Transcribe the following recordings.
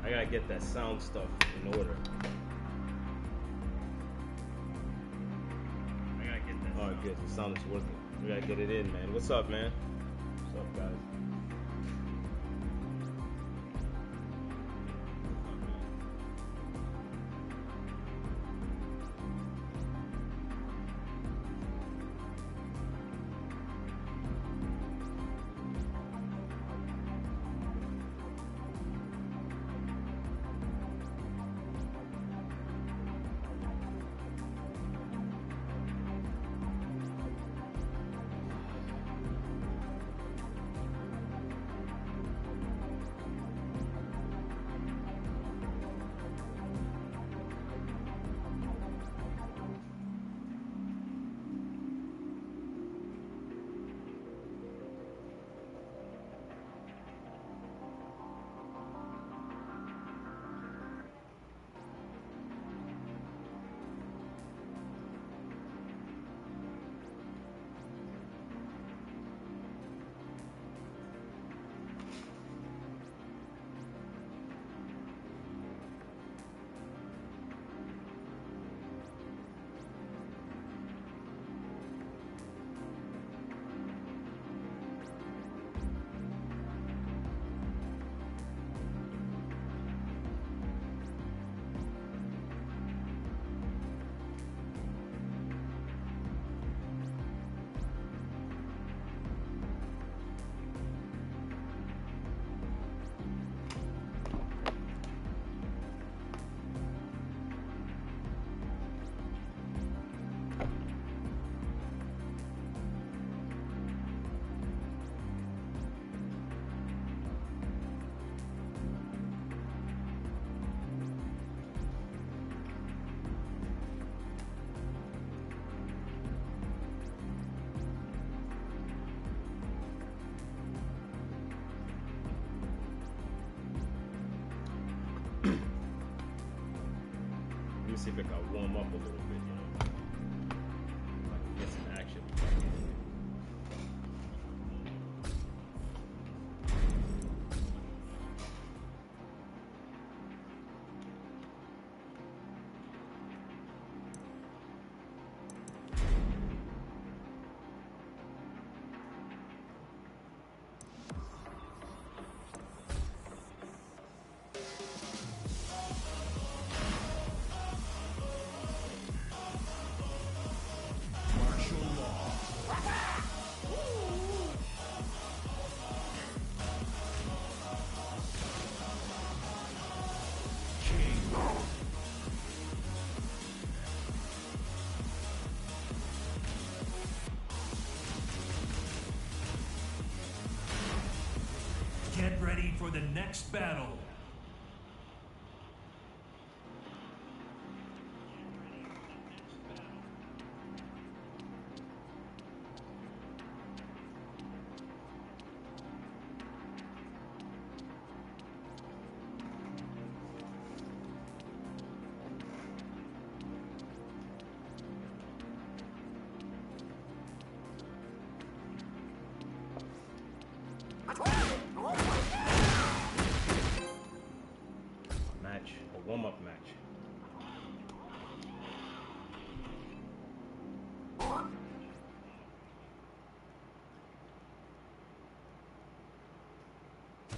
I gotta get that sound stuff in order. I gotta get that. Alright, good. The sound is working. We gotta get it in, man. What's up, man? What's up, guys? See if I can warm up a little bit, you know. I can get some action. Get ready for the next battle. Warm-up match.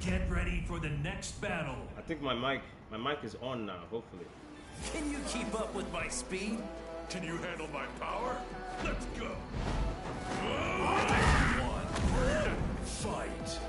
Get ready for the next battle. I think my mic is on now, hopefully. Can you keep up with my speed? Can you handle my power? Let's go. One. Fight.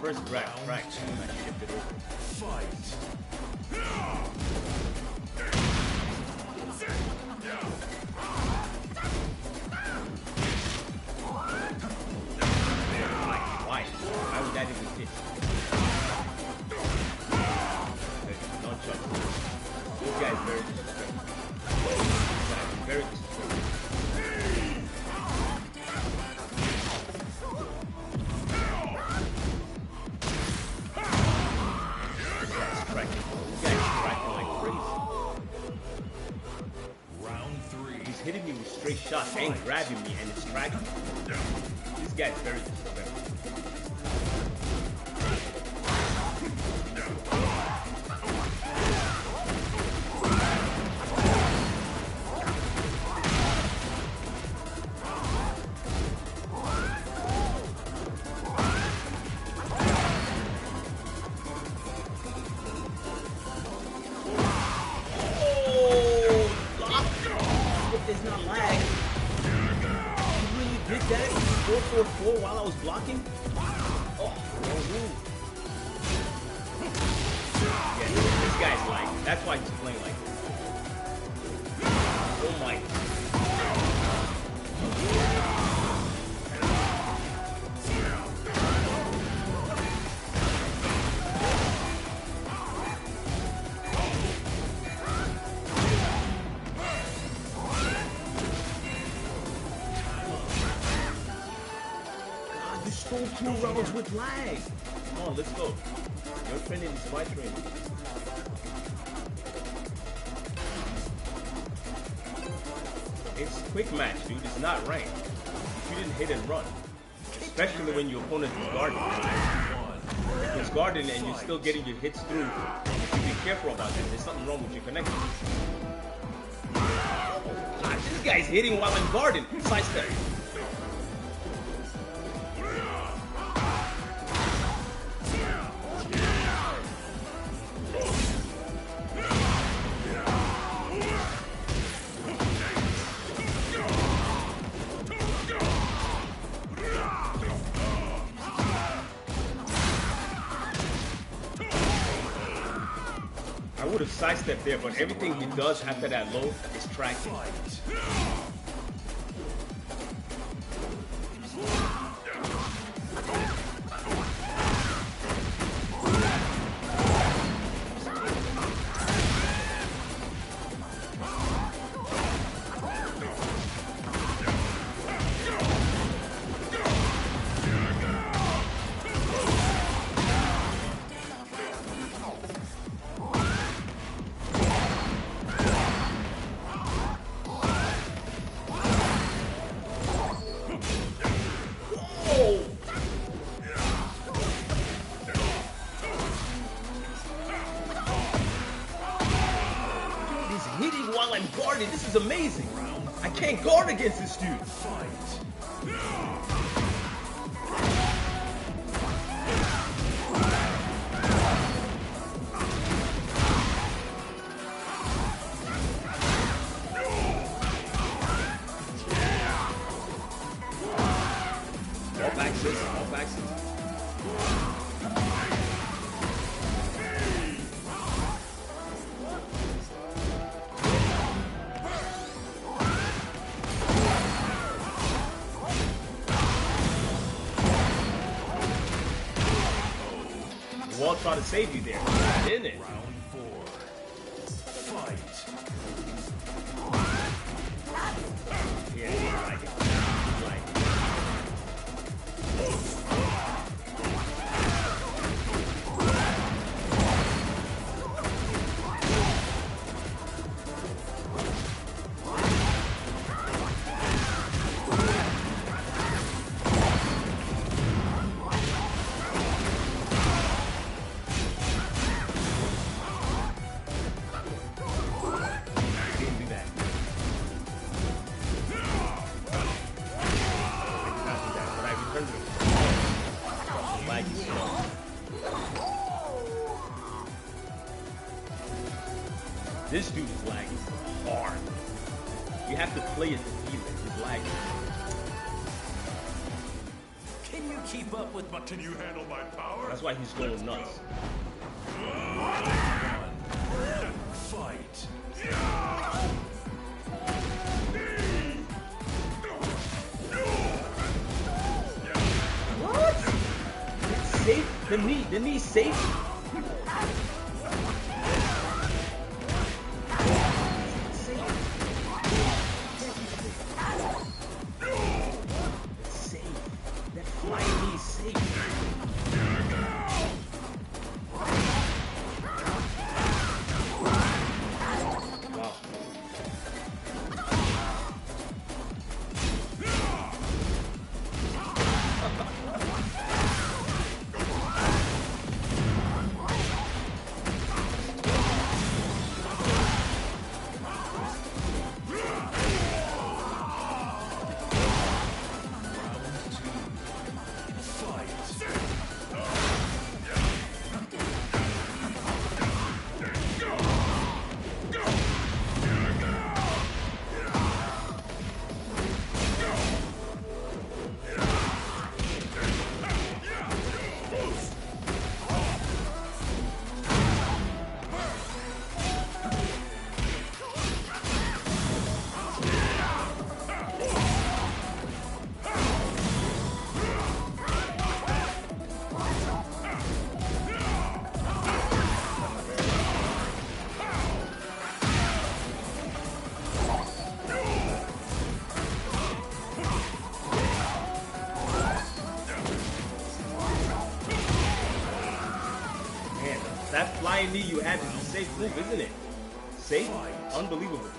First round, Fight. Why? How would that even fit? Don't jump. This guy's very disrespectful. Very disrespectful. This guy's striking. This guy's striking like crazy. Round 3. He's hitting me with straight shots and grabbing me and it's tracking me. This guy's very disrespectful. There's not lag. You really did that? 4-4-4 while I was blocking? Oh, yeah, this guy's lagging. That's why he's playing like this. Oh my. Stole 2 rounds with lag. Come on, let's go. Your training is my training. It's quick match, dude. It's not ranked. You didn't hit and run. Especially when your opponent is guarding. If he's guarding and you're still getting your hits through, you should be careful about that. There's something wrong with your connection. Ah, this guy's hitting while I'm guarding. Sidestep. I would have sidestepped there, but everything he does after that low is tracking. Hitting while I'm guarding. This is amazing. I can't guard against this dude. Off axis, off axis. Wall trying to save you there, didn't it? Round 4. Fight. Yeah, you like it. You like it. This dude is lagging hard. You have to play it to feel it. He's lagging. Can you keep up with my... Can you handle my power? That's why he's going nuts. Fight. What? It's safe? The knee safe? That flying knee you have is a safe move, isn't it? Safe? Unbelievable.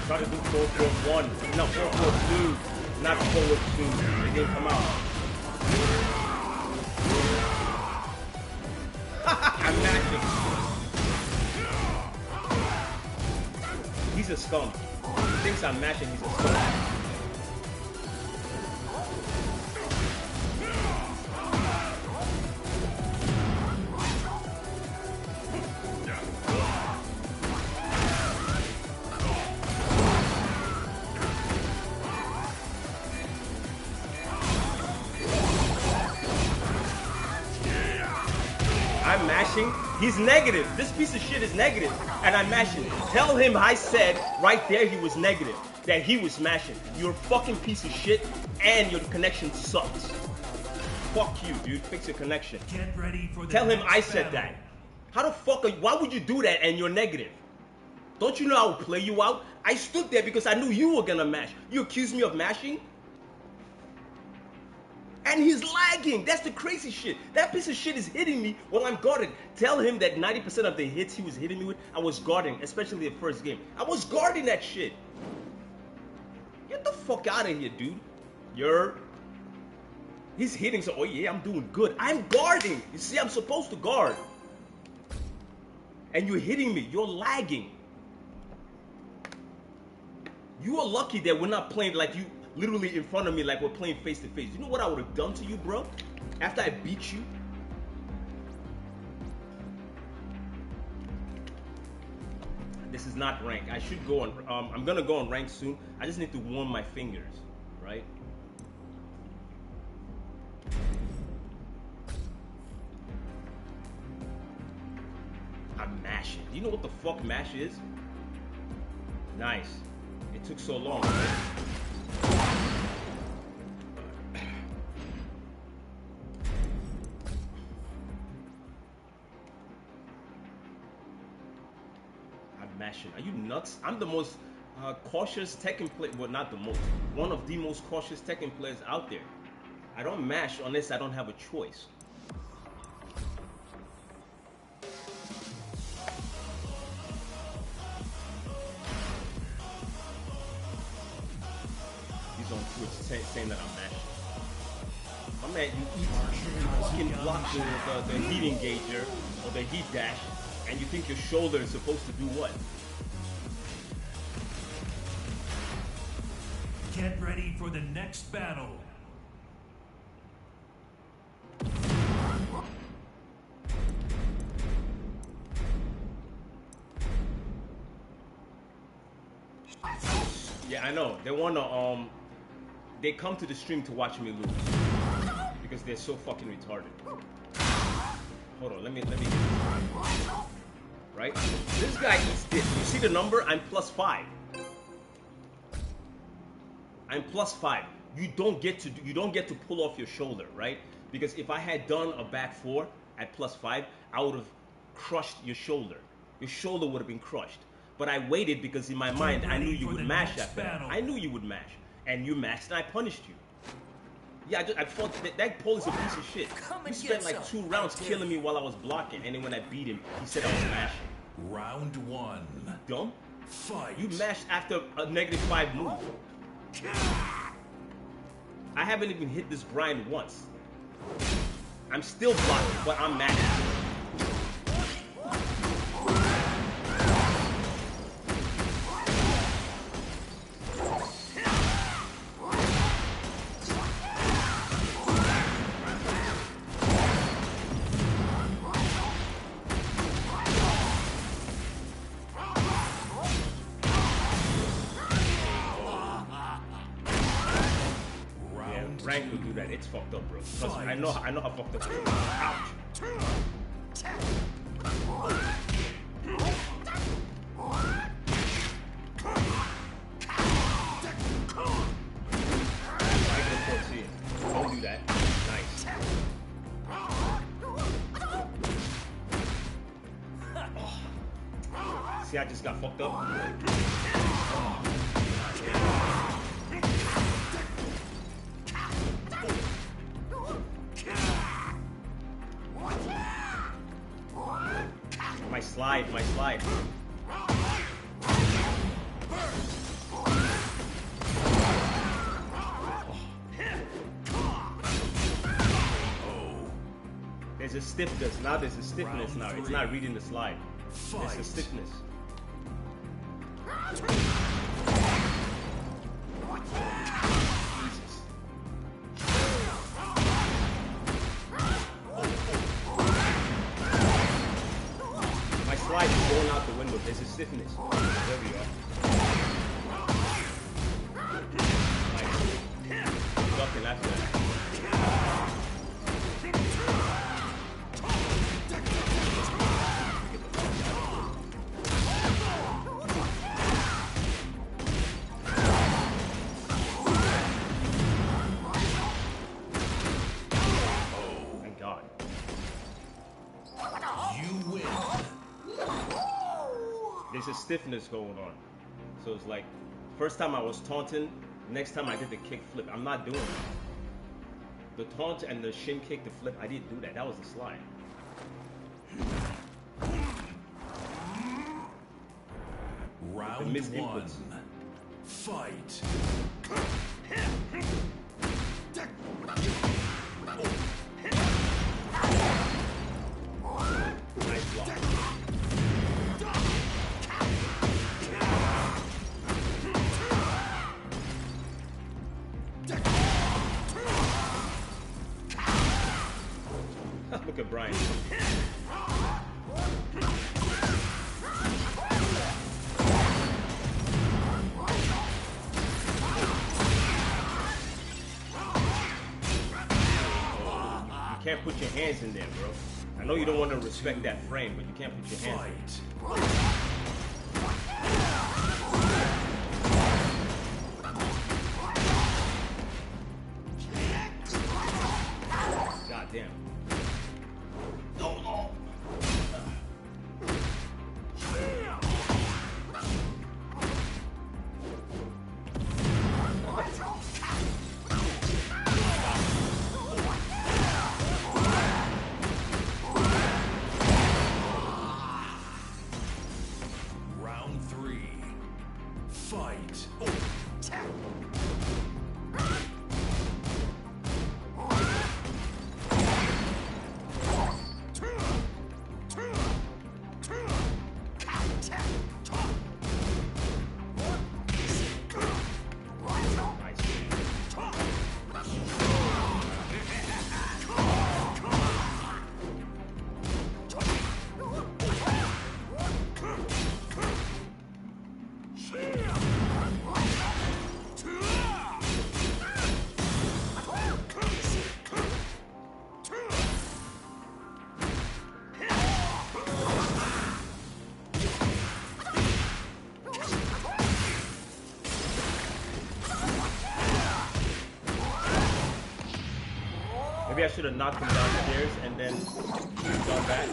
Try to do 4-4-1. No, 4-4-2. Not 4-2. It didn't come out. I'm matching. He's a scum. He thinks I'm matching. He's a scum. I'm mashing. He's negative. This piece of shit is negative, and I'm mashing. Tell him I said right there he was negative, that he was mashing. You're a fucking piece of shit, and your connection sucks. Fuck you, dude. Fix your connection. Get ready for the Tell him next I said battle. that. How the fuck are you? Why would you do that and you're negative? Don't you know I would play you out? I stood there because I knew you were gonna mash. You accused me of mashing? And he's lagging. That's the crazy shit. That piece of shit is hitting me while I'm guarded. Tell him that 90% of the hits he was hitting me with, I was guarding, especially the first game. I was guarding that shit. Get the fuck out of here, dude. He's hitting, so, oh yeah, I'm doing good. I'm guarding. You see, I'm supposed to guard. And you're hitting me. You're lagging. You are lucky that we're not playing like you literally in front of me, like we're playing face to face. You know what I would have done to you, bro? After I beat you? This is not rank. I should go on, I'm gonna go on rank soon. I just need to warm my fingers, right? I'm mashing. Do you know what the fuck mash is? Nice. It took so long, right? I'm mashing. Are you nuts? I'm the most cautious Tekken player. Well, not the most. One of the most cautious Tekken players out there. I don't mash unless I don't have a choice. On Twitch saying that I'm mashing. My man, you fucking block the heat engager or the heat dash, and you think your shoulder is supposed to do what? Get ready for the next battle. Yeah, I know. They wanna they come to the stream to watch me lose because they're so fucking retarded. Hold on, let me get this right. This guy eats this. You see the number? I'm +5. I'm +5. You don't get to pull off your shoulder, right? Because if I had done a back 4 at +5, I would have crushed your shoulder. Your shoulder would have been crushed. But I waited because in my mind I knew you would mash after that. I knew you would mash. And you mashed and I punished you. Yeah, I thought that Paul is a piece of shit. You spent like 2 rounds killing me while I was blocking, and then when I beat him, he said I was mashing. Round 1. Dumb? Fight. You mashed after a -5 move. I haven't even hit this grind once. I'm still blocking, but I'm mad. Rank would do that. It's fucked up, bro. Trust me, I know how fucked up it is. Ouch. Don't do that. Nice. Oh. See, I just got fucked up. Oh. My slide. There's a stiffness now. There's a stiffness now. It's not reading the slide. There's a stiffness. Going out the window. There's a stiffness. There we are. Nice. Ducking after that. Thank God. You win. There's a stiffness going on. So it's like, first time I was taunting, next time I did the kick flip. I'm not doing it. The taunt and the shin kick, the flip, I didn't do that. That was the slide. Round the missed one. inputs. Fight. Nice block. Look at Brian. You can't put your hands in there, bro. I know you don't want to respect that frame, but you can't put your hands in there. Damn. No. Round three. Fight. Maybe I should have knocked him downstairs and then gone back.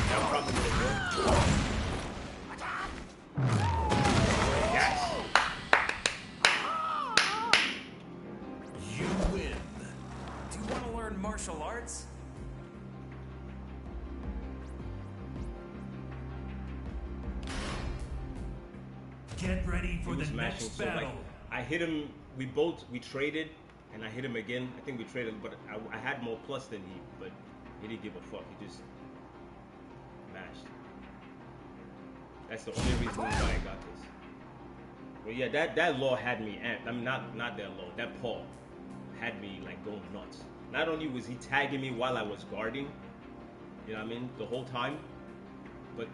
That probably would have worked. Yes. You win. Do you want to learn martial arts? Get ready for the He was next mashing, so battle. like, I hit him. We traded, and I hit him again. I think we traded, but I had more plus than he, but he didn't give a fuck. He just mashed. That's the only reason why I got this. But yeah, that law had me amped. I mean, not that law. That Paul had me like going nuts. Not only was he tagging me while I was guarding, you know what I mean, the whole time, but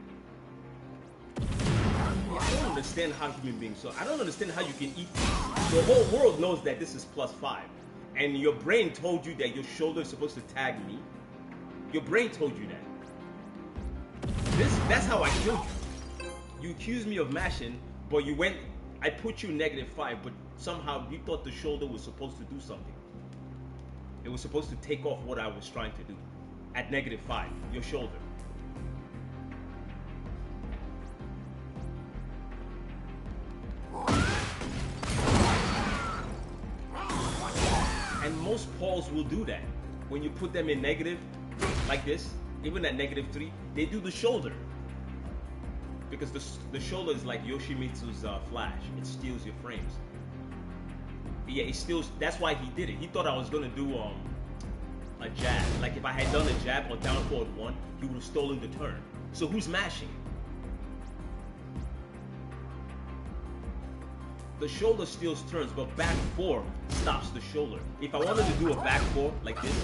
I don't understand how human beings. So I don't understand how you can eat this. The whole world knows that this is +5, and your brain told you that your shoulder is supposed to tag me. Your brain told you that. That's how I killed you. You accused me of mashing, but you went. I put you -5, but somehow you thought the shoulder was supposed to do something. It was supposed to take off what I was trying to do. At -5, your shoulder. And most Pauls will do that. When you put them in negative, like this, even at -3, they do the shoulder. Because the shoulder is like Yoshimitsu's flash. It steals your frames. Yeah, it steals. That's why he did it. He thought I was gonna do a jab. Like if I had done a jab or down forward 1, he would have stolen the turn. So who's mashing? The shoulder steals turns, but back 4 stops the shoulder. If I wanted to do a back 4 like this,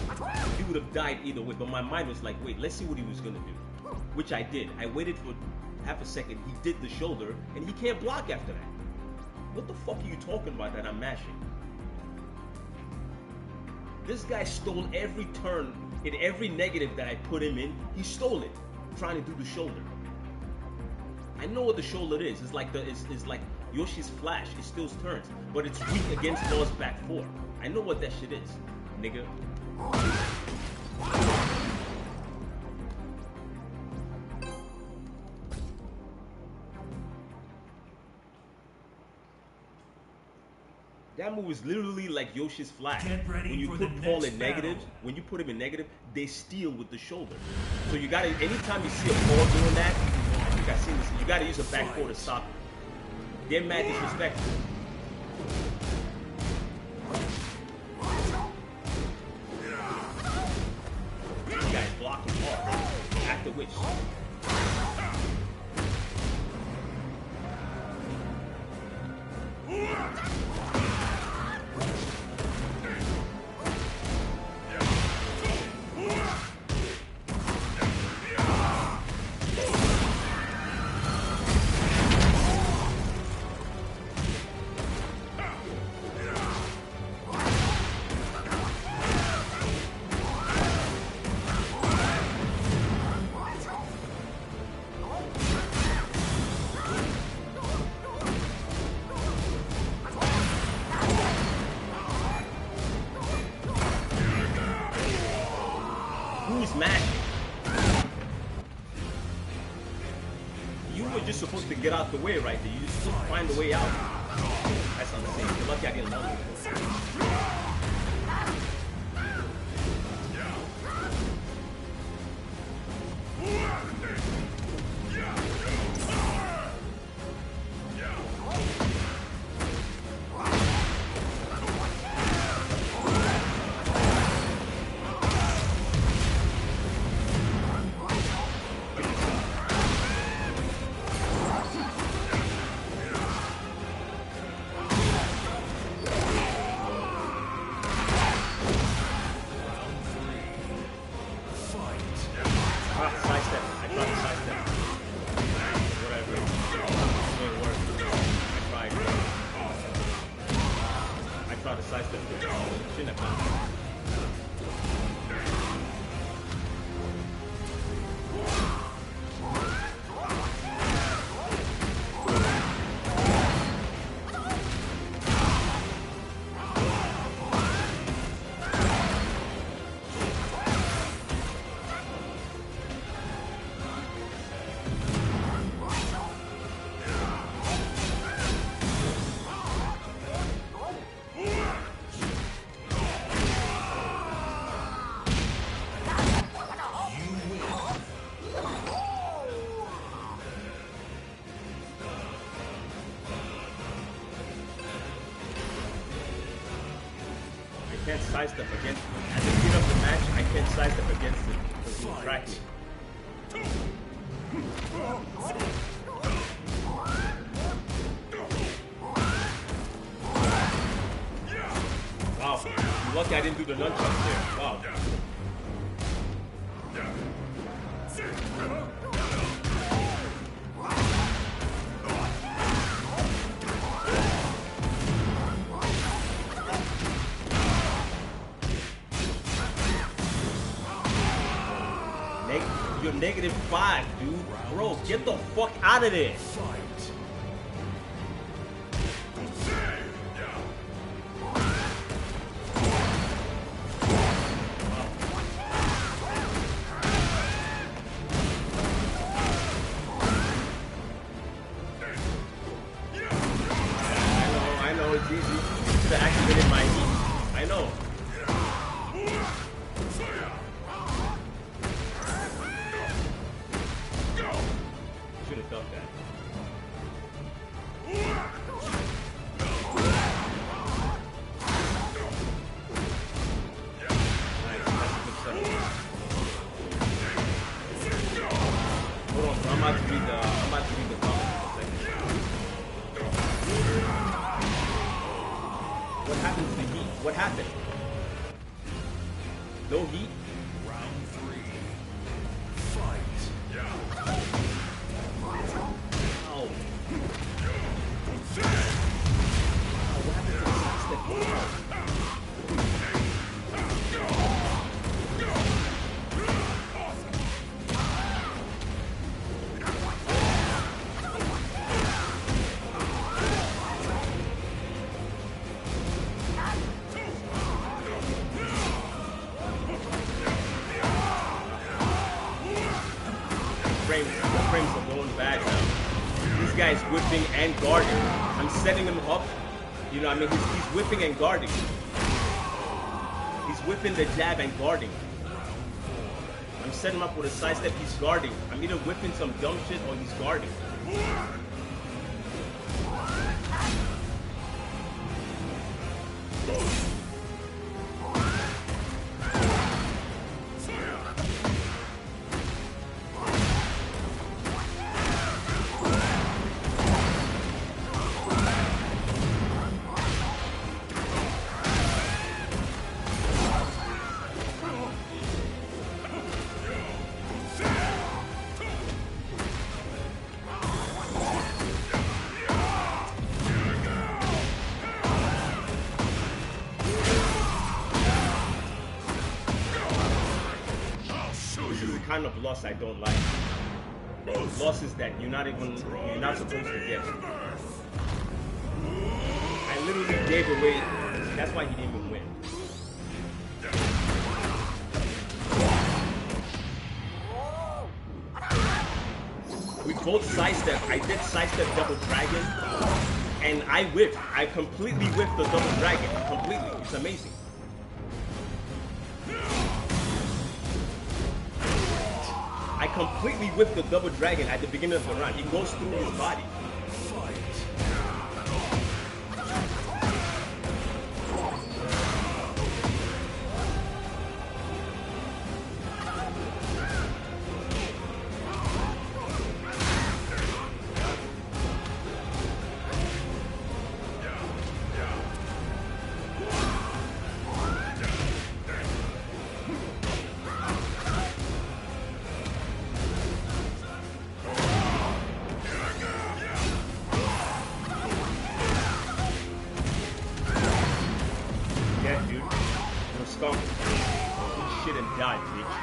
he would have died either way. But my mind was like, wait, let's see what he was gonna do. Which I did. I waited for half a second. He did the shoulder, and he can't block after that. What the fuck are you talking about that I'm mashing? This guy stole every turn in every negative that I put him in. He stole it, trying to do the shoulder. I know what the shoulder is. It's like it's like Yoshi's flash. It steals turns, but it's weak against Law's back 4. I know what that shit is, nigga. That move is literally like Yoshi's flash. When you put Paul in negatives, when you put him in negative, they steal with the shoulder. So you gotta, anytime you see a Paul doing that, I think I've seen this, you gotta use a back 4 to stop it. They're mad disrespectful. You guys block him hard. After which. Who's mad? You were just supposed to get out the way right there. You just supposed to find a way out. That's insane. You're lucky I didn't know. sidestep against it. At the beginning of the match, I can't sidestep against it because he will crack me. Wow, you're lucky I didn't do the nunchucks there. Wow. You're -5, dude. Bro, get the fuck out of there. I know, it's easy. Should have activated my heat. I know. Should have felt that. Nice, that's a good setup. Hold on, I'm about to read the comment for a second. What happened to the heat? What happened? No heat? Round 3. Fight. Oh. What happened to the sidestep? The frames are going bad now. This guy is whipping and guarding. I'm setting him up. You know what I mean? He's whipping and guarding. He's whipping the jab and guarding. I'm setting him up with a sidestep. He's guarding. I'm either whipping some dumb shit or he's guarding. Kind of loss I don't like. Losses that you're not supposed to get. I literally gave away. That's why he didn't even win. We both sidestep. I did sidestep double dragon, and I whipped. I completely whipped the double dragon. Completely. It's amazing. I completely whipped the double dragon at the beginning of the round. It goes through his body. Shit and die, bitch.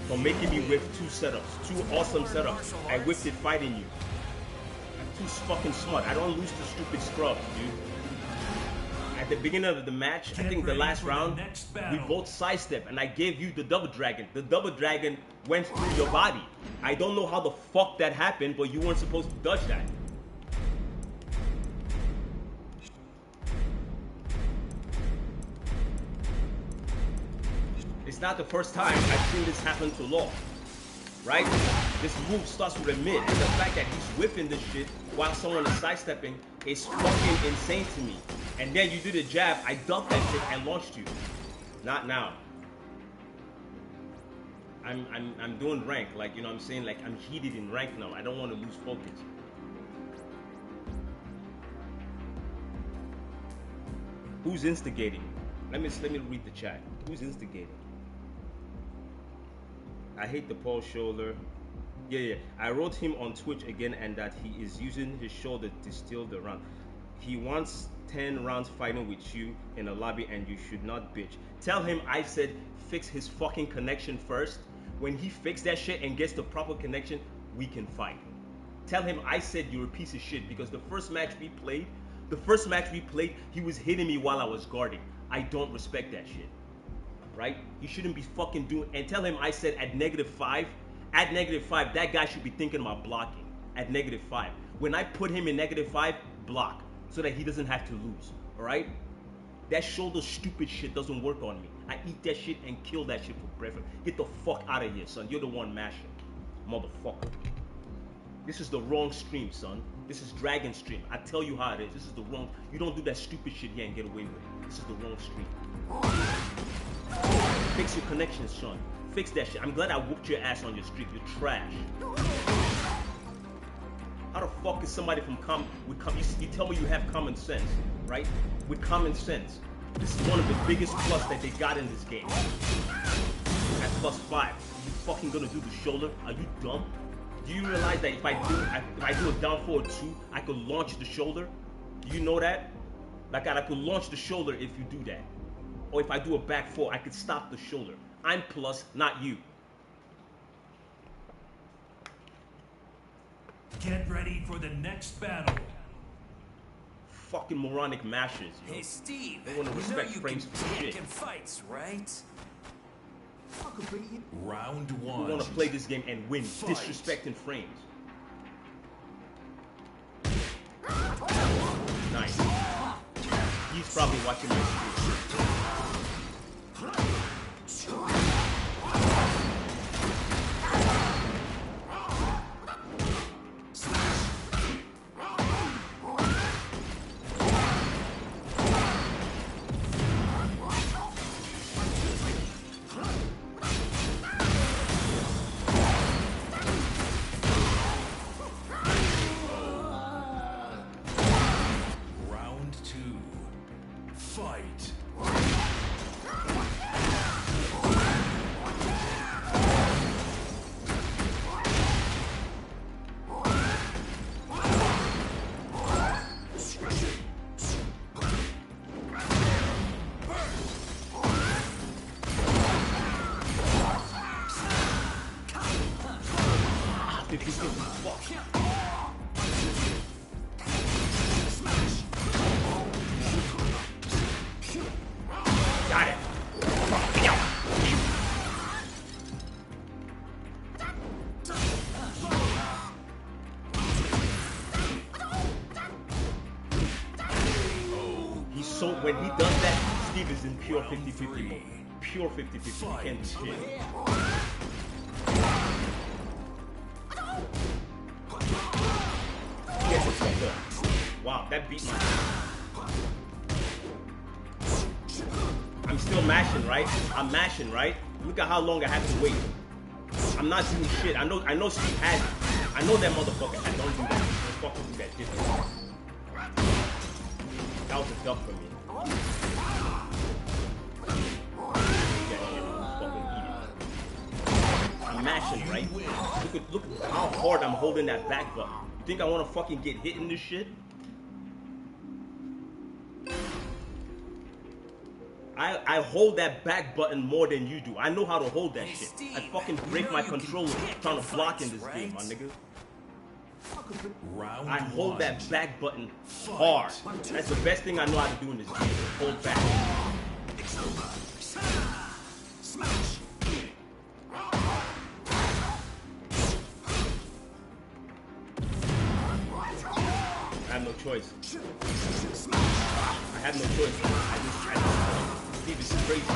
For making me whip 2 setups, 2 awesome setups. I whipped it fighting you. I'm too fucking smart. I don't lose to stupid scrubs, dude. At the beginning of the match, I think the last round, we both sidestep and I gave you the double dragon. The double dragon went through your body. I don't know how the fuck that happened, but you weren't supposed to dodge that. It's not the first time I've seen this happen to Law, right? This move starts with a mid, and the fact that he's whipping this shit while someone is sidestepping is fucking insane to me. And then you did a jab, I ducked that shit and launched you. Not now. I'm doing rank, like, you know what I'm saying? Like, I'm heated in rank now. I don't want to lose focus. Who's instigating? Let me read the chat. Who's instigating? I hate the Paul shoulder. Yeah. I wrote him on Twitch again, and that he is using his shoulder to steal the round. He wants 10 rounds fighting with you in a lobby, and you should not bitch. Tell him I said fix his fucking connection first. When he fixes that shit and gets the proper connection, we can fight. Tell him I said you're a piece of shit, because the first match we played, he was hitting me while I was guarding. I don't respect that shit. Right? He shouldn't be fucking doing. And tell him I said at -5, that guy should be thinking about blocking at -5. When I put him in -5, block, so that he doesn't have to lose. All right? That shoulder stupid shit doesn't work on me. I eat that shit and kill that shit for breakfast. Get the fuck out of here, son. You're the one mashing, motherfucker. This is the wrong stream, son. This is Dragon stream. I tell you how it is. This is the wrong. You don't do that stupid shit here and get away with it. This is the wrong stream. Fix your connection, son. Fix that shit. I'm glad I whooped your ass on your streak. You're trash. How the fuck is somebody from you tell me you have common sense, right? With common sense. This is one of the biggest plus that they got in this game. At +5. You fucking gonna do the shoulder? Are you dumb? Do you realize that if I do a down forward 2, I could launch the shoulder? Do you know that? Like, I could launch the shoulder if you do that. Or if I do a back 4, I could stop the shoulder. I'm plus, not you. Get ready for the next battle. Fucking moronic mashers, yo. Hey, Steve. They wanna respect frames for shit. Tekken fights, right? Round We 1. want to play this game and win, Fight. disrespecting frames. Nice. He's probably watching my stream. Round 2. Fight. Got it. He's so, when he does that, Steve is in pure 50-50 mode. Pure 50-50. He can't do shit. Get the fuck up. Wow, that beat my. I'm still mashing, right? I'm mashing, right? Look at how long I have to wait. I'm not doing shit. I know Steve has it. I know that motherfucker. I don't do that. Let's fucking do that different. That was a dub for me. That shit was fucking heated. I'm mashing, right? Look at how hard I'm holding that back button. You think I want to fucking get hit in this shit? I hold that back button more than you do. I know how to hold that Hey, shit. Steve, I fucking you break know my you can controller kick trying and to block in fight, this game, my right? nigga. Round I hold 1. that back button hard. That's the best thing I know how to do in this game. Hold back. I have no choice. I have no choice. Steve is crazy.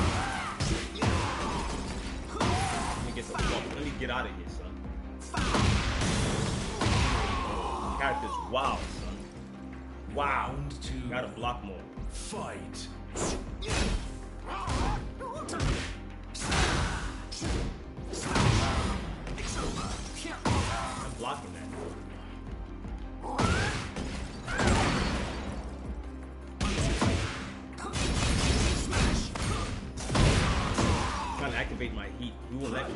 Let me get the fuck. Let me get out of here, son. Character's wild, son. Wow. Round 2. Gotta block more. Fight. I'm blocking that. Trying to activate my heat. You won't let me.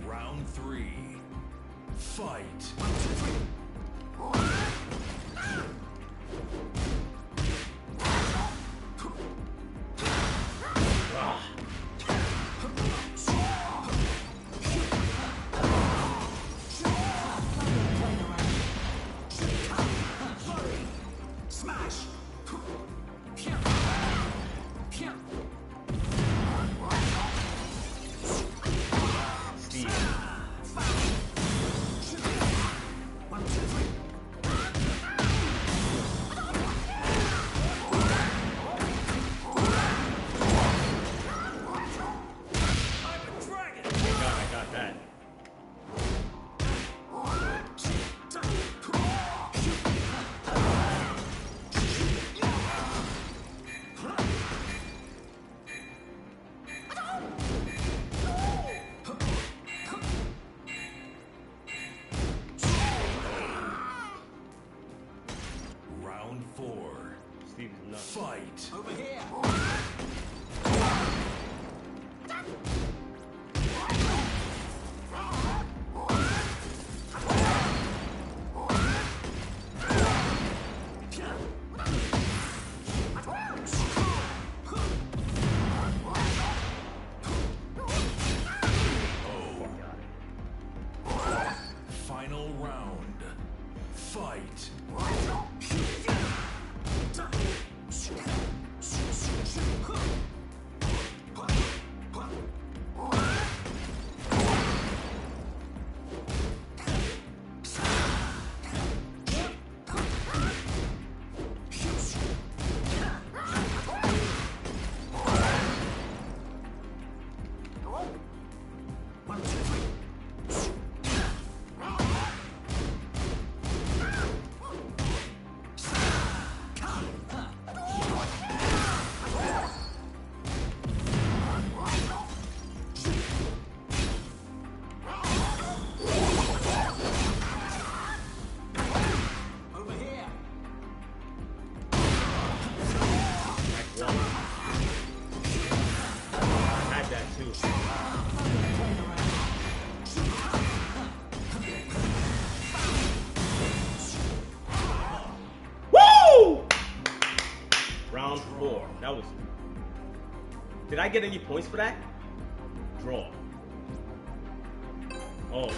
Round 3. Fight. Steve. Thank God I got that. Round 4. Steve is nuts. Fight. Over here. Final round. Fight. Over here. I had that too. Woo! Round 4. That was. Did I get any points for that? Draw. Oh, okay.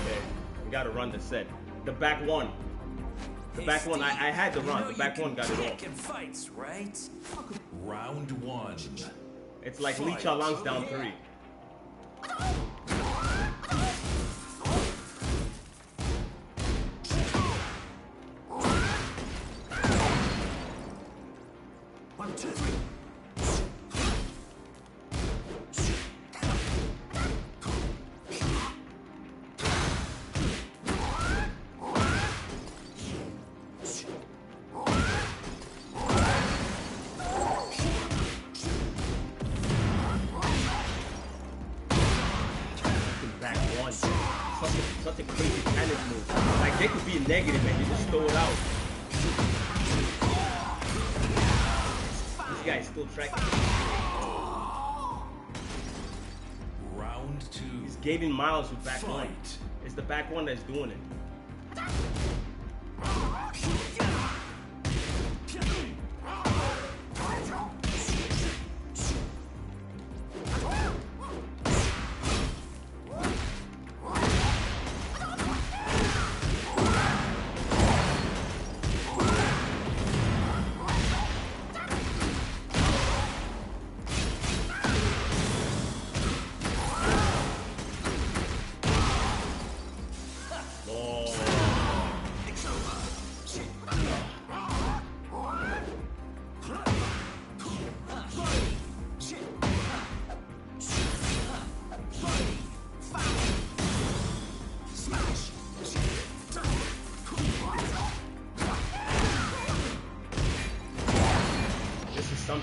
We gotta run the set. The back one. The Hey, back one. I Steve, had the you run. know The back you one got can it kick off. in fights, right? Round 1. It's like Lee Cha-Lang's down Over 3. here. One, two, three. Back one. Such a crazy panic move. Like they could be a negative and you just throw it out. This guy's still tracking. Round 2. He's gaining miles with back one. Fight. It's the back one that's doing it.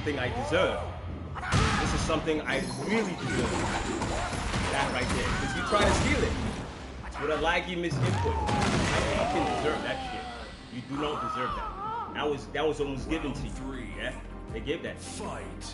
something I deserve. This is something I really deserve. That right there. Because you try to steal it with a laggy misinput. I fucking deserve that shit. You do not deserve that. That was almost given to you. Yeah? They gave that. Fight.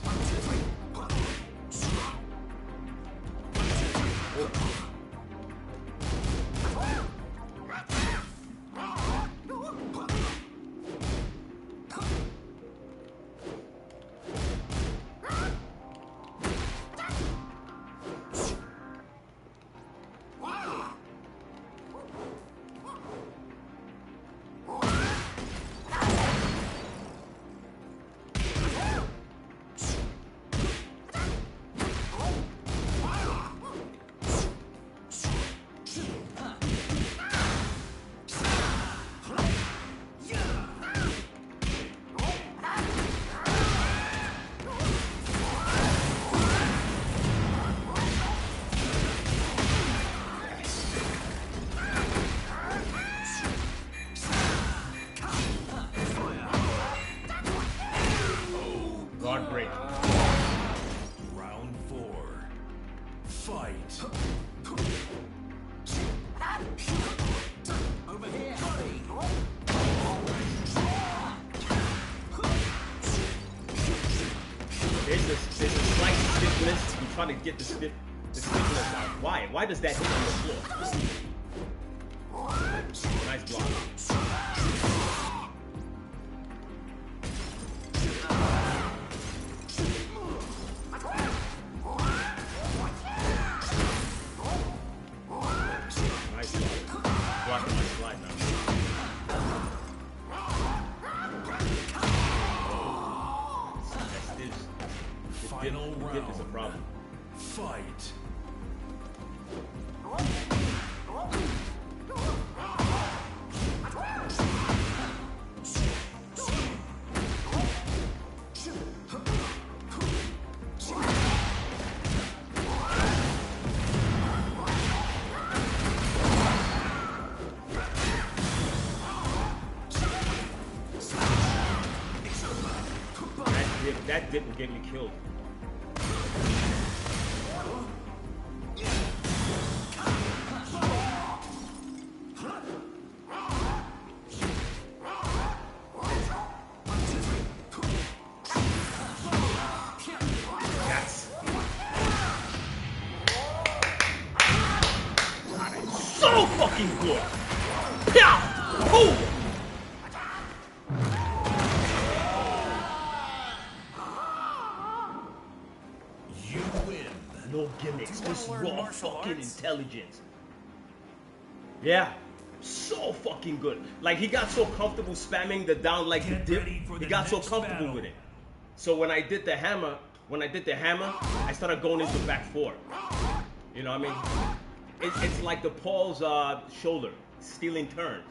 Guard break. Round 4. Fight. Over here. There's a slight stiffness. You try to get the stiffness out. Why? Why does that hit on the floor? Nice block. Nice block. Blocking my slide now. Final round. Dip is a problem. Fight. That dip will get me killed. Yes. So fucking good. Pow! Boom! You win. No gimmicks, just raw fucking intelligence. Yeah, so fucking good. Like, he got so comfortable spamming the down like the Get dip. ready for He the got so next comfortable battle. with it. So when I did the hammer, I started going into back four. You know what I mean? It's like the Paul's shoulder, stealing turns.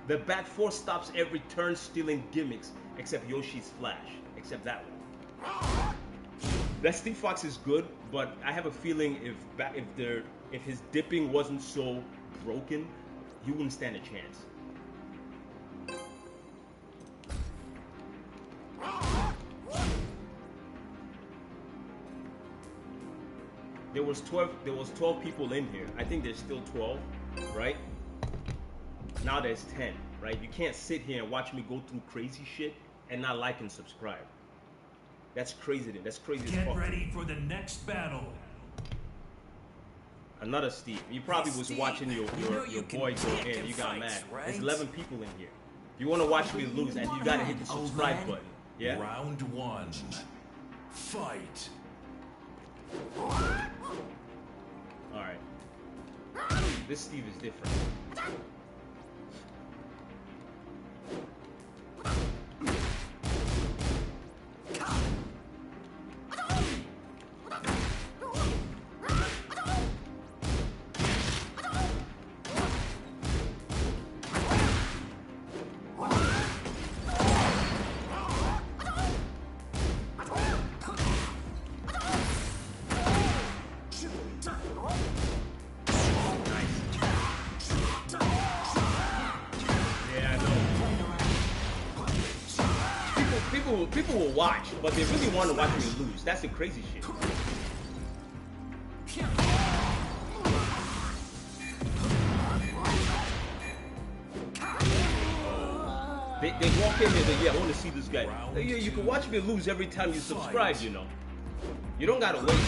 The back four stops every turn stealing gimmicks, except Yoshi's Flash, except that one. That Steve Fox is good, but I have a feeling if his dipping wasn't so broken, he wouldn't stand a chance. There was 12 people in here. I think there's still 12, right? Now there's 10, right? You can't sit here and watch me go through crazy shit and not like and subscribe. That's crazy. That's crazy as Get fuck. ready for the next battle. Another Steve. You probably was Steve, watching your can boy go take in. You got mad. fights, right? There's 11 people in here. If you want to watch me lose, and you gotta hit the Old subscribe man. button. Yeah. Round 1. Fight. All right. This Steve is different. people will watch, but they really want to watch me lose. That's the crazy shit. They walk in and they, yeah, I want to see this guy. Yeah, you can watch me lose every time you subscribe, you know. You don't gotta wait.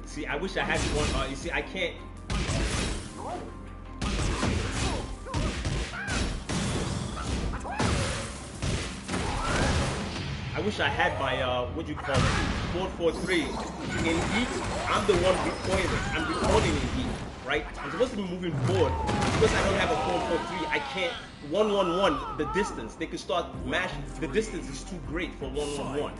See, I wish I had one. You see, I can't. I wish I had my what do you call it, 443 in heat. I'm the one recording it. I'm recording in heat, right? I'm supposed to be moving forward because I don't have a 443. I can't 111 the distance. They could start mashing. The distance is too great for 111.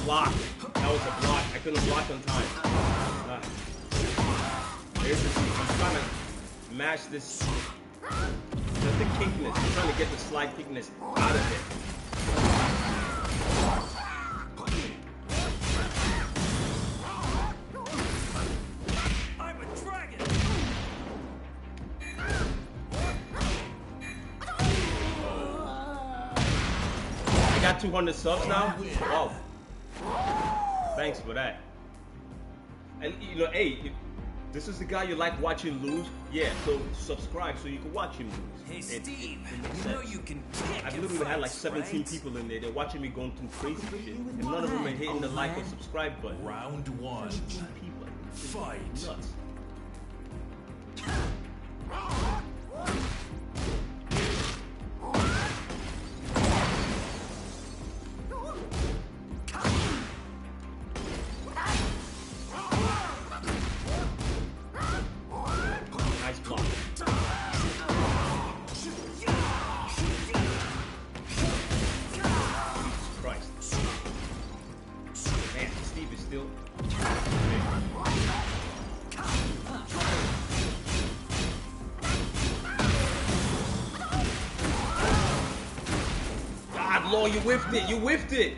Block. That was a block. I couldn't block on time. There's this. I'm trying to mash this. The kickness. I'm trying to get the slide kickness out of it. I'm a dragon. I got 200 subs now. Oh. Thanks for that. And you know, hey, if this is the guy you like watching lose, yeah, so subscribe so you can watch him lose. Hey, Steve, makes you know sense. you can kick I've in literally had like fights, 17 right? people in there. They're watching me going through crazy shit. And none of them are hitting the like or subscribe button. Round one. 17 people. Fight. Nuts. Nice block. Christ. Man, Steve is still. God, Lord, you whiffed it. You whiffed it.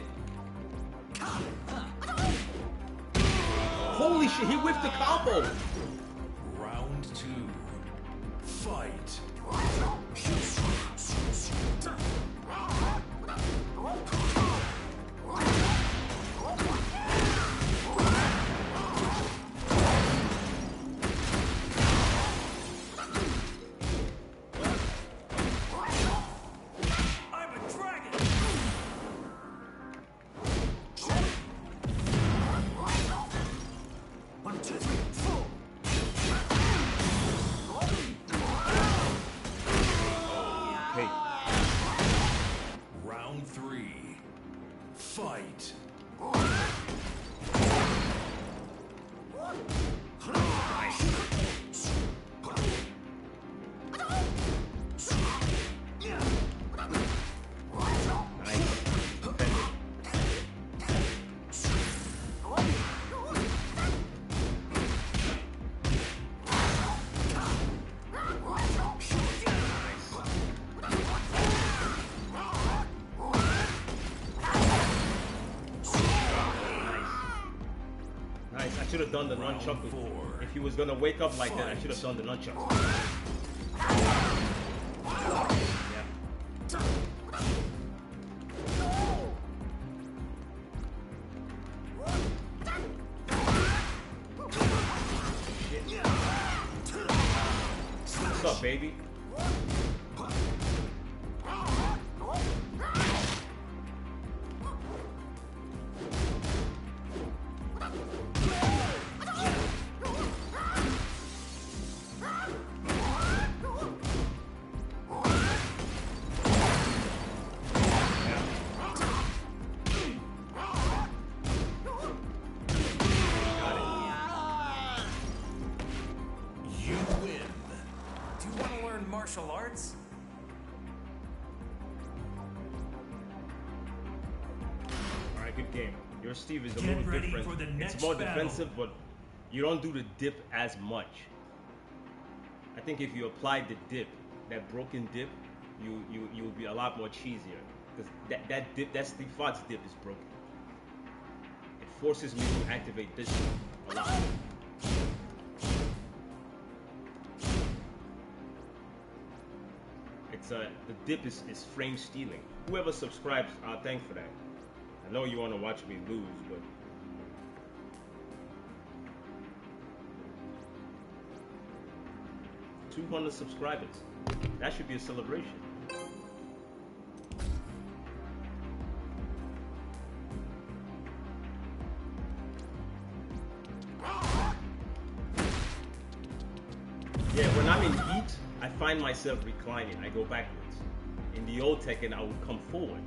Holy shit, he whiffed the combo. Round two. Fight. I'm a dragon. 1, 2, 3, 4. Hey, Round three. Fight. nice. Nice. I should have done the Round nunchuck. four. If he was gonna wake up like that, I should have done the nunchuck. Yeah. Shit. What's up, baby? Alright, good game. Your Steve is a Get little ready different. for the next It's more battle. defensive, but you don't do the dip as much. I think if you applied the dip, that broken dip, you would be a lot more cheesier. Because that dip, that Steve Fox dip is broken. It forces me to activate this a lot. It's the dip is frame stealing. Whoever subscribes, thank for that. I know you want to watch me lose, but 200 subscribers. That should be a celebration. Yeah, when I'm in heat, I find myself reclining. I go backwards. In the old Tekken, I would come forward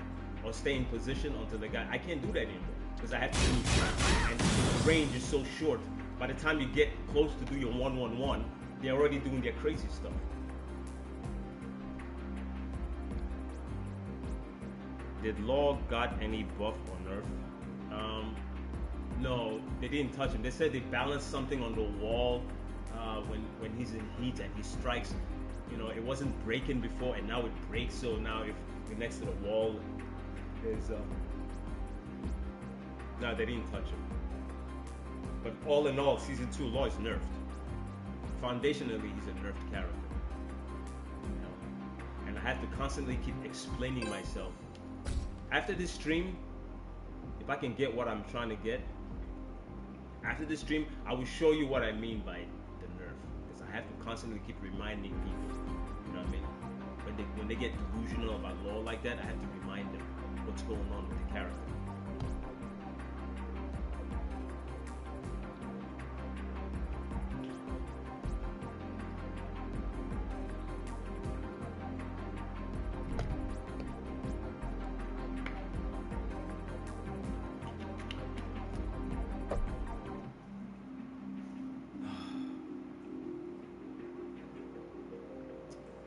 or stay in position until the guy. I can't do that anymore because I have to move, and the range is so short. By the time you get close to do your 1-1-1, they're already doing their crazy stuff. Did Law got any buff or nerf? No, they didn't touch him. They said they balanced something on the wall when he's in heat and he strikes. You know, it wasn't breaking before, and now it breaks. So now if you're next to the wall, there's no, they didn't touch him. But all in all, season 2 Law is nerfed. Foundationally, he's a nerfed character. You know? And I have to constantly keep explaining myself. After this stream, if I can get what I'm trying to get, after this stream, I will show you what I mean by the nerf. Because I have to constantly keep reminding people. You know what I mean? When they get delusional about Law like that, I have to remind them what's going on with the character.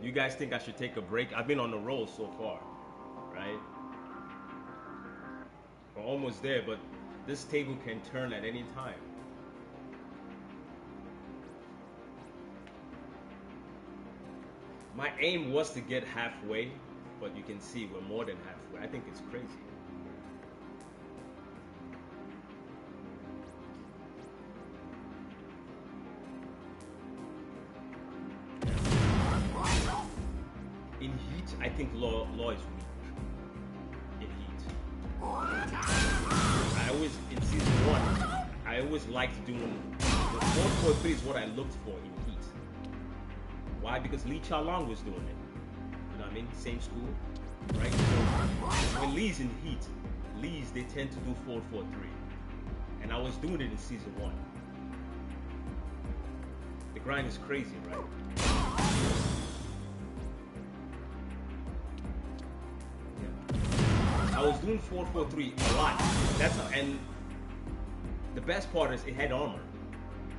You guys think I should take a break? I've been on the roll so far, right? We're almost there, but this table can turn at any time. My aim was to get halfway, but you can see we're more than halfway. I think it's crazy. In heat, I think Law is weak. In heat. I always, in season 1, I always liked doing, the 4-4-3 is what I looked for in heat. Why? Because Lee Cha-Long was doing it. You know what I mean? Same school, right? So when Lee's in heat, they tend to do 4-4-3. And I was doing it in season 1. The grind is crazy, right? I was doing 4-4-3 a lot. And the best part is it had armor.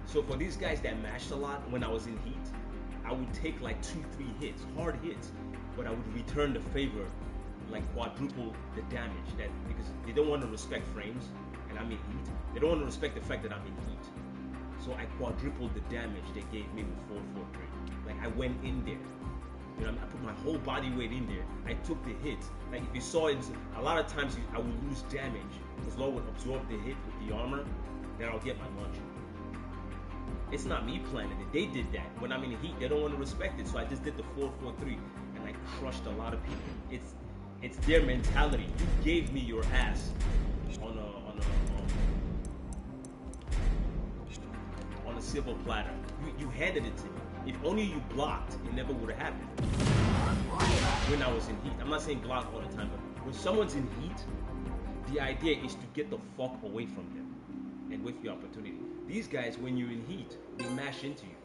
So for these guys that mashed a lot when I was in heat, I would take like 2-3 hits, hard hits, but I would return the favor, like quadruple the damage. That because they don't want to respect frames, and I'm in heat. They don't want to respect the fact that I'm in heat. So I quadrupled the damage they gave me with 4-4-3. Like I went in there. You know, I put my whole body weight in there. I took the hits. Like if you saw it, a lot of times I would lose damage because Law would absorb the hit with the armor. Then I'll get my lunch. It's not me planning it. They did that. When I'm in the heat, they don't want to respect it. So I just did the 4-4-3 and I crushed a lot of people. It's their mentality. You gave me your ass on a silver platter. You handed it to me. If only you blocked, it never would have happened. When I was in heat. I'm not saying block all the time, but when someone's in heat, the idea is to get the fuck away from them and with your opportunity. These guys, when you're in heat, they mash into you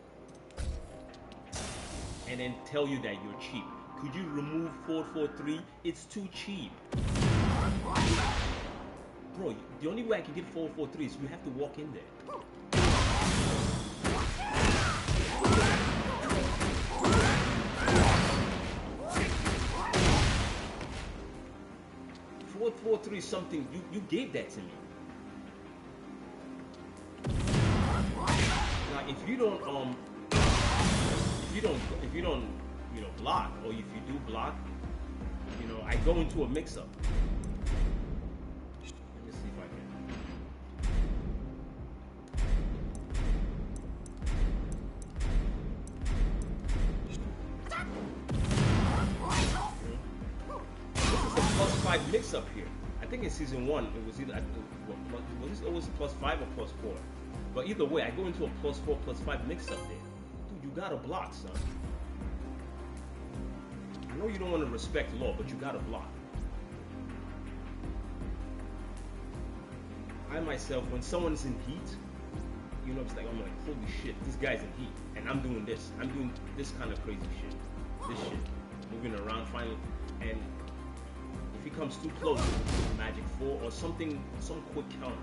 and then tell you that you're cheap. Could you remove 4-4-3? It's too cheap. Bro, the only way I can get 4-4-3 is you have to walk in there. 4-3 the 4-3 something, you gave that to me. Now, if you don't, you know, block, or if you do block, you know, I go into a mix-up. Let me see if I can. +5 mix up here. I think in season 1 it was either was it +5 or +4. But either way, I go into a +4, +5 mix up there. Dude, you gotta block, son. I know you don't want to respect law, but you gotta block. I myself, when someone's in heat, you know, it's like I'm like, holy shit, this guy's in heat, and I'm doing this. I'm doing this kind of crazy shit. This shit, moving around finally, and if he comes too close, magic 4 or something, some quick counter,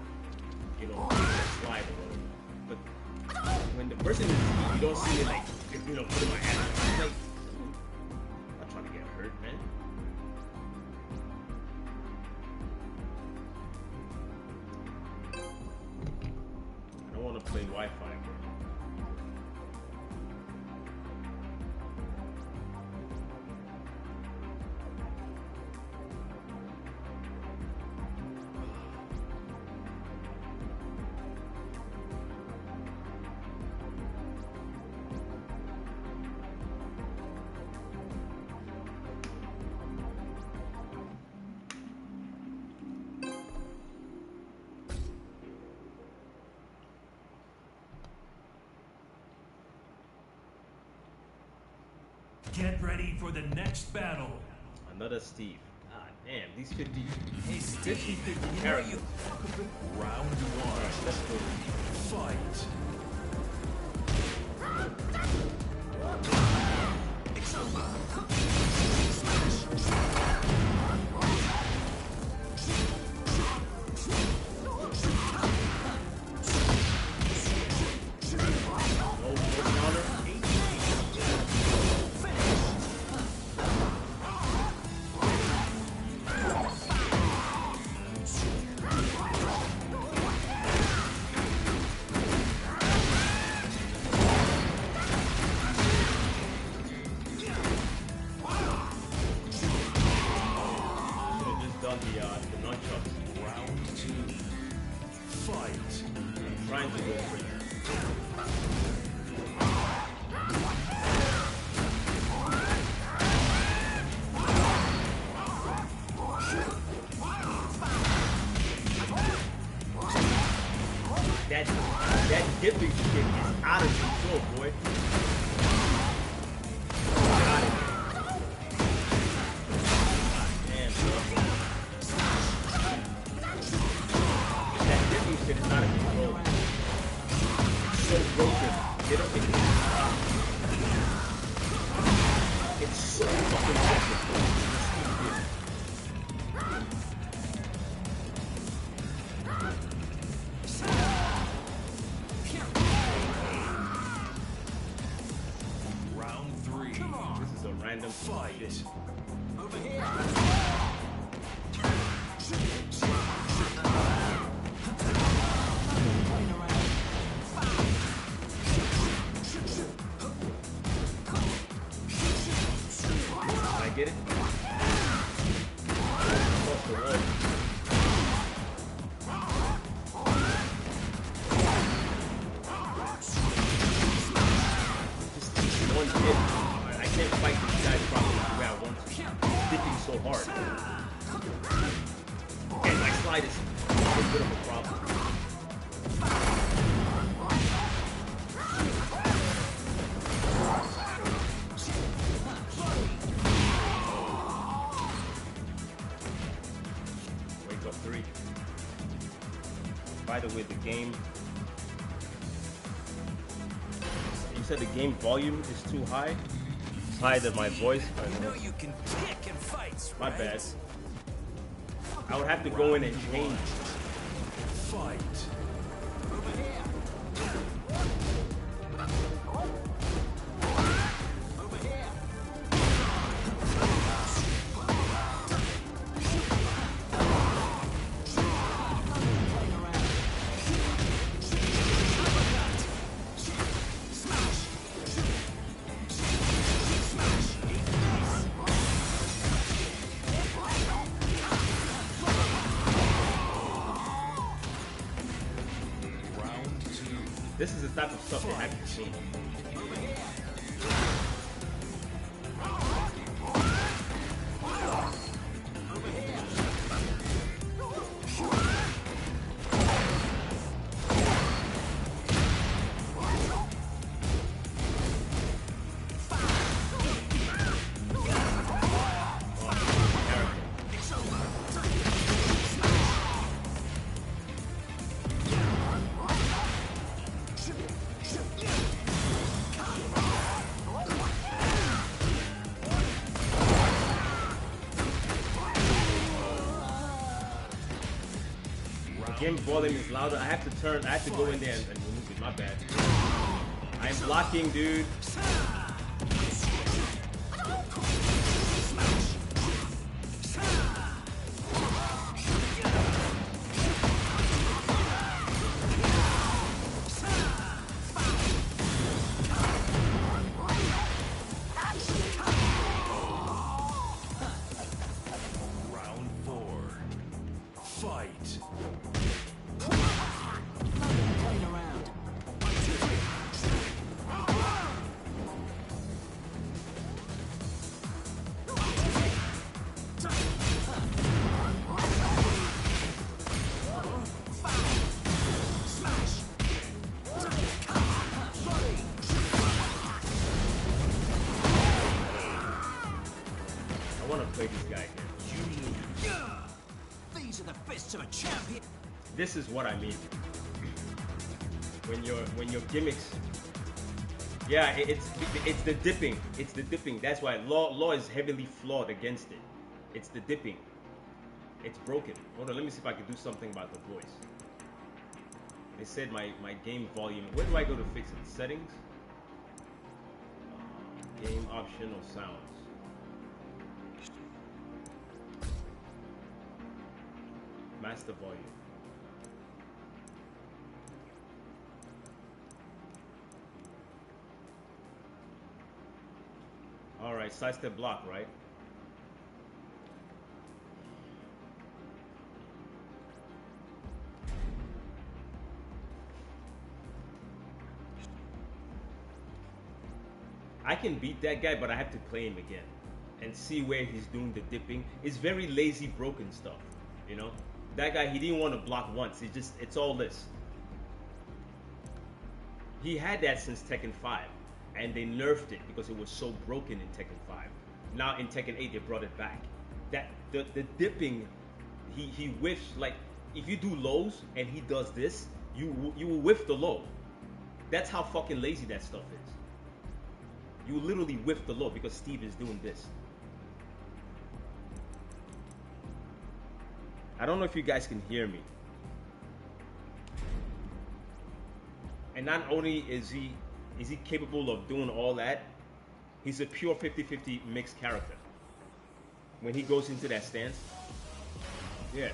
you know, slide or whatever. But when the person is in heat, you don't see it like, you know, putting my hand. It's like, I'm not trying to get hurt, man. I don't want to play Wi-Fi, bro. Get ready for the next battle. Another Steve. God damn, these 50 Steve, 50 characters. Round 1. Let's go. Fight. it's over. No counter. Trying to go for it. That dipping shit is out of control, boy. Got it. Damn, bro. That dipping shit is out of control. So broken. They don't think it's so fucking broken. Round 3. This is a random fight. Over here. I get it. Across the wall. Just one hit. I can't fight these guys properly the way I want to. I'm dipping so hard. And my slide is a bit of a problem. Wake up 3. By the way, the game. You said the game volume is too high? It's higher than my voice? You know you can kick in fights, My right? bad. I would have to go in and change. Fight. Over here. Over here. This is the type of stuff they have to see. Game volume is louder. I have to go in there and remove it. My bad. I'm blocking, dude. Round 4. Fight. Playing around. I want to play this guy again. These are the fists of a champion. This is what I mean. When your gimmicks, yeah, it's the dipping. It's the dipping. That's why law is heavily flawed against it. It's the dipping. It's broken. Hold on, let me see if I can do something about the voice. They said my game volume. Where do I go to fix it? Settings, game option or sounds. Master volume. All right, sidestep block, right? I can beat that guy, but I have to play him again and see where he's doing the dipping. It's very lazy, broken stuff, you know? That guy, he didn't want to block once. It's all this. He had that since Tekken 5, and they nerfed it because it was so broken in Tekken 5. Now in Tekken 8, they brought it back. That the dipping, he whiffs, like if you do lows and he does this, you will whiff the low. That's how fucking lazy that stuff is. You literally whiff the low because Steve is doing this. I don't know if you guys can hear me. And not only is he capable of doing all that, he's a pure 50-50 mixed character. When he goes into that stance. Yeah.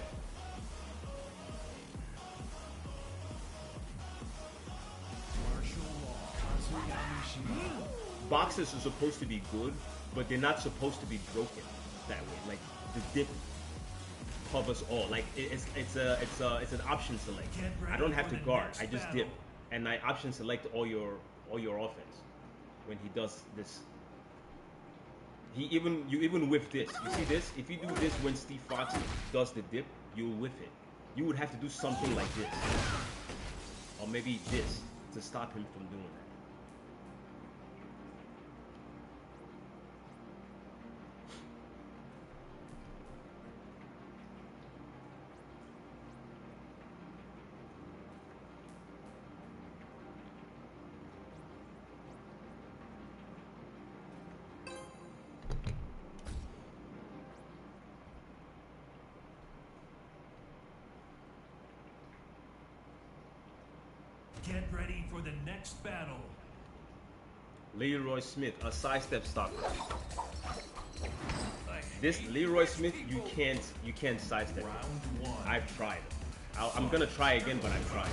Boxers are supposed to be good, but they're not supposed to be broken that way. Like the dip covers all. Like it's an option select. I don't have to guard. I just dip, and I option select all your offense. When he does this, you even whiff this. You see this? If you do this when Steve Fox does the dip, you'll whiff it. You would have to do something like this, or maybe this to stop him from doing that. Get ready for the next battle. Leroy Smith, a sidestep stopper. This Leroy Smith, you can't sidestep. Round 1. I've tried. I'm gonna try again, but I've tried.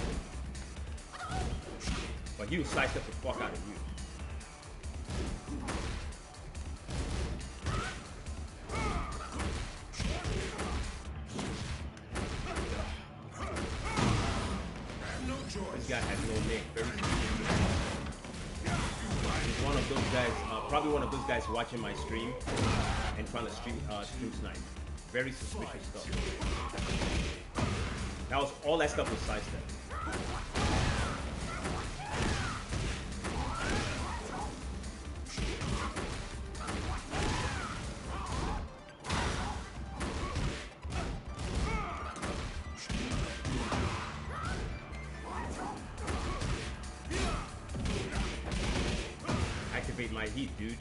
But he will sidestep the fuck out of you. This guy has no name. Very suspicious. He's one of those guys, probably one of those guys watching my stream and trying to stream snipe. Very suspicious stuff. That was all that stuff was sidestep. Activate my heat, dude.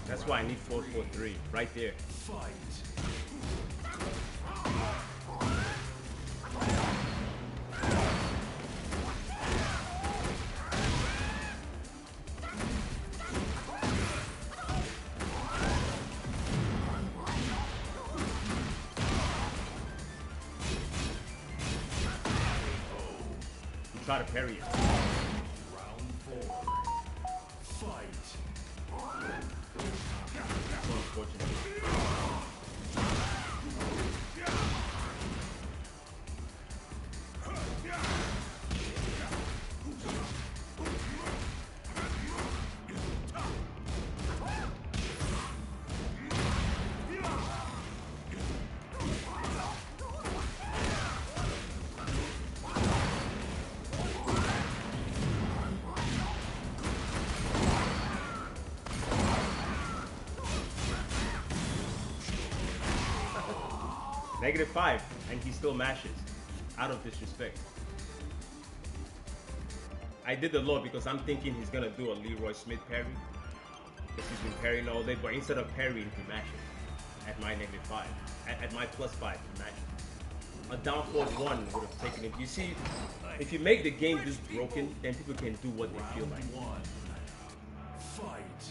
That's why I need 4-4-3 right there. Fight. Try to parry it. Round 4. Fight. So unfortunate. -5, and he still mashes. Out of disrespect. I did the low because I'm thinking he's gonna do a Leroy Smith parry. Because he's been parrying all day, but instead of parrying, he mashes. At my -5. At my +5, he mashes. A down forward 1 would have taken it. You see, if you make the game this broken, then people can do what they feel like. Round 1. Fight.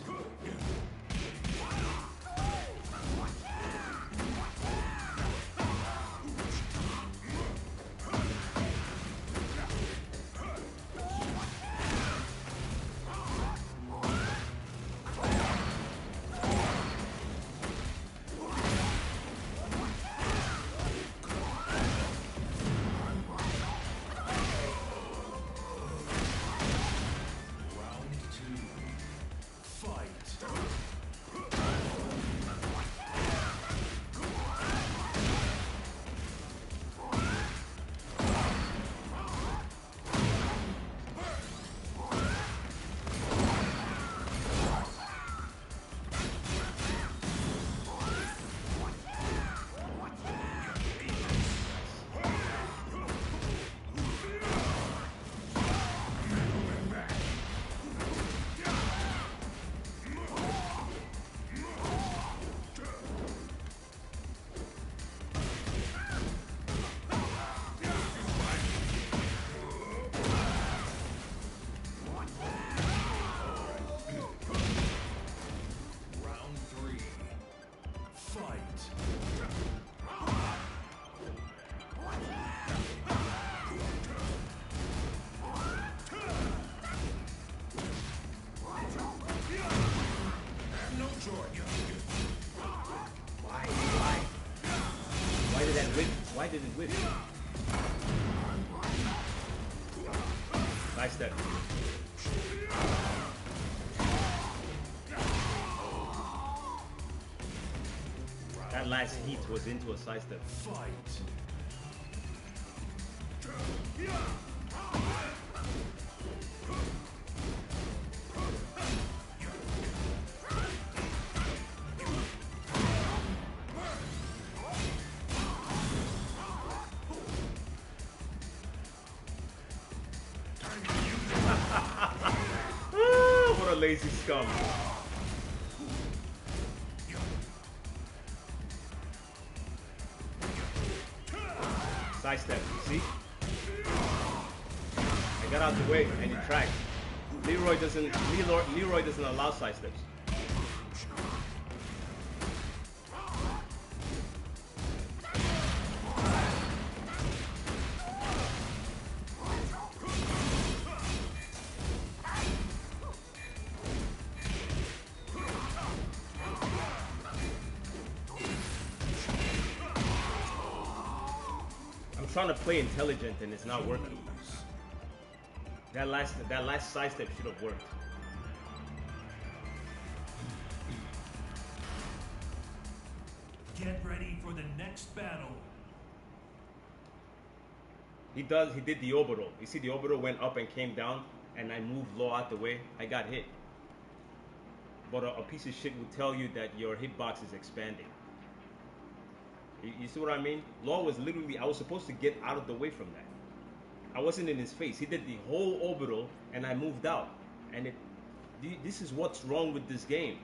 Why did it whip? Nice step. That last heat was into a side step. Fight. What a lazy scum. Side step, you see? I got out the way and he tracked. Leroy doesn't allow side steps. trying to play intelligent and it's not working. That last sidestep should have worked. Get ready for the next battle. He did the orbital. You see the orbital went up and came down, and I moved low out the way. I got hit. But a piece of shit will tell you that your hitbox is expanding. You see what I mean? Law was literally, I was supposed to get out of the way from that. I wasn't in his face. He did the whole orbital, and I moved out. And this is what's wrong with this game.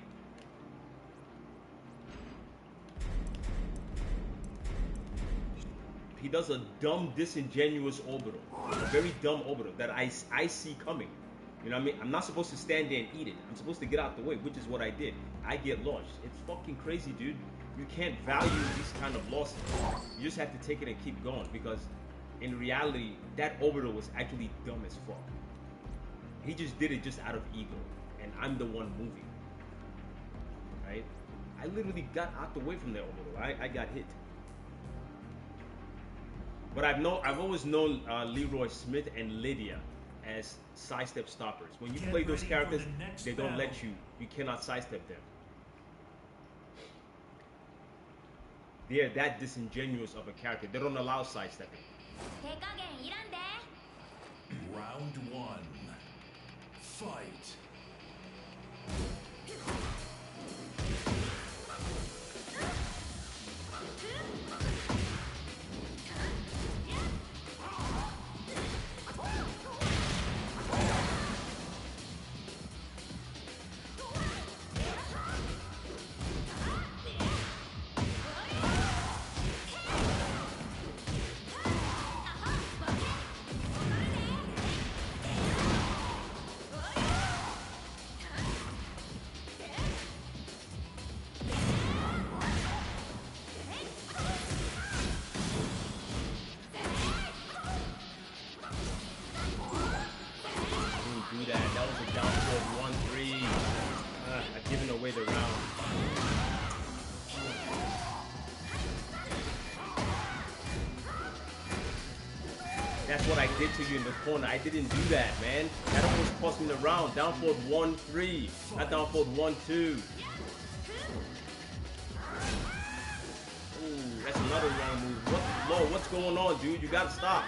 He does a dumb, disingenuous orbital. A very dumb orbital that I see coming. You know what I mean? I'm not supposed to stand there and eat it. I'm supposed to get out the way, which is what I did. I get launched. It's fucking crazy, dude. You can't value these kind of losses. You just have to take it and keep going, because in reality, that orbital was actually dumb as fuck. He just did it just out of ego, and I'm the one moving. Right? I literally got out the way from that orbital. I got hit. But I've always known Leroy Smith and Lydia as sidestep stoppers. When you play those characters, they don't let you. You cannot sidestep them. They're that disingenuous of a character. They don't allow sidestepping. Round one. Fight. That's what I did to you in the corner. I didn't do that, man. That almost cost me the round. Down forward 1-3. Not down forward 1-2. Ooh, that's another wrong move. What's going on, dude? You gotta stop.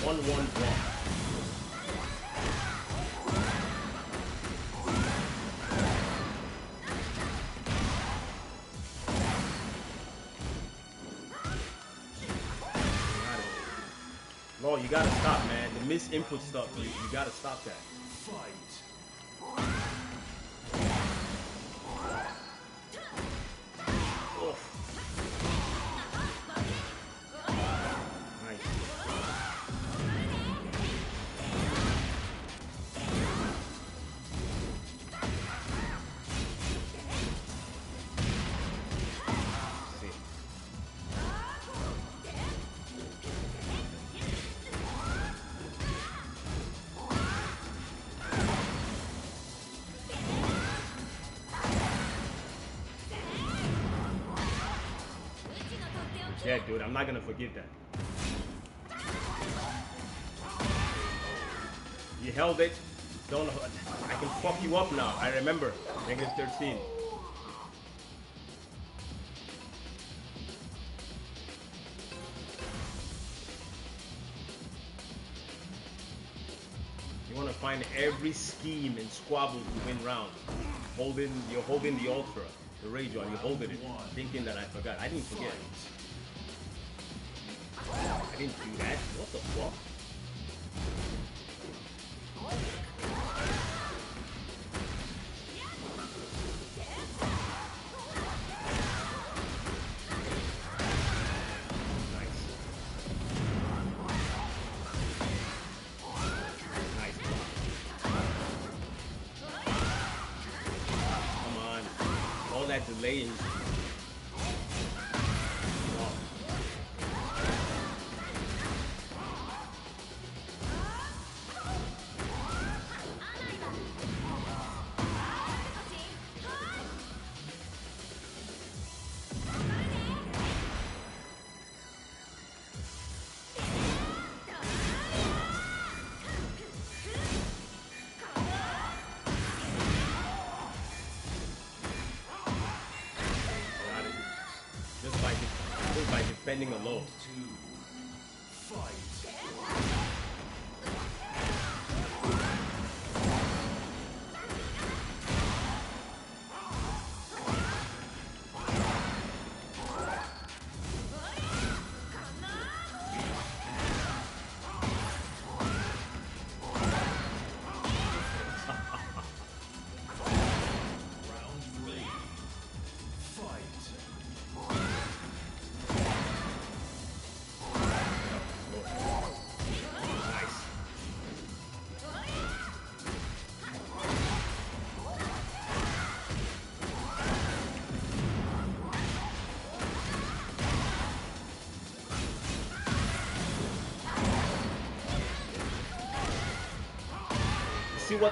One. No, you gotta stop, man. The misinput stuff, you gotta stop that. Fight. Oh. Nice. Yeah, dude, I'm not gonna forgive that. You held it. Don't. I can fuck you up now. I remember. -13. You want to find every scheme and squabble to win rounds. You're holding the ultra, the rage on. You holding it, thinking that I forgot. I didn't forget. I didn't do that. What the fuck? Nice. Nice. Come on. All that delay is... defending a low. Round 2. Fight. Round 3. Fight. Nice.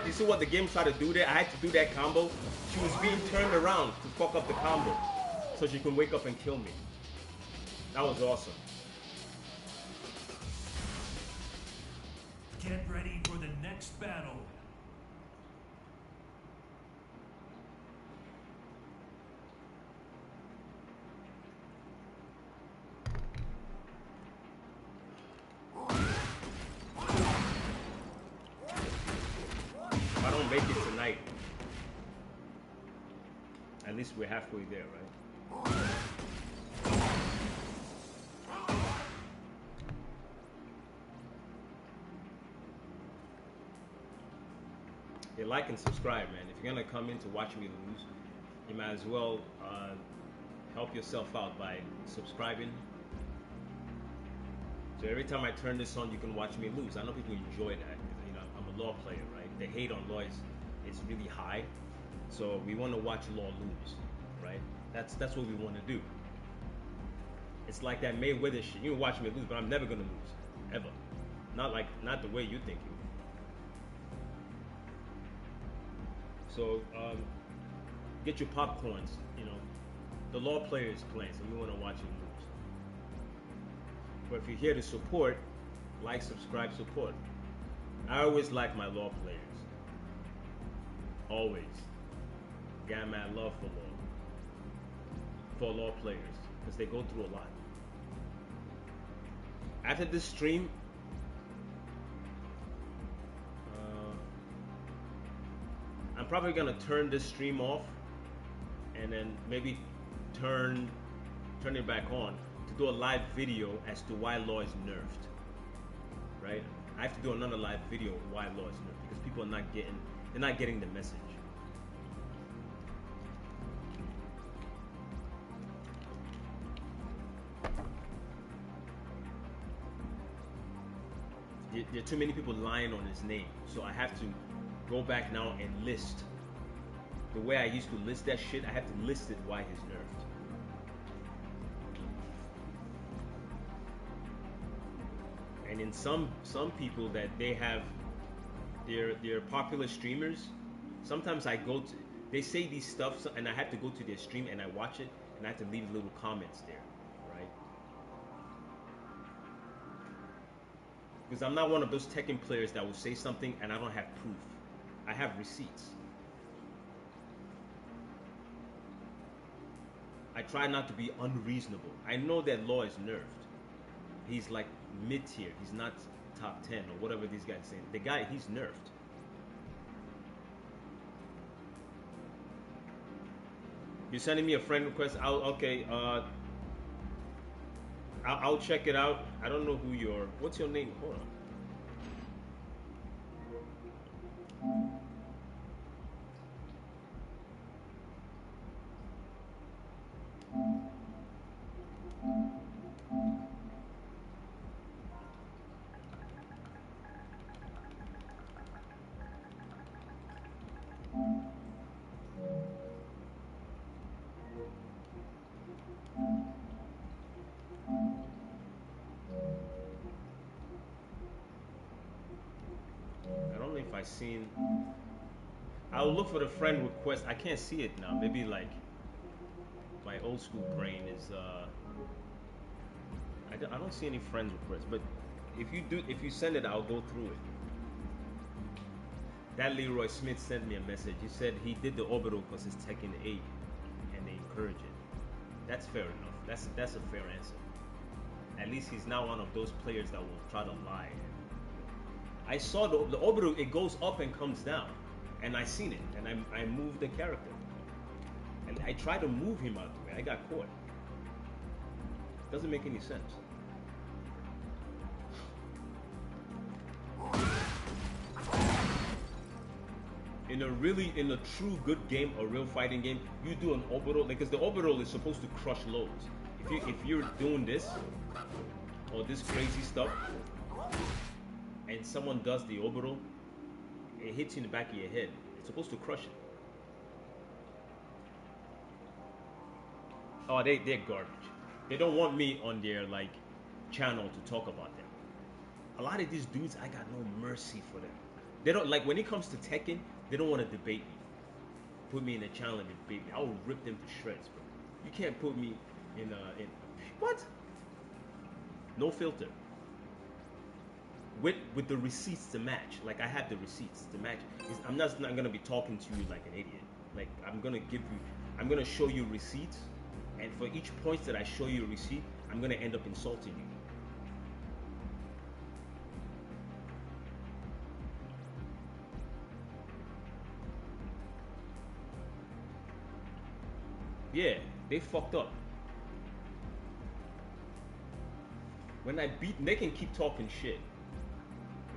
You see what the game tried to do there? I had to do that combo. She was being turned around to fuck up the combo, so she can wake up and kill me. That was awesome. Get ready for the next battle. If I don't make it tonight, at least we're halfway there, right? Yeah, like and subscribe, man. If you're gonna come in to watch me lose, you might as well help yourself out by subscribing. So every time I turn this on, you can watch me lose. I know people enjoy that. You know, I'm a law player, right? The hate on law is really high. So we want to watch law lose, right? That's what we want to do. It's like that Mayweather shit. You can watch me lose, but I'm never gonna lose, ever. Not the way you think you. So get your popcorns. You know, the law player is playing, so we want to watch him lose. But if you're here to support, like, subscribe, support. I always like my law players. Always. Got mad love for law players, because they go through a lot. After this stream, I'm probably gonna turn this stream off and then maybe turn it back on to do a live video as to why law is nerfed. Right? I have to do another live video why law is nerfed, because people are not getting the message. There are too many people lying on his name, so I have to go back now and list. The way I used to list that shit, I have to list it why he's nerfed. And in some people that they have, they're popular streamers. Sometimes they say these stuff, and I have to go to their stream and I watch it, and I have to leave little comments there, right? Because I'm not one of those Tekken players that will say something and I don't have proof. I have receipts. I try not to be unreasonable. I know that law is nerfed. He's like mid-tier. He's not top 10 or whatever these guys say. The guy, he's nerfed. You're sending me a friend request. Okay. I'll check it out. I don't know who you're. What's your name? Hold on. I don't know if I've seen. I'll look for the friend request. I can't see it now. Maybe like my old school brain is. I don't see any friend requests. But if you send it, I'll go through it. That Leroy Smith sent me a message. He said he did the orbital because it's Tekken 8, and they encourage it. That's fair enough. That's a fair answer. At least he's not one of those players that will try to lie. I saw the orbital, it goes up and comes down. And I seen it, and I moved the character. And I tried to move him out the way. I got caught. Doesn't make any sense. In a true good game, a real fighting game, you do an orbital, because the orbital is supposed to crush lows. If you're doing this or this crazy stuff, and someone does the orbital, it hits you in the back of your head. It's supposed to crush it. Oh, they're garbage. They don't want me on their like channel to talk about them. A lot of these dudes, I got no mercy for them. They don't like when it comes to Tekken. They don't want to debate me. Put me in a channel and debate me. I will rip them to shreds, bro. You can't put me in what? No filter. With the receipts to match. Like I have the receipts to match. I'm not gonna be talking to you like an idiot. Like I'm gonna show you receipts, and for each point that I show you a receipt, I'm gonna end up insulting you. Yeah, they fucked up. When I beat, they can keep talking shit,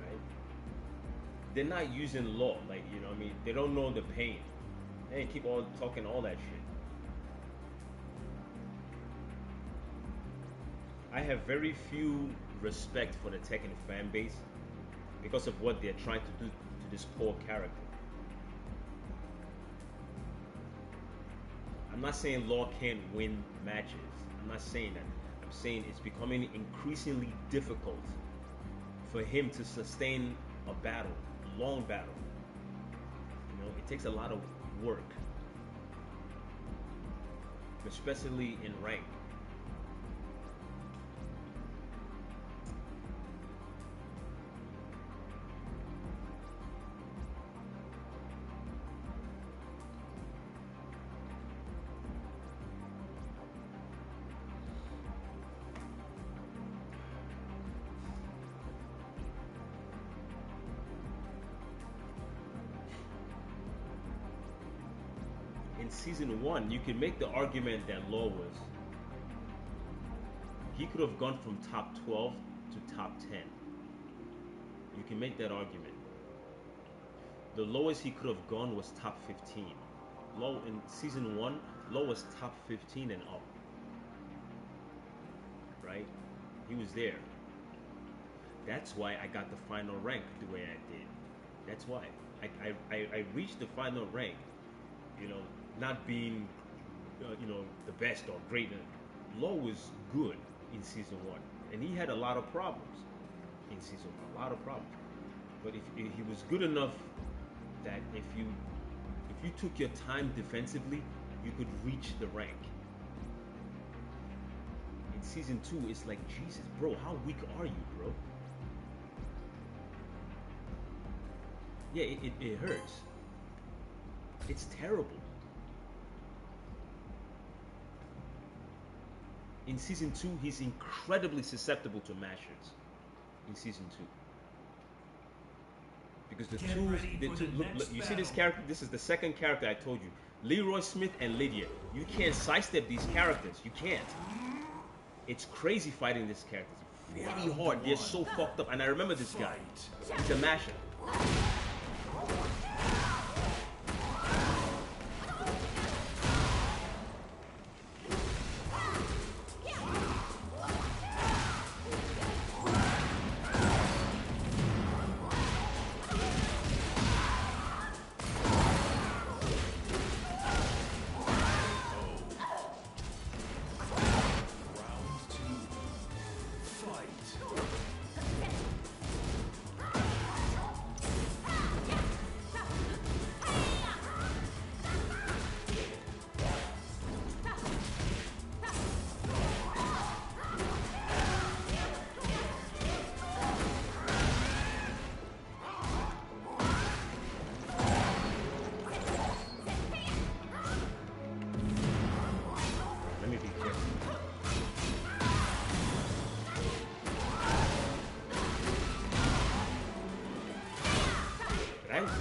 right? They're not using law, like, you know what I mean? They don't know the pain. They can keep all talking all that shit. I have very few respect for the Tekken fan base because of what they're trying to do to this poor character. I'm not saying Law can't win matches. I'm not saying that. I'm saying it's becoming increasingly difficult for him to sustain a battle, a long battle. You know, it takes a lot of work, especially in rank. In season 1, you can make the argument that Law he could have gone from top 12 to top 10. You can make that argument. The lowest he could have gone was top 15. Law in season 1, Law was top 15 and up. Right? He was there. That's why I got the final rank the way I did. That's why. I reached the final rank, you know, not being, you know, the best or great. Law was good in season 1, and he had a lot of problems in season 1, a lot of problems. But if he was good enough that if you took your time defensively, you could reach the rank. In season 2, it's like, Jesus, bro, how weak are you, bro? Yeah, it hurts. It's terrible. In season 2, he's incredibly susceptible to mashers. In season 2, because the two look, you see this character. This is the second character I told you, Leroy Smith and Lydia. You can't sidestep these characters. You can't. It's crazy fighting this character. It's very hard. They're so fucked up. And I remember this guy. He's a masher.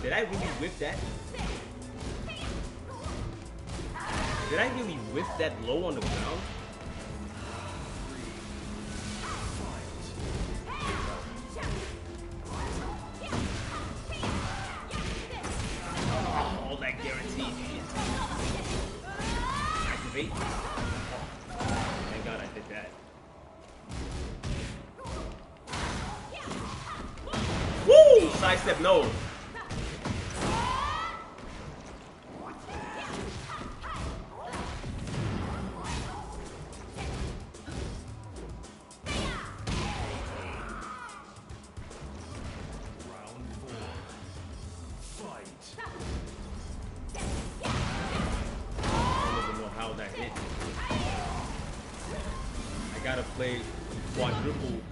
Did I really whip that? Did I really whip that low on the ground? Oh, all that guaranteed shit. Activate. Thank God I did that. Woo! Sidestep, no.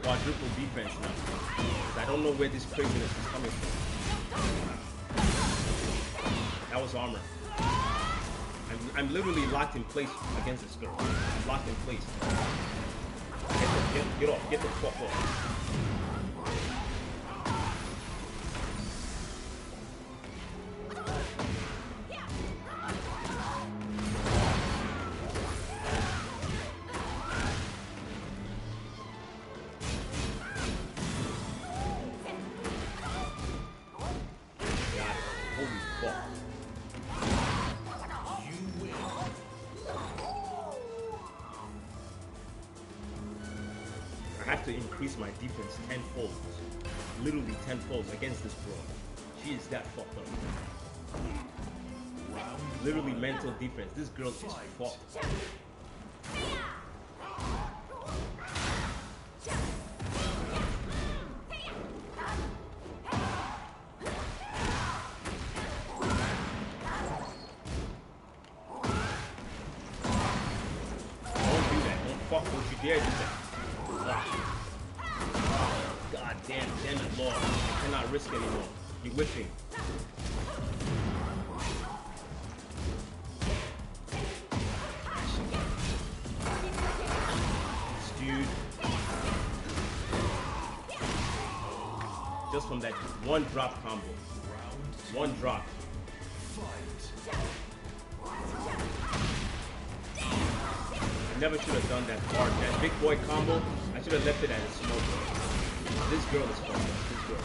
Quadruple defense now. I don't know where this craziness is coming from. That was armor. I'm literally locked in place against this girl. I'm locked in place. Get off. Get the fuck off. To increase my defense tenfold, literally tenfold against this bro. She is that fucked up. Literally mental defense. This girl is fucked. Don't do that. Don't fuck. Don't you dare do that. Damn it, Lord. I cannot risk anymore. You're whipping. Dude. Just from that one drop combo. One drop. I never should have done that hard. That big boy combo, I should have left it at a smoke. This girl is fucked up. This girl.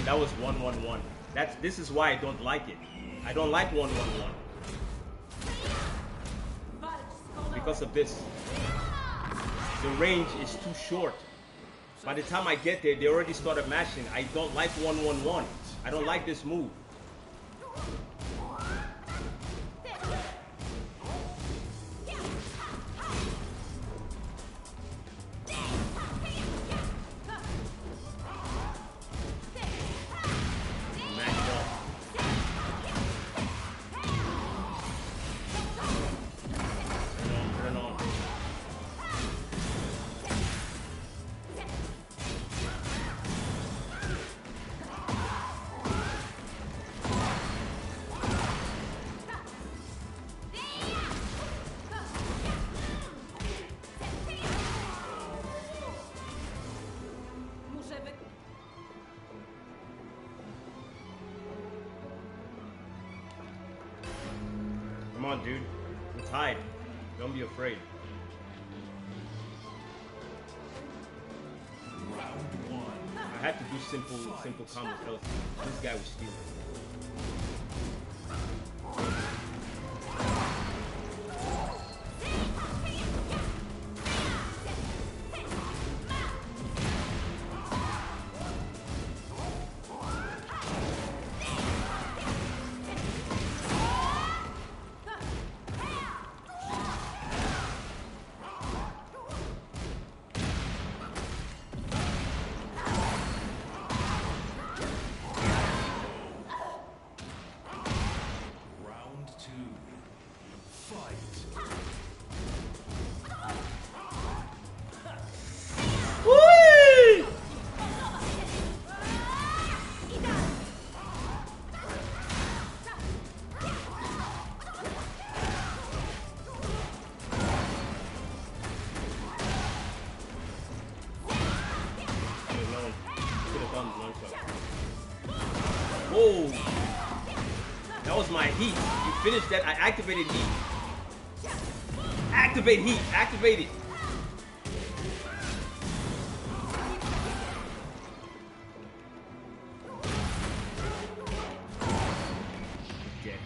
That was 1-1-1. This is why I don't like it. I don't like 1-1-1. Because of this. The range is too short. By the time I get there, they already started mashing. I don't like 1-1-1. I don't like this move. Come on, dude. I'm tied. Don't be afraid. I had to do simple combos, else this guy was stealing. Whee! Whoa! That was my heat. You finished that. I activated heat. Activate heat. Activate it. Dead.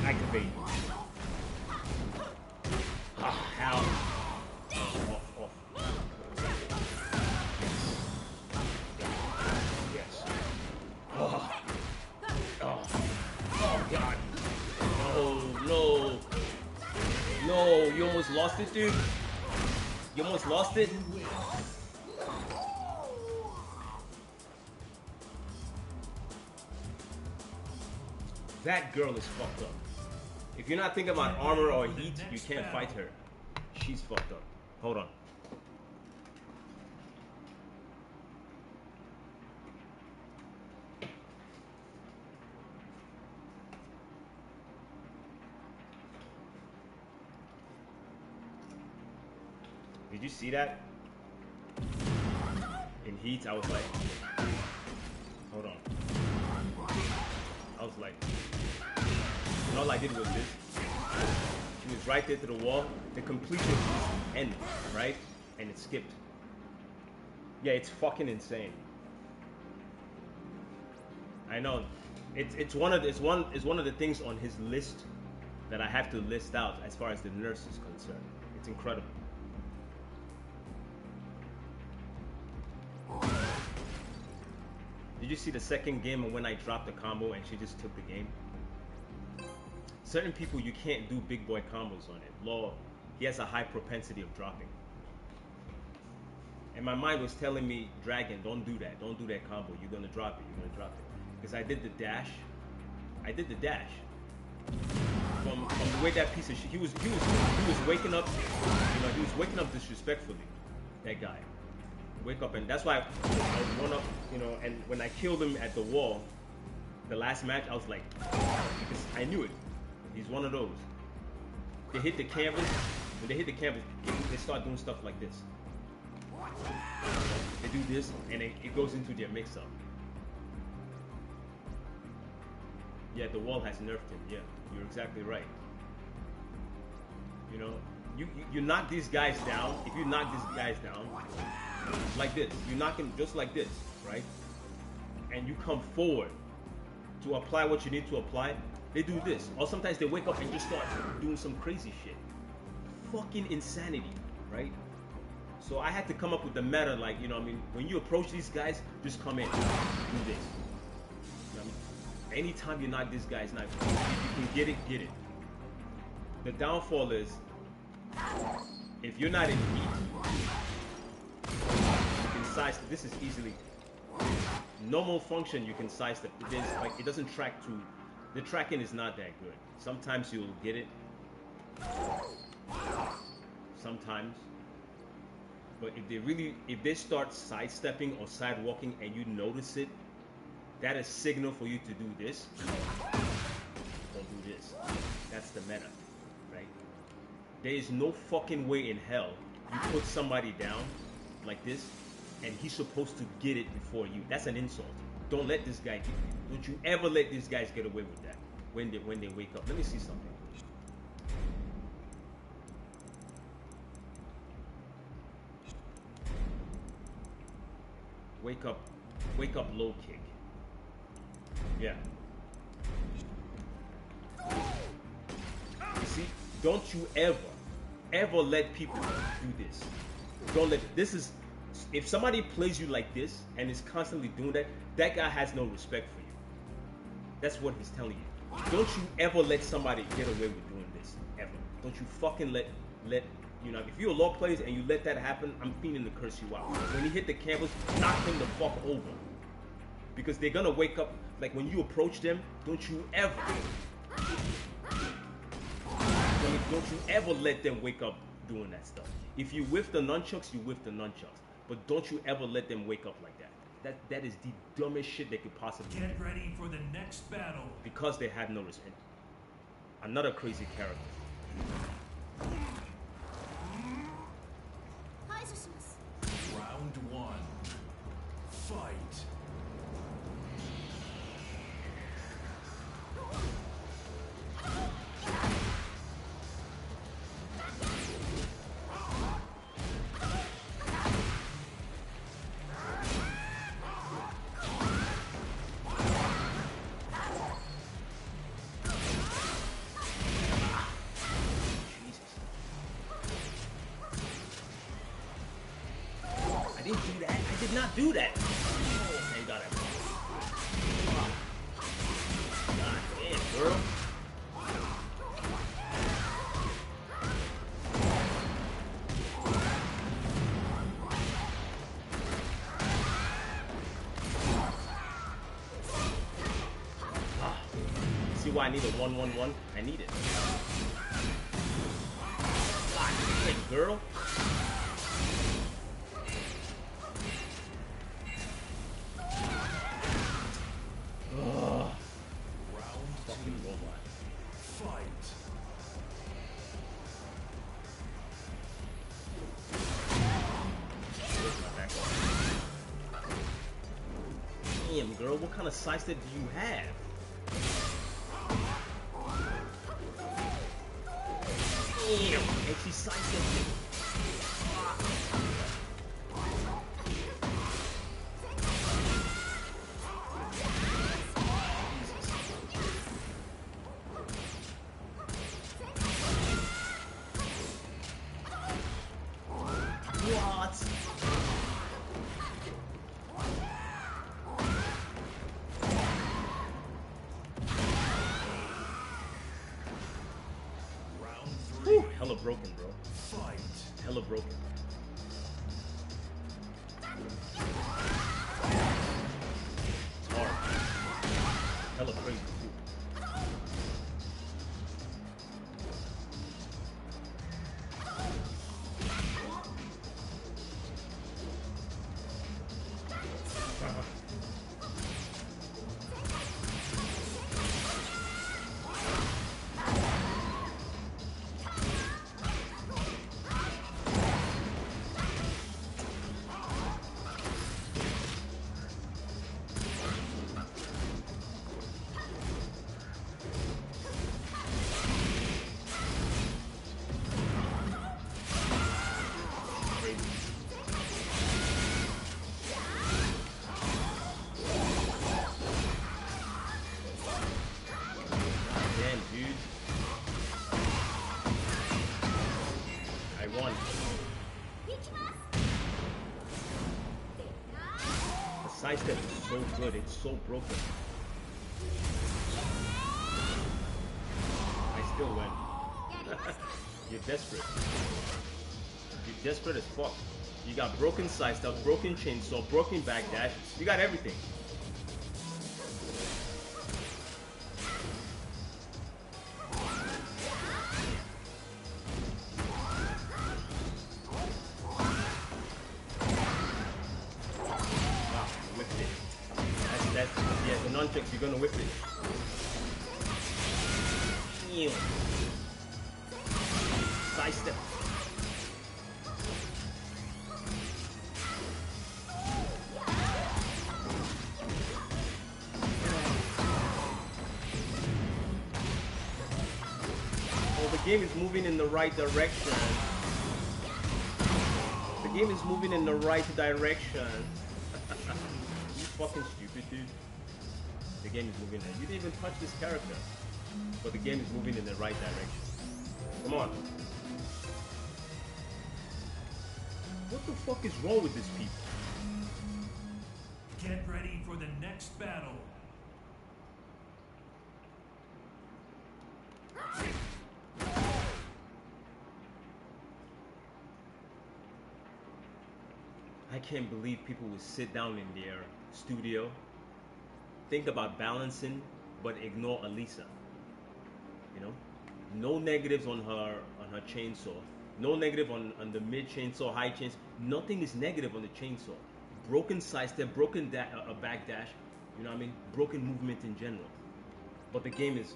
Activate. Ah, hell. Off. Yes. Oh. Oh. Oh, God. No. No, you almost lost it, dude. You almost lost it. That girl is fucked up. If you're not thinking about armor or heat, you can't fight her. She's fucked up. Hold on. Did you see that? In heat, I was like, hold on. I was like, and all I did was this. She was right there to the wall. The completion was end, right? And it skipped. Yeah, it's fucking insane. I know. It's one of the things on his list that I have to list out as far as the nurse is concerned. It's incredible. Did you see the second game and when I dropped the combo and she just took the game? Certain people you can't do big boy combos on it. Law, he has a high propensity of dropping. And my mind was telling me, Dragon, don't do that. Don't do that combo. You're gonna drop it. You're gonna drop it. Because I did the dash. From the way that piece of shit. He was waking up. You know, he was waking up disrespectfully. That guy. Wake up, and that's why I was one up. You know, and when I killed him at the wall, the last match, I was like, because I knew it. He's one of those. They hit the canvas. When they hit the canvas, they start doing stuff like this. They do this, and it goes into their mix-up. Yeah, the wall has nerfed him. Yeah, you're exactly right. You know, you knock these guys down. If you knock these guys down, like this, you knock him just like this, right? And you come forward to apply what you need to apply. They do this, or sometimes they wake up and just start doing some crazy shit. Fucking insanity, right? So I had to come up with the meta, like, you know what I mean? When you approach these guys, just come in, do this. You know what I mean? Anytime you knock these guys, if you can get it. The downfall is, if you're not in heat, you can sidestep. This is easily normal function. You can sidestep. It doesn't track to. The tracking is not that good. Sometimes you'll get it. Sometimes. But if they start sidestepping or sidewalking and you notice it, that is signal for you to do this or do this. That's the meta, right? There is no fucking way in hell you put somebody down like this and he's supposed to get it before you. That's an insult. Don't let this guy get it. Don't you ever let these guys get away with that when they wake up. Let me see something. Wake up low kick. Yeah. See, don't you ever let people do this. Don't let this is if somebody plays you like this and is constantly doing that, that guy has no respect for you. That's what he's telling you. Don't you ever let somebody get away with doing this ever. Don't you fucking let you know, if you're a law player and you let that happen, I'm feeling to curse you out. When he hit the canvas, knock him the fuck over. Because they're gonna wake up, like when you approach them, don't you ever let them wake up doing that stuff. If you whiff the nunchucks, you whiff the nunchucks. But don't you ever let them wake up like that. That is the dumbest shit they could possibly do. Get ready for the next battle. Because they have no respect. Another crazy character. Round one. Fight. I did not do that. Oh, thank God I God damn, girl. See why I need a 1-1-1? I need it. God damn, girl. Damn, girl, what kind of sidestep do you have? Damn, and she sidestepped it. What? Whew, hella broken, bro. Fight. Hella broken. It's hard. Hella crazy, too. Sidestep is so good, it's so broken. I still win. You're desperate. You're desperate as fuck. You got broken sidestep, broken chainsaw, broken backdash. You got everything. Yeah, the nunchucks, you're gonna whip it. Ew. Sidestep. Oh, the game is moving in the right direction. The game is moving in the right direction. You fucking stupid, dude. The game is moving. You didn't even touch this character, but the game is moving in the right direction. Come on. What the fuck is wrong with these people? Get ready for the next battle. I can't believe people would sit down in their studio, think about balancing, but ignore Alisa. You know, no negatives on her chainsaw, no negative on the mid chainsaw, high chainsaw. Nothing is negative on the chainsaw. Broken sidestep, broken backdash. You know what I mean? Broken movement in general. But the game is.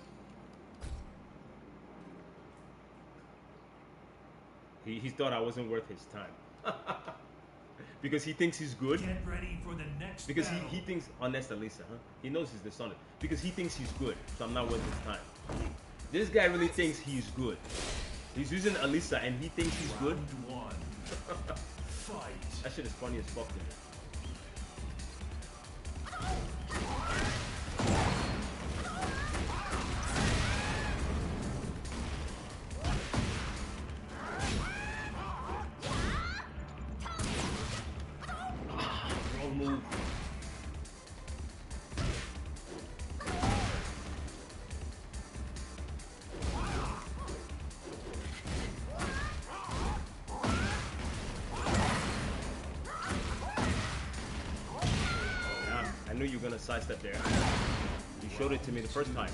He thought I wasn't worth his time. Because he thinks he's good. Get ready for the next Because battle. he thinks, honest Alisa, huh? He knows he's dishonest. Because he thinks he's good, so I'm not worth his time. This guy really thinks he's good. He's using Alisa and he thinks he's good. Round one. Fight. That shit is funny as fuck to me. Wrong move. I knew you were gonna sidestep there. You showed it to me the first time.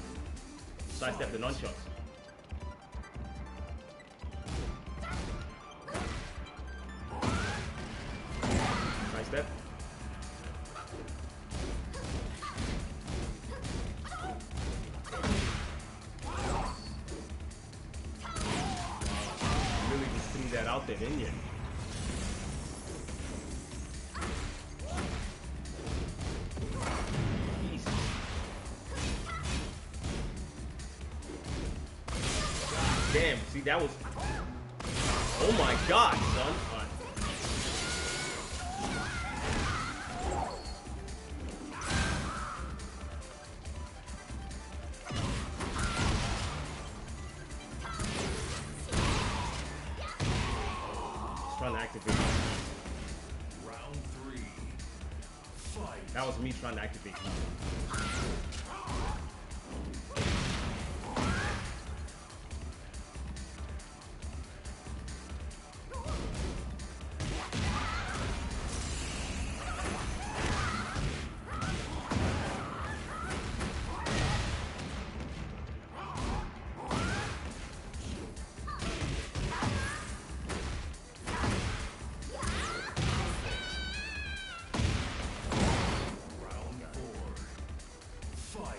Sidestep the nunchucks. Sidestep. Really just threw that out there, didn't you? Damn, see that was. Oh my god, son. All right. Just trying to activate. Round three. Fight. That was me trying to activate. Round four. Fight.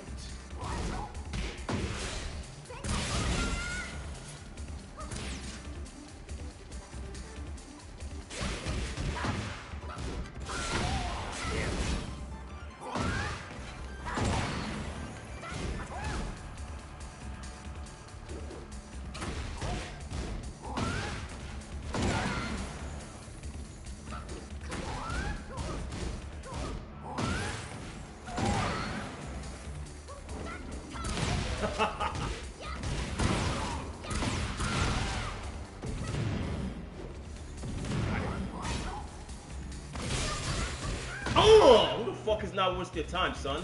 Oh! Who the fuck is not worth your time, son?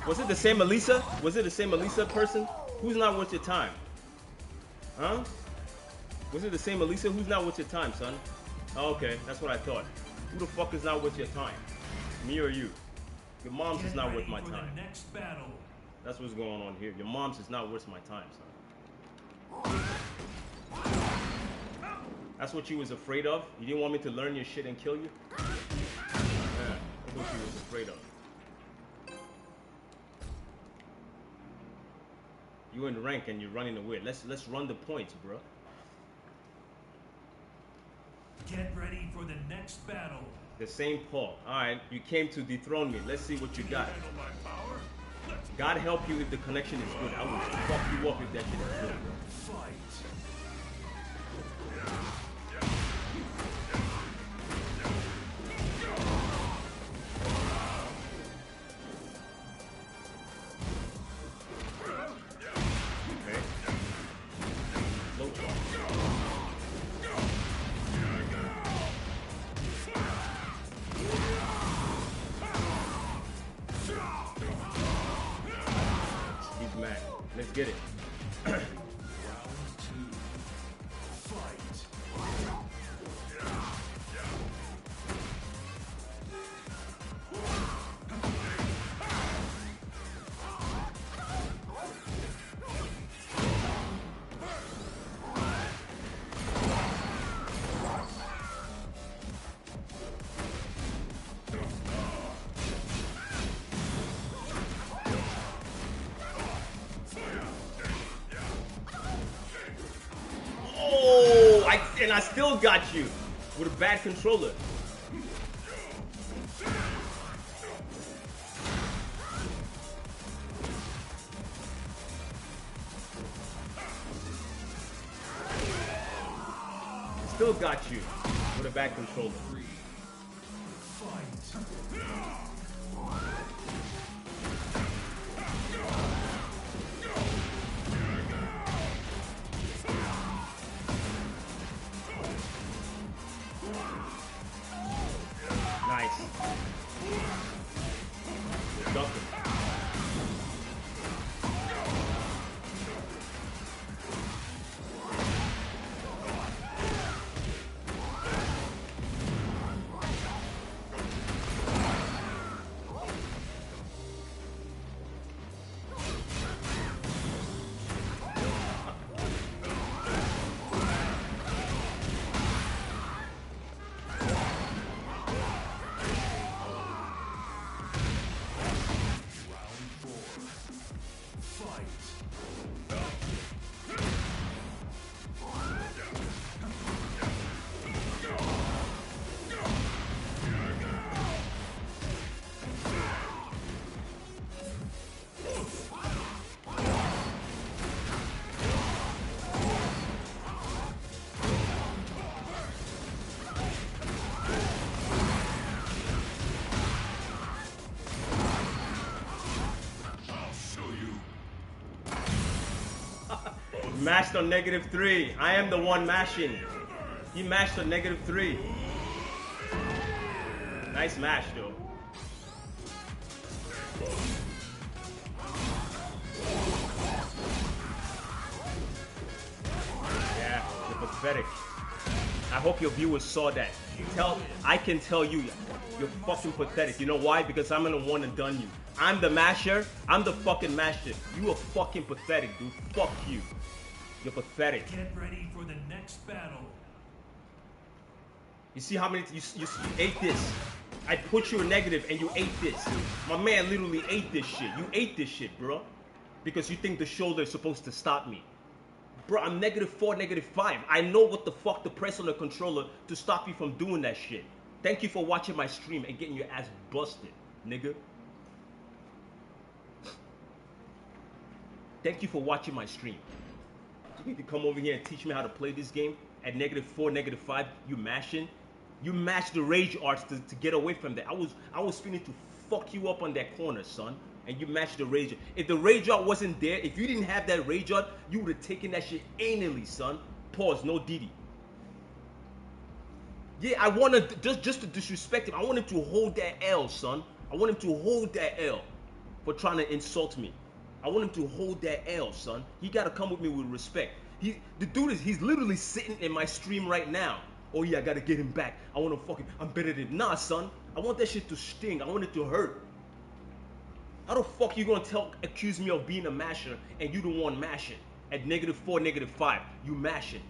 Was it the same Alisa? Was it the same Alisa person? Who's not worth your time? Huh? Was it the same Alisa? Who's not worth your time, son? Oh, okay, that's what I thought. Who the fuck is not worth your time? Me or you? Your mom's is not worth my time. The next battle. That's what's going on here. Your mom's is not worth my time, son. That's what you was afraid of? You didn't want me to learn your shit and kill you? Yeah, that's what you was afraid of. You in rank and you're running away. Let's run the points, bro. Get ready for the next battle. The same Paul. Alright, you came to dethrone me. Let's see what you got. Handle my power? Let's God help you if the connection is good. I will fuck you up if that shit is good. Fight. Okay. man. Let's get it. Round 2. Fight. Oh, I still got you with a bad controller. Still got you with a bad controller. 3. Fight. Nice. Ducking. Round 4. Fight. I'll show you. Mashed on -3. I am the one mashing. He mashed on -3. Nice mash though. Yeah, you're pathetic. I hope your viewers saw that. I can tell you, you're fucking pathetic. You know why? Because I'm gonna one and done you. I'm the masher. I'm the fucking masher. You are fucking pathetic, dude. Fuck you. You're pathetic. Get ready for the next battle. You see how many you ate this? I put you a negative and you ate this. My man literally ate this shit. You ate this shit, bro. Because you think the shoulder is supposed to stop me. Bro, I'm -4, -5. I know what the fuck to press on the controller to stop you from doing that shit. Thank you for watching my stream and getting your ass busted, nigga. Thank you for watching my stream. You need to come over here and teach me how to play this game at -4, -5. You mashing. You mashed the rage arts to get away from that. I was feeling to fuck you up on that corner, son. And you mashed the rage art. If the rage art wasn't there, if you didn't have that rage art, you would have taken that shit anally, son. Pause, no Diddy. Yeah, I wanted just to disrespect him. I want him to hold that L, son. I want him to hold that L for trying to insult me. I want him to hold that L, son. He gotta come with me with respect. The dude he's literally sitting in my stream right now. Oh yeah, I gotta get him back. I wanna fucking, I'm better than, nah, son. I want that shit to sting. I want it to hurt. How the fuck you gonna accuse me of being a masher and you the one mashing at -4, -5? You mashing.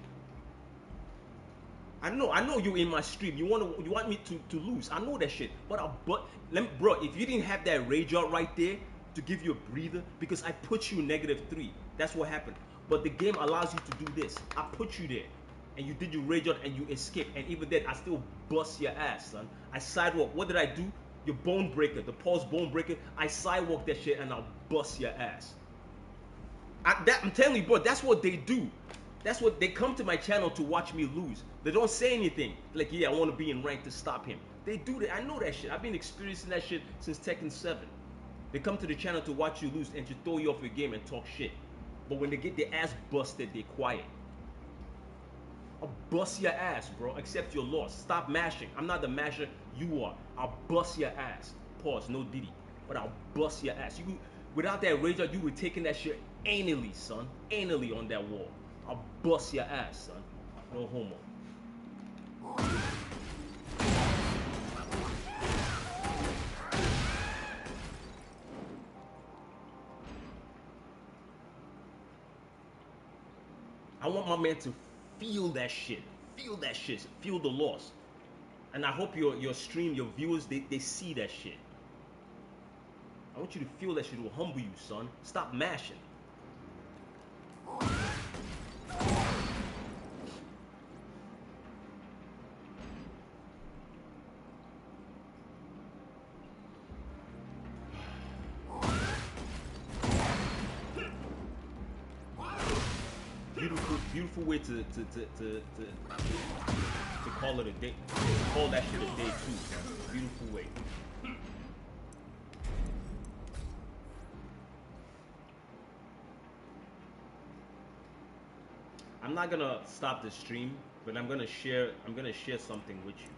I know you in my stream. You want me to lose. I know that shit. Bro, if you didn't have that rage art right there to give you a breather, because I put you -3. That's what happened. But the game allows you to do this. I put you there, and you did your rage art and you escaped. And even then, I still bust your ass, son. I sidewalk. What did I do? Your bone breaker, the pulse bone breaker. I sidewalk that shit and I'll bust your ass. I'm telling you, bro. That's what they do. That's what they come to my channel to watch me lose. They don't say anything like, yeah, I want to be in rank to stop him. They do that. I know that shit. I've been experiencing that shit since Tekken 7. They come to the channel to watch you lose and to throw you off your game and talk shit. But when they get their ass busted, they quiet. I'll bust your ass, bro. Accept your loss. Stop mashing. I'm not the masher. You are. I'll bust your ass. Pause. No Diddy. But I'll bust your ass. Without that rage art, you were taking that shit anally, son. Anally on that wall. I'll bust your ass, son. No homo. I want my man to feel that shit. Feel that shit. Feel the loss. And I hope your stream, your viewers, they see that shit. I want you to feel that shit. It will humble you, son. Stop mashing. Beautiful way to call it a day. Call that shit a day too, man. Beautiful way. I'm not gonna stop the stream, but I'm gonna share something with you.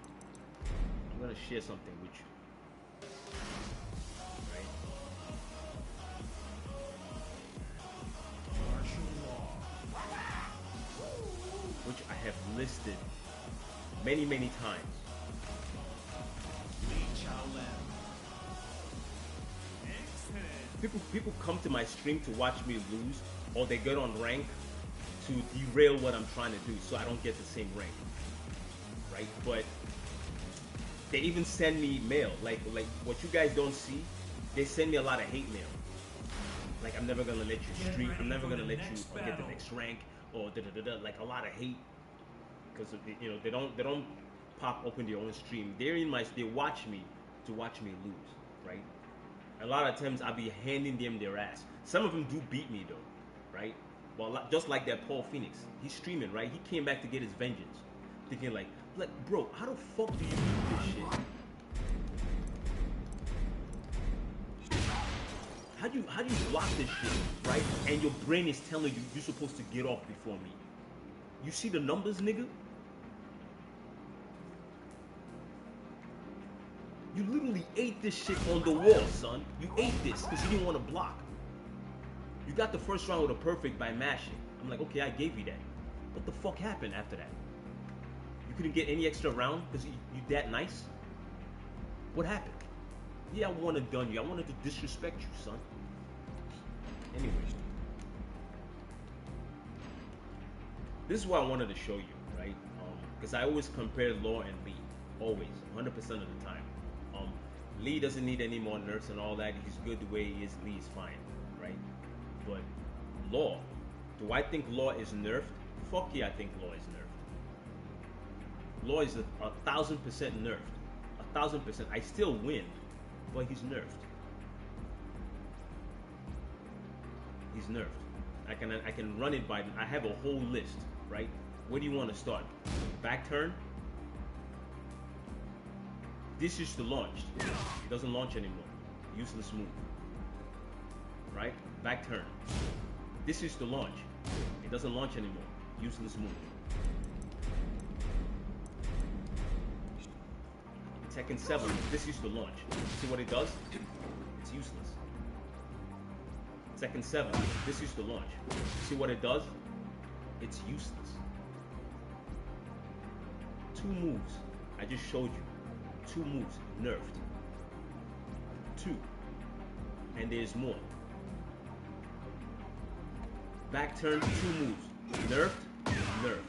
I'm gonna share something with you. Right? Martial law. Which I have listed many times. Lee Chao Lam. People come to my stream to watch me lose, or they get on rank to derail what I'm trying to do, so I don't get the same rank, right? But they even send me mail, like what you guys don't see. They send me a lot of hate mail, like I'm never gonna let you stream, I'm never gonna let you get the next rank, or like a lot of hate, because you know they don't pop open their own stream. They watch me to watch me lose, right? A lot of times I'll be handing them their ass. Some of them do beat me though, right? Well, just like that Paul Phoenix, he's streaming, right? He came back to get his vengeance, thinking like, bro, how the fuck do you do this shit? How do you block this shit, right? And your brain is telling you you're supposed to get off before me. You see the numbers, nigga? You literally ate this shit on the wall, son. You ate this because you didn't want to block. You got the first round with a perfect by mashing. I'm like, okay, I gave you that. What the fuck happened after that? You couldn't get any extra round because you that nice? What happened? Yeah, I wanted to done you. I wanted to disrespect you, son. Anyways. This is what I wanted to show you, right? Because I always compare Law and Lee. Always. 100% of the time. Lee doesn't need any more nerfs and all that. He's good the way he is. Lee is fine, right? But Law, do I think Law is nerfed? Fuck yeah, I think Law is nerfed. Law is 1,000% nerfed. 1,000%. I still win, but he's nerfed. He's nerfed. I can run it by. I have a whole list, right? Where do you want to start? Back turn. This is the launch. It doesn't launch anymore. Useless move. Right? Back turn. This is the launch. It doesn't launch anymore. Useless move. Tekken 7. This is the launch. See what it does? It's useless. Tekken 7. This is the launch. See what it does? It's useless. 2 moves. I just showed you. 2 moves, nerfed. 2. And there's more. Back turn, 2 moves. Nerfed, nerfed.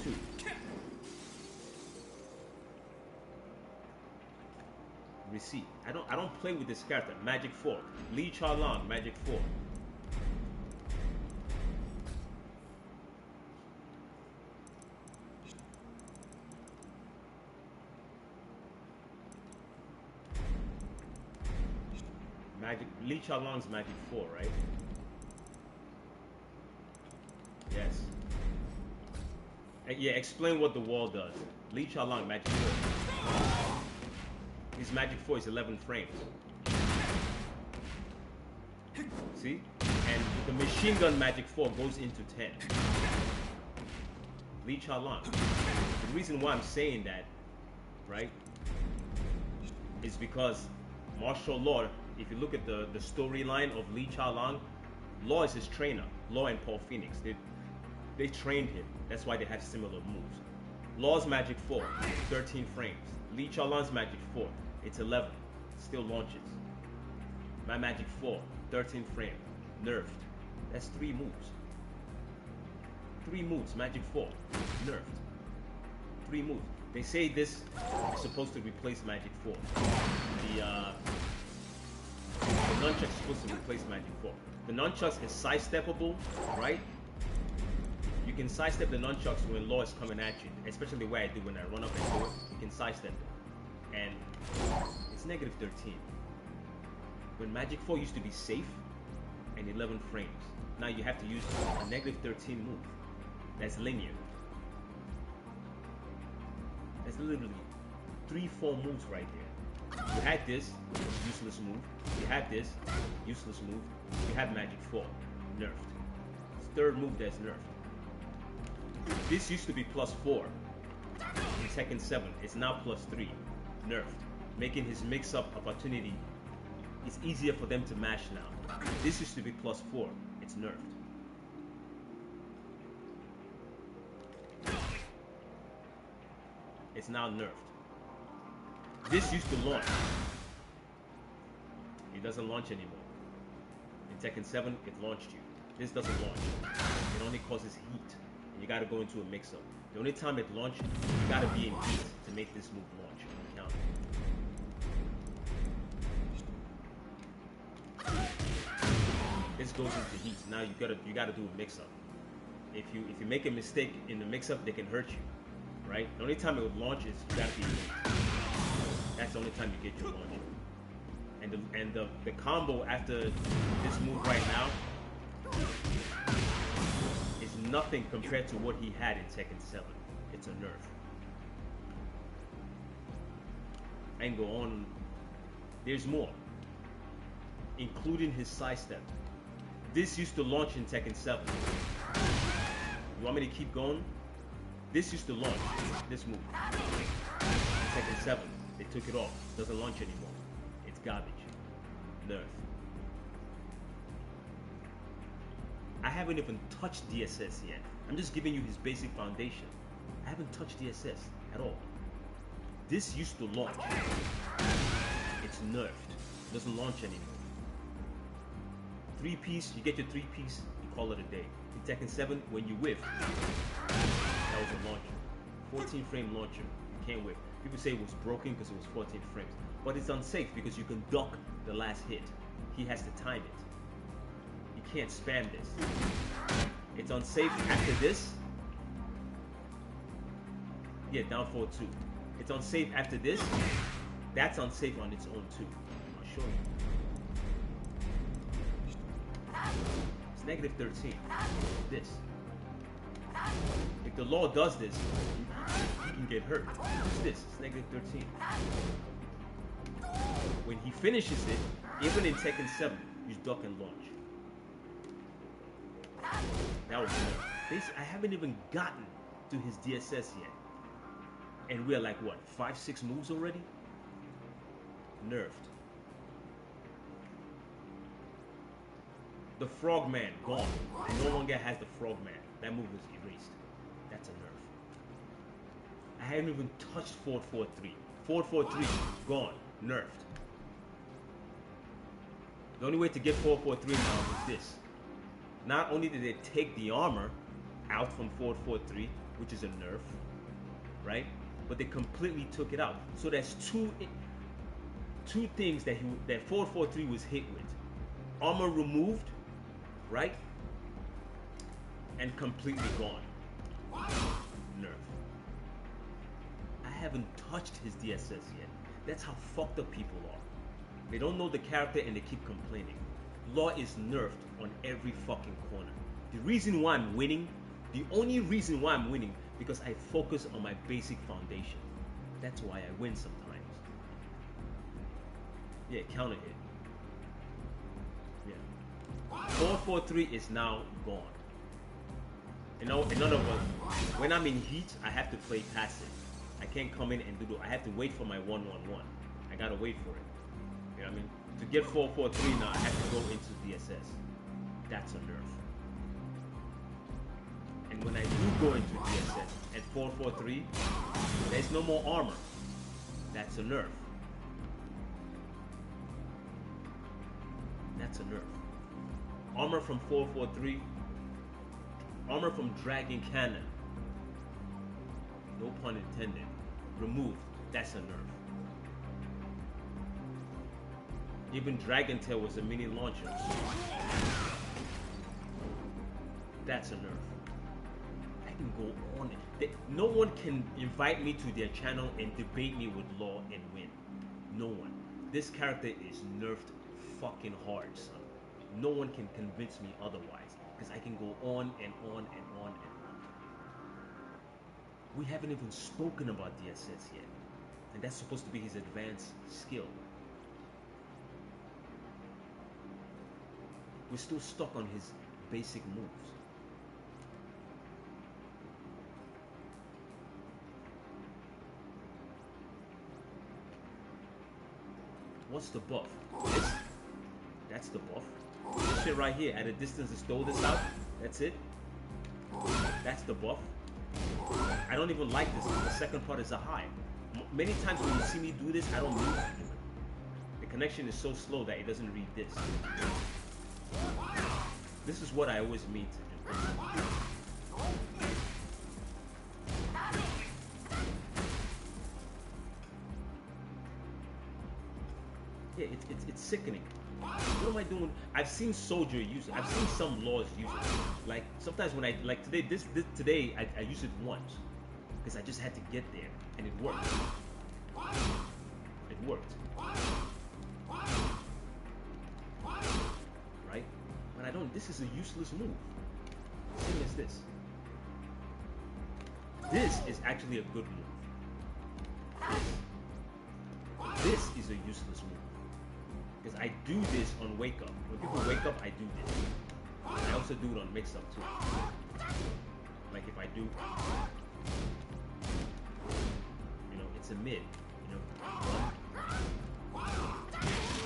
2. Receipt. I don't play with this character. Magic 4. Lee Charlong, Magic 4. Lee Charlong's Magic 4, right? Yes. Yeah, explain what the wall does. Lee Charlong Magic 4. His Magic 4 is 11 frames. See? And the machine gun Magic 4 goes into 10. Lee Charlong. The reason why I'm saying that, right, is because martial law if you look at the storyline of Lee Cha Lang, Law is his trainer. Law and Paul Phoenix. They trained him. That's why they have similar moves. Law's Magic 4, 13 frames. Lee Cha Lang's Magic 4, it's 11. Still launches. My Magic 4, 13 frame. Nerfed. That's 3 moves. 3 moves. Magic 4. Nerfed. 3 moves. They say this is supposed to replace Magic 4. The nunchuck is supposed to replace Magic 4. The nunchucks is sidesteppable, right? You can sidestep the nunchucks when Law is coming at you, especially the way I do when I run up and do it. You can sidestep it. And it's negative 13. When Magic 4 used to be safe and 11 frames, now you have to use a negative 13 move. That's linear. That's literally 3-4 moves right there. You had this, useless move. You had this, useless move. You had Magic 4, nerfed. It's third move that's nerfed. This used to be +4 in Tekken 7. It's now +3, nerfed. Making his mix-up opportunity, it's easier for them to mash now. This used to be +4, it's nerfed. It's now nerfed. This used to launch. It doesn't launch anymore. In Tekken 7, it launched you. This doesn't launch. It only causes heat. And you gotta go into a mix-up. The only time it launches, you gotta be in heat to make this move launch. Count. This goes into heat. Now you gotta do a mix-up. If you make a mistake in the mix-up, they can hurt you. Right? The only time it would launch is you gotta be in heat. That's the only time you get your launch. And the combo after this move right now is nothing compared to what he had in Tekken 7. It's a nerf. I can go on. There's more, including his sidestep. This used to launch in Tekken 7. You want me to keep going? This used to launch. This move. In Tekken 7, they took it off. Doesn't launch anymore. It's garbage. Nerf. I haven't even touched DSS yet. I'm just giving you his basic foundation. I haven't touched DSS at all. This used to launch. It's nerfed. Doesn't launch anymore. 3-piece, you get your 3-piece, you call it a day. In Tekken 7, when you whiff, that was a launcher. 14 frame launcher. You can't whiff. People say it was broken because it was 14 frames. But it's unsafe because you can duck the last hit. He has to time it. You can't spam this. It's unsafe after this. Yeah, down 4-2. It's unsafe after this. That's unsafe on its own too. I'll show you. It's negative 13. This. If the Law does this, you can get hurt. It's this. It's negative 13. When he finishes it, even in Tekken 7, you duck and launch. That was nerfed. I haven't even gotten to his DSS yet. And we're like, what, 5-6 moves already? Nerfed. The Frogman, gone. No longer has the Frogman. That move was erased. That's a nerf. I haven't even touched 443. 443, gone. Nerfed. The only way to get 443 now is this. Not only did they take the armor out from 443, which is a nerf, right? But they completely took it out. So there's two things that 443 was hit with. Armor removed, right? And completely gone. Nerf. I haven't touched his DSS yet. That's how fucked up people are. They don't know the character and they keep complaining. Law is nerfed on every fucking corner. The reason why I'm winning, the only reason why I'm winning, because I focus on my basic foundation. That's why I win sometimes. Yeah, counter hit. Yeah. 443 is now gone. In other words, when I'm in heat, I have to play passive. I can't come in and do. I have to wait for my 1-1-1. I gotta wait for it. You know what I mean? To get 443 now, I have to go into DSS. That's a nerf. And when I do go into DSS at 443, there's no more armor. That's a nerf. That's a nerf. Armor from 443. Armor from Dragon Cannon. No pun intended. Removed. That's a nerf. Even Dragon Tail was a mini launcher. That's a nerf. I can go on. No one can invite me to their channel and debate me with law and win. No one. This character is nerfed fucking hard, son. No one can convince me otherwise. Because I can go on and on and on and on. We haven't even spoken about DSS yet. And that's supposed to be his advanced skill. We're still stuck on his basic moves. What's the buff? This? That's the buff. This shit right here, at a distance to throw this out. That's it. That's the buff. I don't even like this. The second part is a high. Many times when you see me do this, I don't mean to do it. The connection is so slow that it doesn't read this. This is what I always mean to do. Yeah, it's sickening. What am I doing? I've seen Soldier use it. I've seen some laws use it. Like sometimes when I like today, today I used it once because I just had to get there and it worked. It worked. Right? But I don't. This is a useless move. Same as this. This is actually a good move. This is a useless move. Because I do this on wake up. When people wake up, I do this. I also do it on mix up too. Like if I do, you know, it's a mid, you know,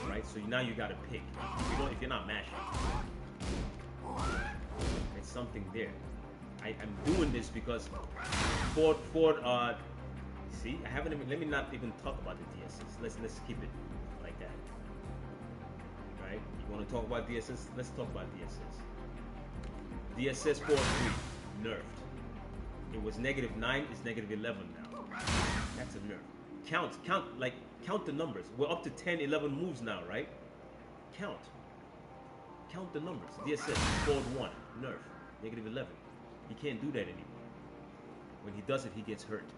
right? So now you gotta pick. If you're not mashing, it's something there. I'm doing this because Ford. See, I haven't even. Let me not even talk about the DSS. Let's keep it like that. Right? You want to talk about DSS? Let's talk about DSS. DSS 4-3 nerfed. It was -9. It's -11 now. That's a nerf. Count the numbers. We're up to 10, 11 moves now, right? Count the numbers. DSS 4-1 nerf. -11. He can't do that anymore. When he does it, he gets hurt.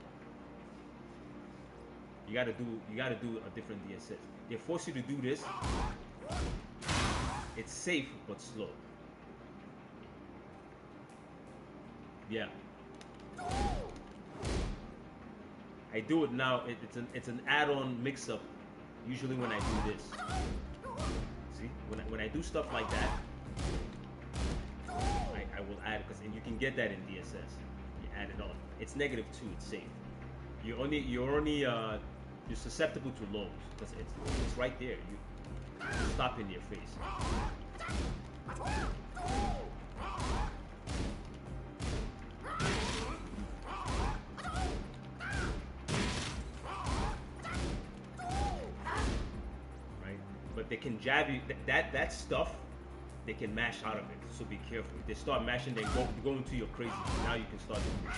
You gotta do a different DSS. They force you to do this. It's safe but slow. Yeah. I do it now. It's an add-on mix-up. Usually when I do this. See, when I do stuff like that, I will add and you can get that in DSS. You add it on. It's -2. It's safe. You're susceptible to lows because it's right there. You stop in your face. Right? But they can jab you. That stuff, they can mash out of it. So be careful. If they start mashing, they go into your crazy. Now you can start doing this.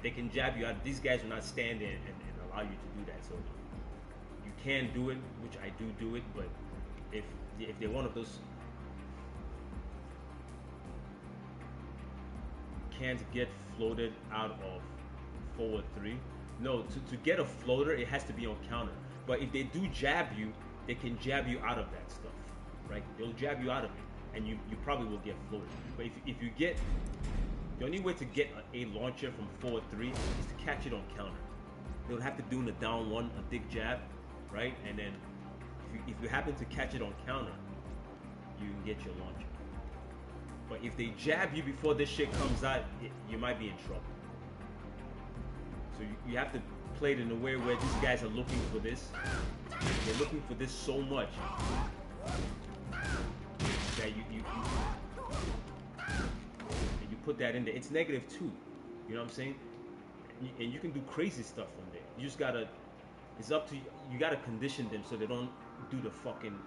They can jab you out. These guys will not stand there and allow you to do that. So you can do it, which I do it, but if they're one of those can't get floated out of forward 3. No, to get a floater, it has to be on counter. But if they do jab you, they can jab you out of that stuff, right? They'll jab you out of it, and you probably will get floated. But if you get the only way to get a launcher from forward 3 is to catch it on counter. They would have to do in a down 1 a big jab, right? And then if you happen to catch it on counter, you can get your launcher. But if they jab you before this shit comes out, you might be in trouble. So you have to played in a way where these guys are looking for this. They're looking for this so much that you put that in there. It's -2. You know what I'm saying? And you can do crazy stuff from there. You just gotta. It's up to you. You gotta condition them so they don't do the fucking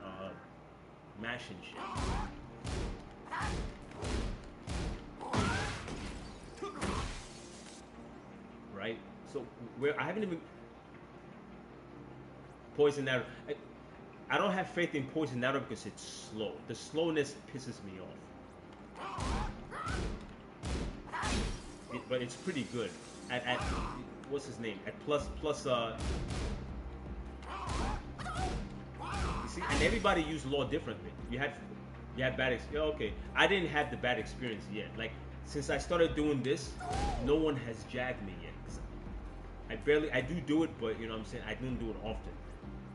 mashing shit. Right? So where I haven't even Poison Arrow. I don't have faith in Poison Arrow because it's slow. The slowness pisses me off. But it's pretty good. At what's his name? At plus. You see, and everybody used law differently. You had bad experience. Okay, I didn't have the bad experience yet. Like since I started doing this, no one has jagged me yet. I do it, but you know what I'm saying, I don't do it often.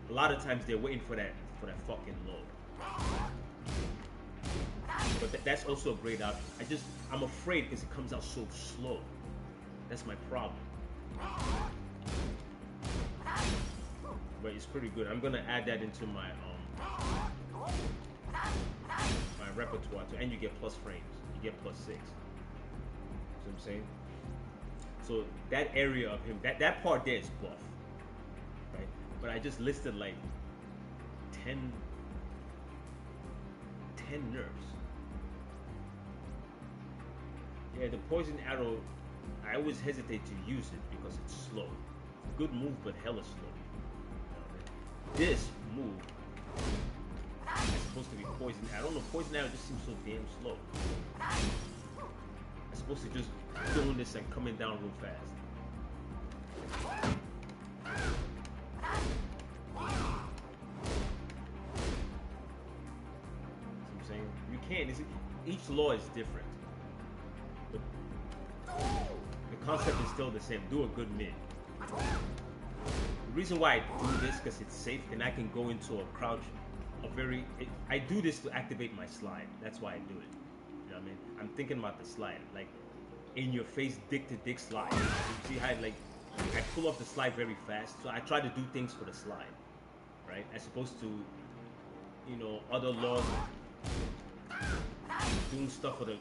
A lot of times they're waiting for that fucking load. But that's also a great option. I'm afraid because it comes out so slow. That's my problem. But it's pretty good. I'm gonna add that into my repertoire too. And you get plus frames. You get plus 6. You know what I'm saying? So that area of him, that part there is buff. Right? But I just listed like 10 nerfs. Yeah, the Poison Arrow, I always hesitate to use it because it's slow. Good move, but hella slow. This move is supposed to be Poison. I don't know, Poison Arrow just seems so damn slow. I'm supposed to just doing this and coming down real fast. See what I'm saying? You can't. Each law is different. The concept is still the same. Do a good mid. The reason why I do this because it's safe and I can go into a crouch. I do this to activate my slide. That's why I do it. You know what I mean? I'm thinking about the slide, like in your face, dick to dick slide. You see how like I pull off the slide very fast, so I try to do things for the slide, right? As opposed to, you know, other laws doing stuff for the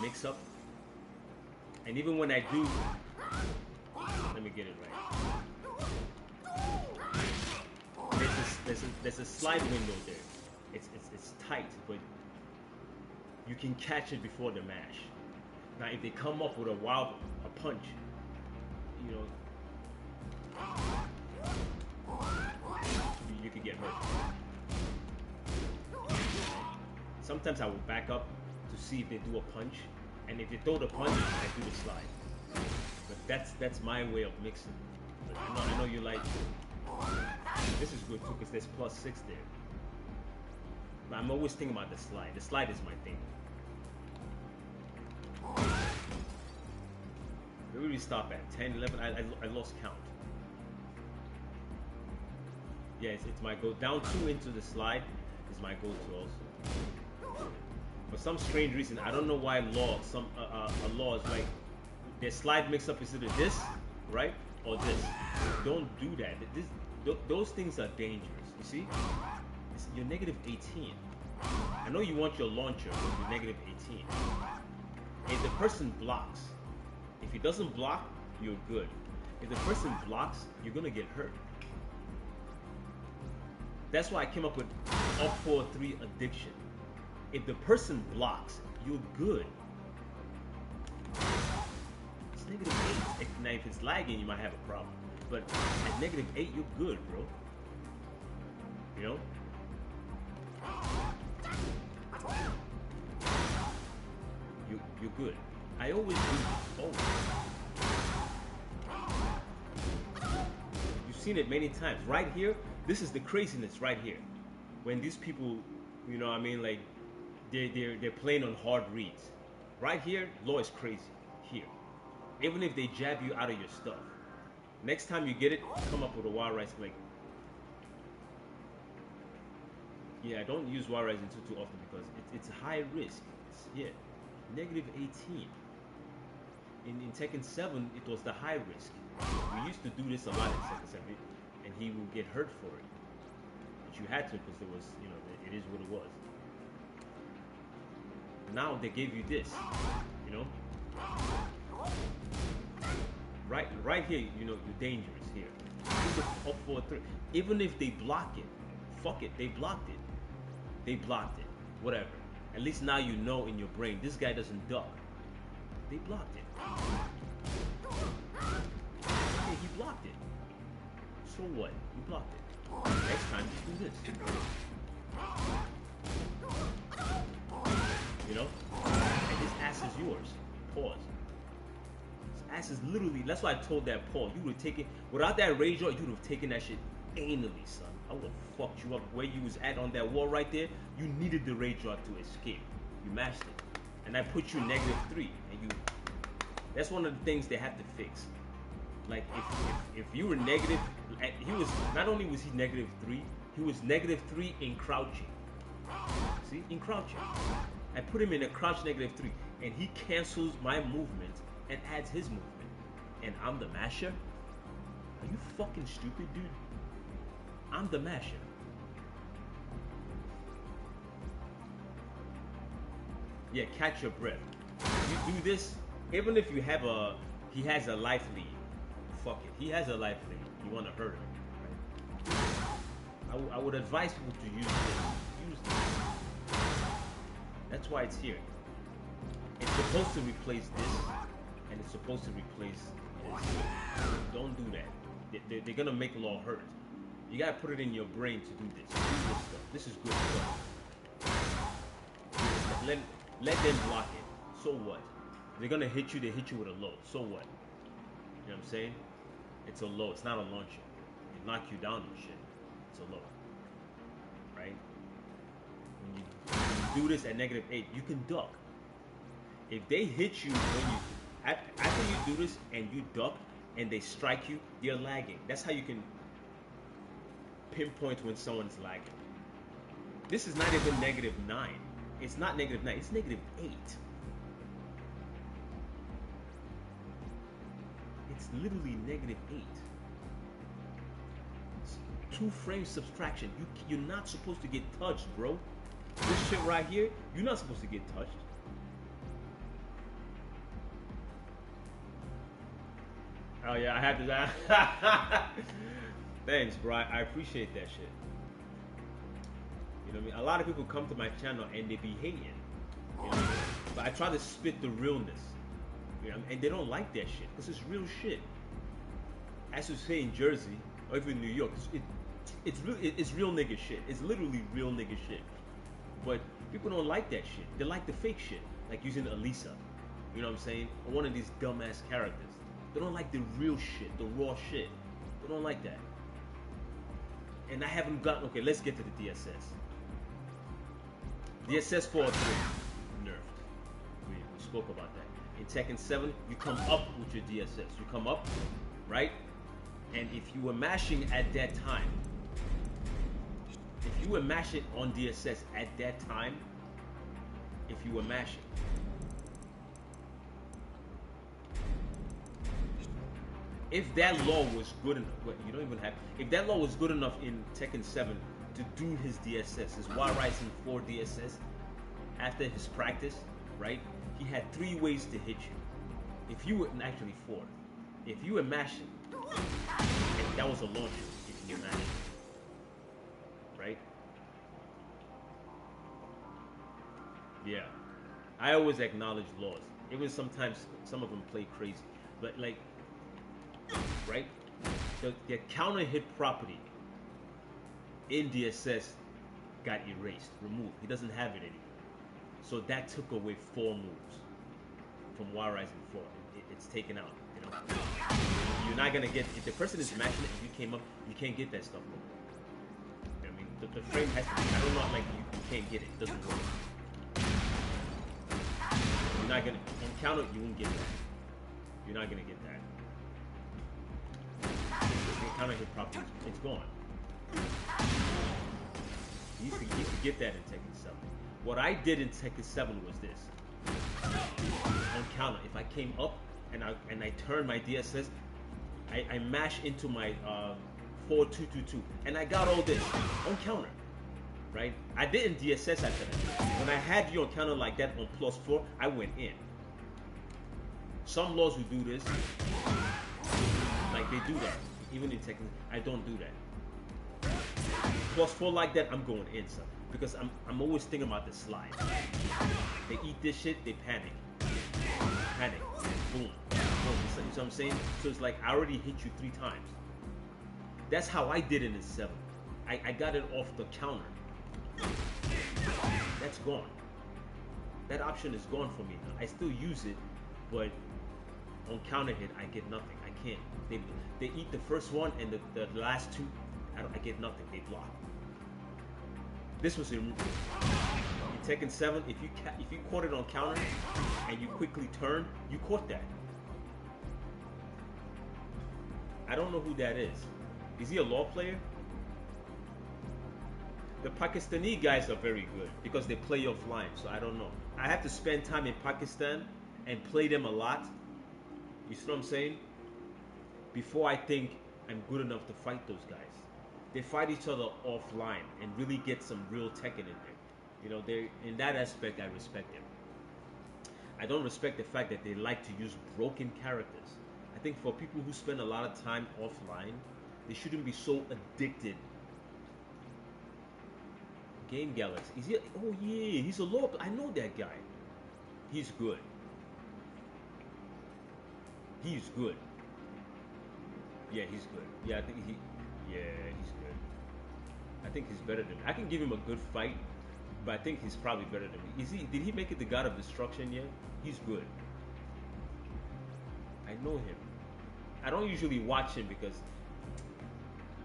mix-up. And even when I do, let me get it right. There's a slide window there. It's tight, but you can catch it before the mash. Now, if they come up with a punch, you know, you could get hurt. Sometimes I will back up to see if they do a punch, and if they throw the punch, I do the slide. But that's my way of mixing. But I know you like. This is good too because there's plus 6 there. But I'm always thinking about the slide. The slide is my thing. Where do we stop at? 10, 11? I lost count. Yeah, it's my go. Down 2 into the slide is my go-to also. For some strange reason, I don't know why a law is like their slide mix-up is either this, right, or this. Don't do that. Those things are dangerous. You see, you're -18. I know you want your launcher, but you're -18. If the person blocks, if he doesn't block, you're good. If the person blocks, you're gonna get hurt. That's why I came up with up 4-3 addiction. If the person blocks, you're good. It's -8. Now, if it's lagging, you might have a problem. But at -8, you're good, bro. You know? You're good. I always do this. Always. You've seen it many times. Right here, this is the craziness right here. When these people, you know what I mean, like, they're playing on hard reads. Right here, law is crazy. Here. Even if they jab you out of your stuff. Next time you get it, come up with a wild rice flick. Yeah, I don't use wild rising too often because it's high risk. -18. In Tekken 7, it was the high risk. We used to do this a lot in Tekken 7, and he would get hurt for it. But you had to because there was, you know, it is what it was. Now they gave you this, you know. Right here, you know, you're dangerous here. Up 4-3. Even if they block it, fuck it, they blocked it. They blocked it. Whatever. At least now you know in your brain, this guy doesn't duck. They blocked it. Okay, he blocked it. So what? You blocked it. Next time, just do this. You know? And his ass is yours. Pause. His ass is literally, that's why I told that Paul, you would have taken, without that rage you would have taken that shit anally, son. I would have fucked you up where you was at on that wall right there. You needed the rage art to escape. You mashed it. And I put you -3, and you, that's one of the things they have to fix. Like, if you were negative, he was, not only was he -3, he was -3 in crouching. See, in crouching. I put him in a crouch -3, and he cancels my movement and adds his movement. And I'm the masher? Are you fucking stupid, dude? I'm the masher. Yeah, catch your breath. You do this, even if you have he has a life lead. Fuck it, he has a life lead. You want to hurt him, right? I would advise people to use this. Use this. That's why it's here. It's supposed to replace this, and it's supposed to replace this. Don't do that. They're gonna make law hurt. You gotta put it in your brain to do this. Do this stuff. This is good stuff. Let them block it. So what? They're gonna hit you. They hit you with a low. So what? You know what I'm saying? It's a low. It's not a launcher. It knock you down and shit. It's a low. Right? When you do this at -8, you can duck. If they hit you when you after you do this and you duck and they strike you, you're lagging. That's how you can pinpoint when someone's lagging. This is not even -9. It's not -9. It's -8. It's literally -8. It's 2 frame subtraction. You're not supposed to get touched, bro. This shit right here, you're not supposed to get touched. Oh yeah, I had to. Thanks, bro. I appreciate that shit. You know what I mean? A lot of people come to my channel and they be hating. You know? But I try to spit the realness. You know? And they don't like that shit because it's real shit. As you say in Jersey or even New York, it's real nigga shit. It's literally real nigga shit. But people don't like that shit. They like the fake shit, like using Elisa. You know what I'm saying? Or one of these dumbass characters. They don't like the real shit, the raw shit. They don't like that. And I haven't gotten, okay, let's get to the DSS. DSS 4-3, nerfed. We spoke about that. In Tekken 7, you come up with your DSS. You come up, right? And if you were mashing at that time, if you were mashing on DSS at that time, if you were mashing, if that law was good enough, well, you don't even have, if that law was good enough in Tekken 7 to do his DSS, his Y Rising 4 DSS, after his practice, right, he had 3 ways to hit you. If you were, actually 4, if you were mashing, and that was a launcher, if you were mashing, right? Yeah, I always acknowledge laws. Even sometimes some of them play crazy, but like, right? The counter hit property in DSS got erased, removed. He doesn't have it anymore. So that took away 4 moves from Y Rising 4. It's taken out, you know? You're not gonna get, if the person is mashing it and you came up, you can't get that stuff no more. You know what I mean? The frame has to be, I don't know, like you can't get it. It doesn't work. You're not gonna, on counter, you won't get that. You're not gonna get that. The counter hit property, it's gone. You used to get that in Tekken 7. What I did in Tekken 7 was this. On counter, if I came up and I turned my DSS, I mash into my 4-2-2-2, and I got all this on counter, right? I didn't DSS after that. When I had you on counter like that on +4, I went in. Some laws will do this, like they do that. Even in Tekken, I don't do that. +4 like that, I'm going in, son, because I'm always thinking about the slide. They eat this shit, they panic, boom, boom. You know what I'm saying? So it's like I already hit you 3 times. That's how I did it in 7. I got it off the counter. That's gone. That option is gone for me now. I still use it, but on counter hit, I get nothing. I can't. They eat the first one, and the last 2, I get nothing. They block. This was in Tekken 7. If you caught it on counter and you quickly turn, you caught that. I don't know who that is. Is he a law player? The Pakistani guys are very good because they play offline, so I don't know. I have to spend time in Pakistan and play them a lot. You see what I'm saying? Before I think I'm good enough to fight those guys. They fight each other offline and really get some real Tekken in there. You know, they in that aspect I respect them. I don't respect the fact that they like to use broken characters. I think for people who spend a lot of time offline, they shouldn't be so addicted. Game Galaxy. Is he? Oh yeah, he's a law. I know that guy. He's good. He's good. Yeah, he's good. Yeah, I think he. Yeah, he's good. I think he's better than me. I can give him a good fight, but I think he's probably better than me. Is he? Did he make it the God of Destruction yet? He's good. I know him. I don't usually watch him because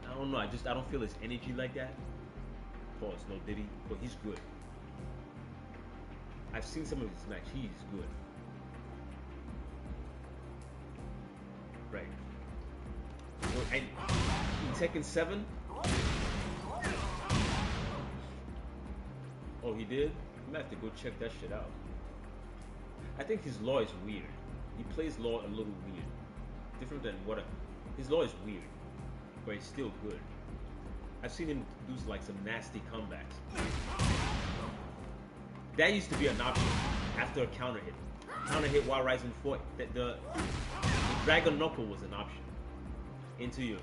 I don't know. I don't feel his energy like that. Pause. No, did he? But he's good. I've seen some of his match. He's good. Right. So, and in Tekken 7. Oh, he did? I'm gonna have to go check that shit out. I think his law is weird. He plays law a little weird. Different than what his law is weird. But it's still good. I've seen him do like some nasty comebacks. That used to be an option after a counter hit. Counter hit while rising 4. The Dragon Knuckle was an option. Into you.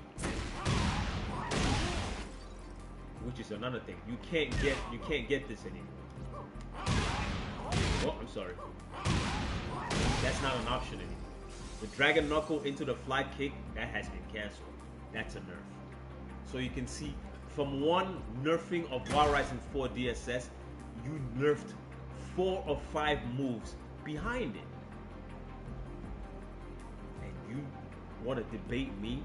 Which is another thing. You can't get this anymore. Oh, I'm sorry. That's not an option anymore. The Dragon Knuckle into the fly kick, that has been cancelled. That's a nerf. So you can see from one nerfing of Wild Rising 4 DSS, you nerfed 4 or 5 moves behind it. And you want to debate me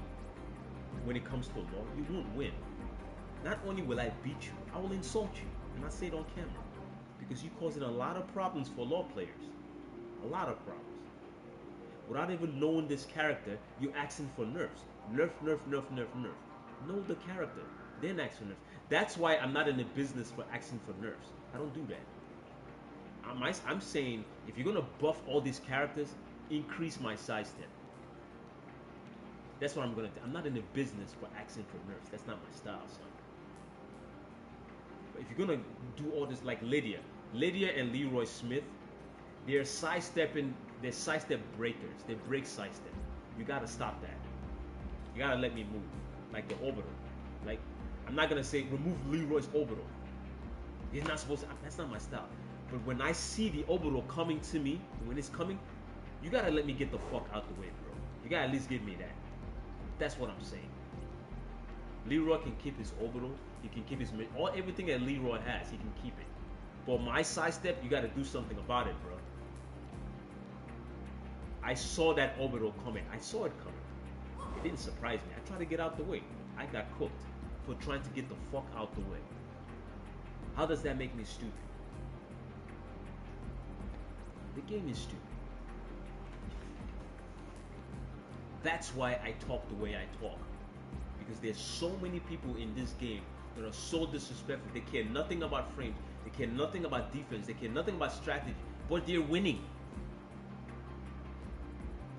when it comes to law? You won't win. Not only will I beat you, I will insult you. And I say it on camera. Because you're causing a lot of problems for law players. A lot of problems. Without even knowing this character, you're asking for nerfs. Nerf, nerf, nerf, nerf, nerf. Know the character, then ask for nerfs. That's why I'm not in the business for asking for nerfs. I don't do that. I'm saying, if you're gonna buff all these characters, increase my side step. That's what I'm gonna do. I'm not in the business for asking for nerfs. That's not my style, son. But if you're gonna do all this, like Lydia and Leroy Smith, they're sidestep breakers. They break sidestep. You gotta stop that. You gotta let me move. Like the orbital. Like, I'm not gonna say remove Leroy's orbital. He's not supposed to. That's not my style. But when I see the orbital coming to me, when it's coming, you gotta let me get the fuck out the way, bro. You gotta at least give me that. That's what I'm saying. Leroy can keep his orbital. He can keep his everything that Leroy has. He can keep it. But my sidestep, you gotta do something about it, bro. I saw that orbital coming. I saw it coming. It didn't surprise me. I tried to get out the way. I got cooked for trying to get the fuck out the way. How does that make me stupid? The game is stupid. That's why I talk the way I talk. Because there's so many people in this game that are so disrespectful. They care nothing about frames. They care nothing about defense. They care nothing about strategy. But they're winning.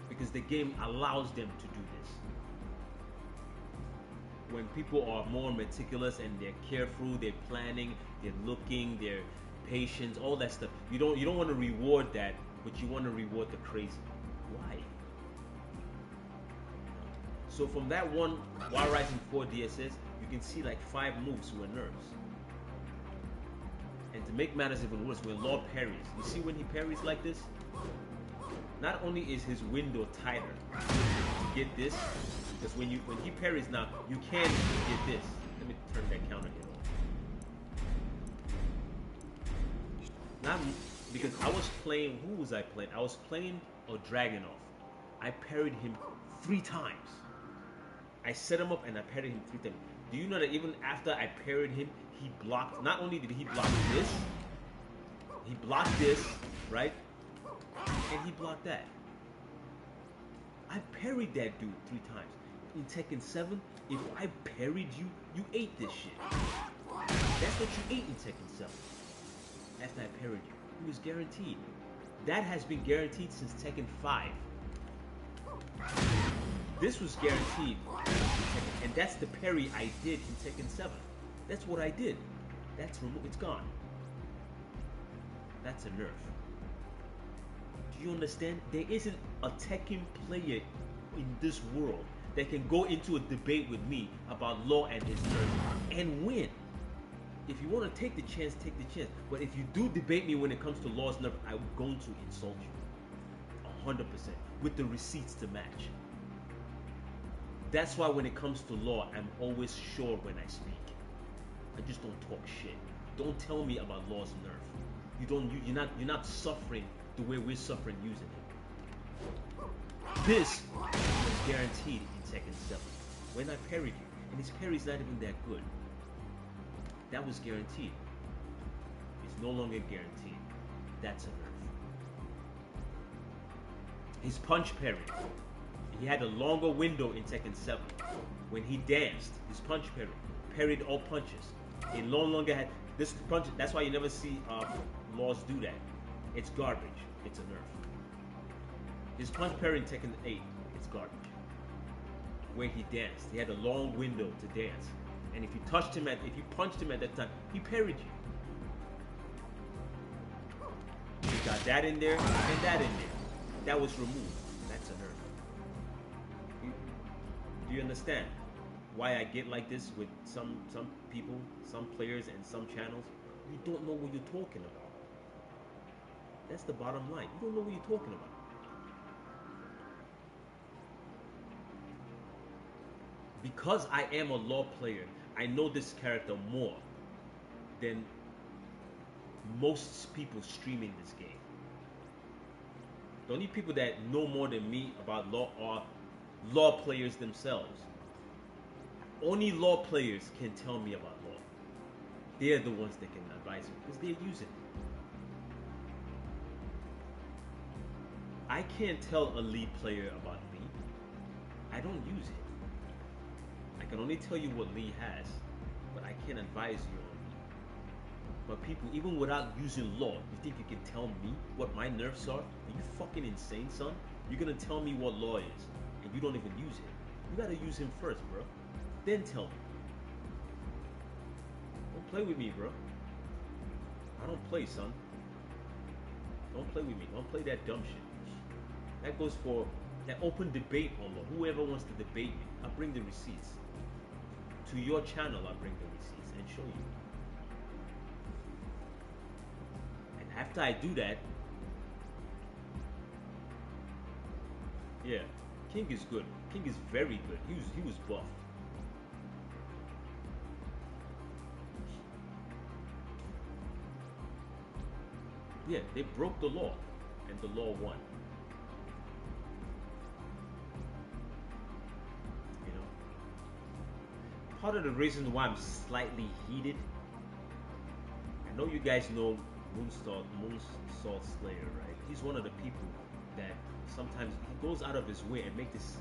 Because the game allows them to do this. when people are more meticulous and they're careful, they're planning, they're looking, they're patient, all that stuff. You don't want to reward that, but you want to reward the crazy. Why? So from that one Wild Rising 4 DSS, you can see like 5 moves were nerfs. And to make matters even worse, when Law parries, you see when he parries like this? Not only is his window tighter to get this, because when he parries now, you can get this. Let me turn that counter hit on. Not because I was playing, who was I playing? I was playing a Dragunov. I parried him 3 times. I set him up and I parried him 3 times. Do you know that even after I parried him, he blocked, not only did he block this, he blocked this, right? And he blocked that. I parried that dude 3 times. In Tekken 7, if I parried you, you ate this shit. That's what you ate in Tekken 7. After I parried you. It was guaranteed. That has been guaranteed since Tekken 5. This was guaranteed. And that's the parry I did in Tekken 7. That's what I did. That's removed. It's gone. That's a nerf. Do you understand? There isn't a Tekken player in this world that can go into a debate with me about Law and his nerf and win. If you want to take the chance, take the chance. But if you do debate me when it comes to Law's nerf, I'm going to insult you. 100%. With the receipts to match. That's why when it comes to Law, I'm always sure when I speak. I just don't talk shit. Don't tell me about Law's nerf. You're not suffering the way we're suffering using it. This was guaranteed in Tekken 7. When I parried you, and his parry's not even that good. That was guaranteed. It's no longer guaranteed. That's a nerf. His punch parry. He had a longer window in Tekken 7. When he danced, his punch parry, parried all punches. He no longer had this punch. That's why you never see Laws do that. It's garbage. It's a nerf. His punch parry in Tekken 8, it's garbage. Where he danced, he had a long window to dance. And if you punched him at that time, he parried you. He got that in there and that in there. That was removed. That's a nerf. Do you understand why I get like this with some people, some players, and some channels? You don't know what you're talking about. That's the bottom line. You don't know what you're talking about. Because I am a Law player, I know this character more than most people streaming this game. The only people that know more than me about Law are Law players themselves. Only Law players can tell me about Law. They're the ones that can advise me because they're using it. I can't tell a lead player about Lee. I don't use it. I can only tell you what Lee has, but I can't advise you on Lee. But people, even without using Law, you think you can tell me what my nerfs are? Are you fucking insane, son? You're gonna tell me what Law is, and you don't even use it. You gotta use him first, bro. Then tell me. Don't play with me, bro. I don't play, son. Don't play with me. Don't play that dumb shit. That goes for that open debate on Law. Whoever wants to debate me, I'll bring the receipts. To your channel, I'll bring the receipts and show you. And after I do that, yeah, King is good. King is very good. He was buffed. Yeah, they broke the law, and the law won. You know, part of the reason why I'm slightly heated, I know you guys know Moonsault Slayer, right? He's one of the people that sometimes he goes out of his way and make this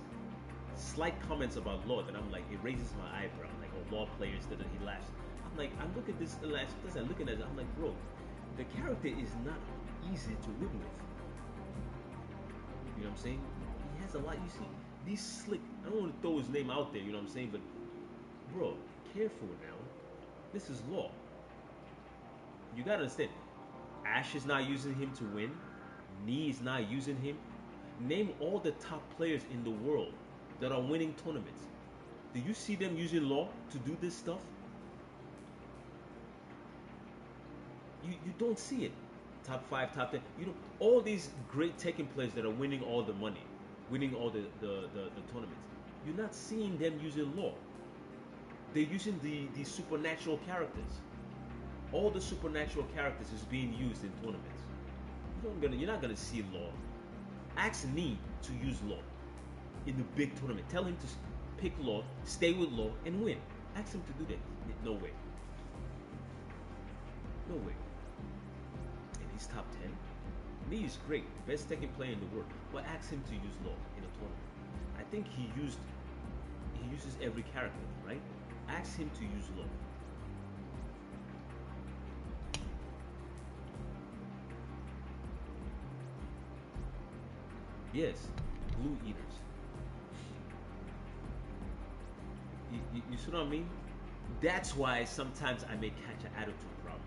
slight comments about Law that I'm like, it raises my eyebrow, like, oh, Law players did it, he laughs. I'm like, I'm looking at this, I'm looking at it, I'm like, bro, the character is not easy to win with. You know what I'm saying? He has a lot. You see, these slick. I don't want to throw his name out there. You know what I'm saying? But bro, careful now. This is law. You gotta understand. Ash is not using him to win. Nee is not using him. Name all the top players in the world that are winning tournaments. Do you see them using law to do this stuff? You don't see it. Top 5, top 10. You know, all these great Tekken players that are winning all the money, winning all the tournaments. You're not seeing them using law. They're using the supernatural characters. All the supernatural characters is being used in tournaments. You're not gonna see law. Ask Nee to use law in the big tournament. Tell him to pick law, stay with law, and win. Ask him to do that. No way. No way. And he's top 10. Nee is great, best Tekken player in the world. But ask him to use law in a tournament. I think he uses every character, right? Ask him to use law. Yes, blue eaters. You see what I mean? That's why sometimes I may catch an attitude problem.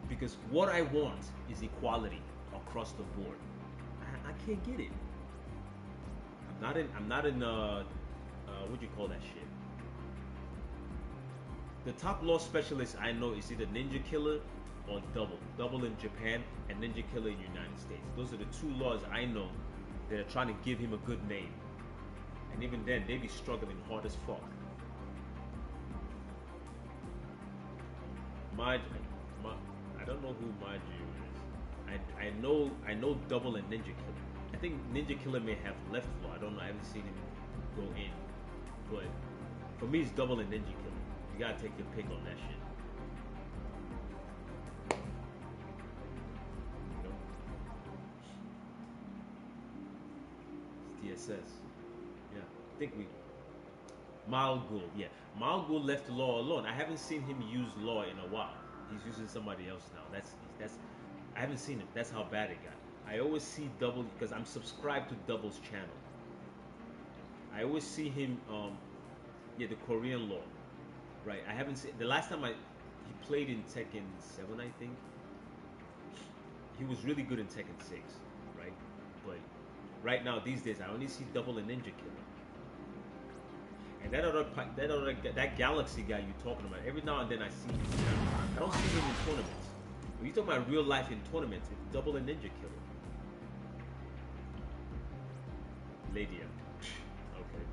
Because what I want is equality across the board. I can't get it. I'm not in what do you call that shit? The top law specialist I know is either Ninja Killer or Double. Double in Japan and Ninja Killer in the United States. Those are the two laws I know that are trying to give him a good name. And even then, they be struggling hard as fuck. I don't know who Maju is. I know Double and Ninja Killer. I think Ninja Killer may have left law. I don't know. I haven't seen him go in. But for me, it's Double and Ninja Killer. You gotta take your pick on that shit. It's TSS. Yeah, I think we. Malgul, yeah. Malgul left law alone. I haven't seen him use law in a while. He's using somebody else now. That's. I haven't seen him. That's how bad it got. I always see Double because I'm subscribed to Double's channel. I always see him. Yeah, the Korean law. Right. I haven't seen the last time he played in Tekken 7, I think. He was really good in Tekken 6, right? But right now these days I only see Double and Ninja Killer. And that Galaxy guy you're talking about, every now and then I see him. I don't see him in tournaments. When you talk about real life in tournaments, it's Double and Ninja Killer. Ladia. Okay.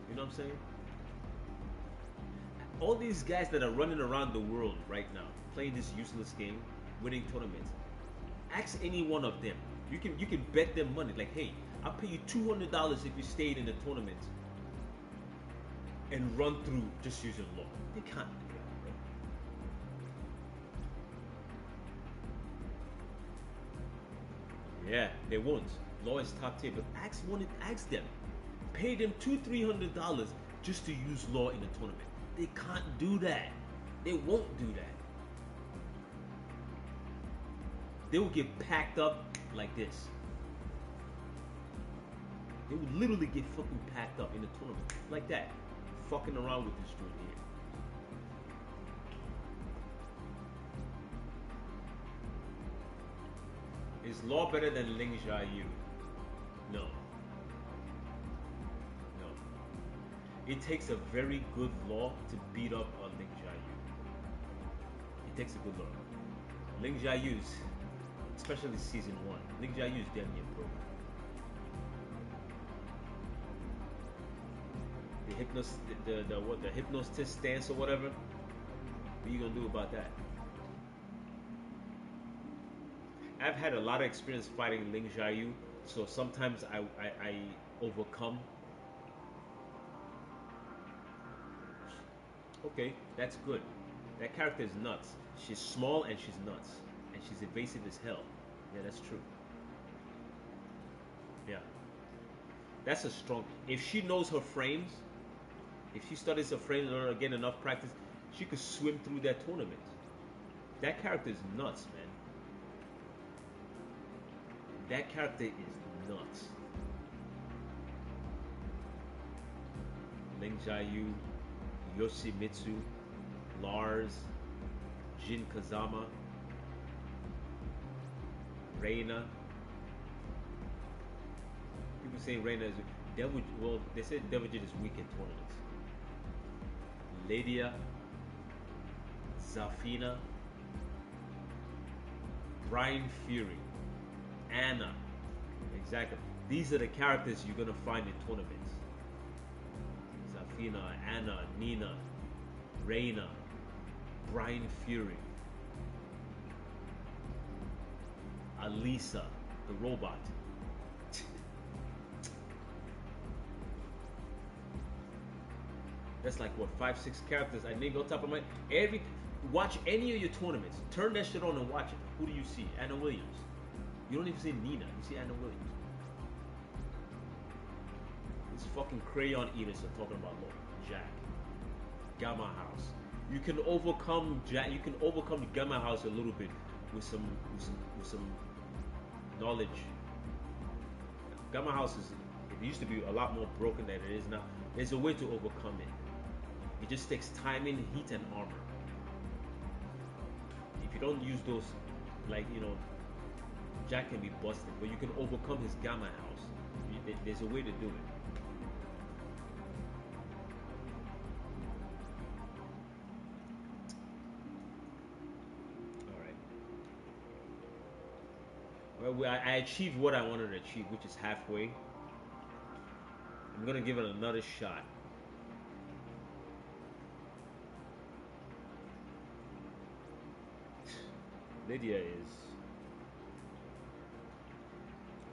You know what I'm saying? All these guys that are running around the world right now, playing this useless game, winning tournaments, ask any one of them. You can bet them money. Like, hey, I'll pay you $200 if you stayed in the tournament and run through just using law. They can't do that, bro. Yeah, they won't. Law is top tier, but ask them. Pay them $200-300 just to use law in a tournament. They can't do that. They won't do that. They will get packed up like this. They would literally get fucking packed up in a tournament like that. Fucking around with this dude here. Is law better than Ling Xiaoyu? No. No. It takes a very good law to beat up on Ling Xiaoyu. It takes a good law. Ling Xiaoyu's, especially season 1. Ling Xiaoyu's damn near broken. The hypnotist stance or whatever. What are you gonna do about that? I've had a lot of experience fighting Ling Xiaoyu, so sometimes I overcome. Okay, that's good. That character is nuts. She's small and she's nuts. And she's evasive as hell. Yeah, that's true. Yeah. That's a strong... If she knows her frames, if she studies her frames in order to get enough practice, she could swim through that tournament. That character is nuts, man. That character is nuts. Ling Jiayu, Yoshimitsu, Lars, Jin Kazama, Reina. People say Reina is Devil. Well, they say Devil Jin is weak in tournaments. Lydia, Zafina, Brian Fury, Anna. Exactly. These are the characters you're gonna find in tournaments. Zafina, Anna, Nina, Reina, Brian Fury, Alisa, the robot. That's like what 5-6 characters I named on top of my every. Watch any of your tournaments. Turn that shit on and watch it. Who do you see? Anna Williams. You don't even see Nina. You see Anna Williams. These fucking crayon eaters are talking about Lord Jack. Gamma House. You can overcome Jack. You can overcome Gamma House a little bit with some knowledge. Gamma House is. It used to be a lot more broken than it is now. There's a way to overcome it. It just takes timing, heat, and armor. If you don't use those, like, you know, Jack can be busted, but you can overcome his Gamma House. There's a way to do it. Alright. Well, I achieved what I wanted to achieve, which is halfway. I'm gonna give it another shot. Lydia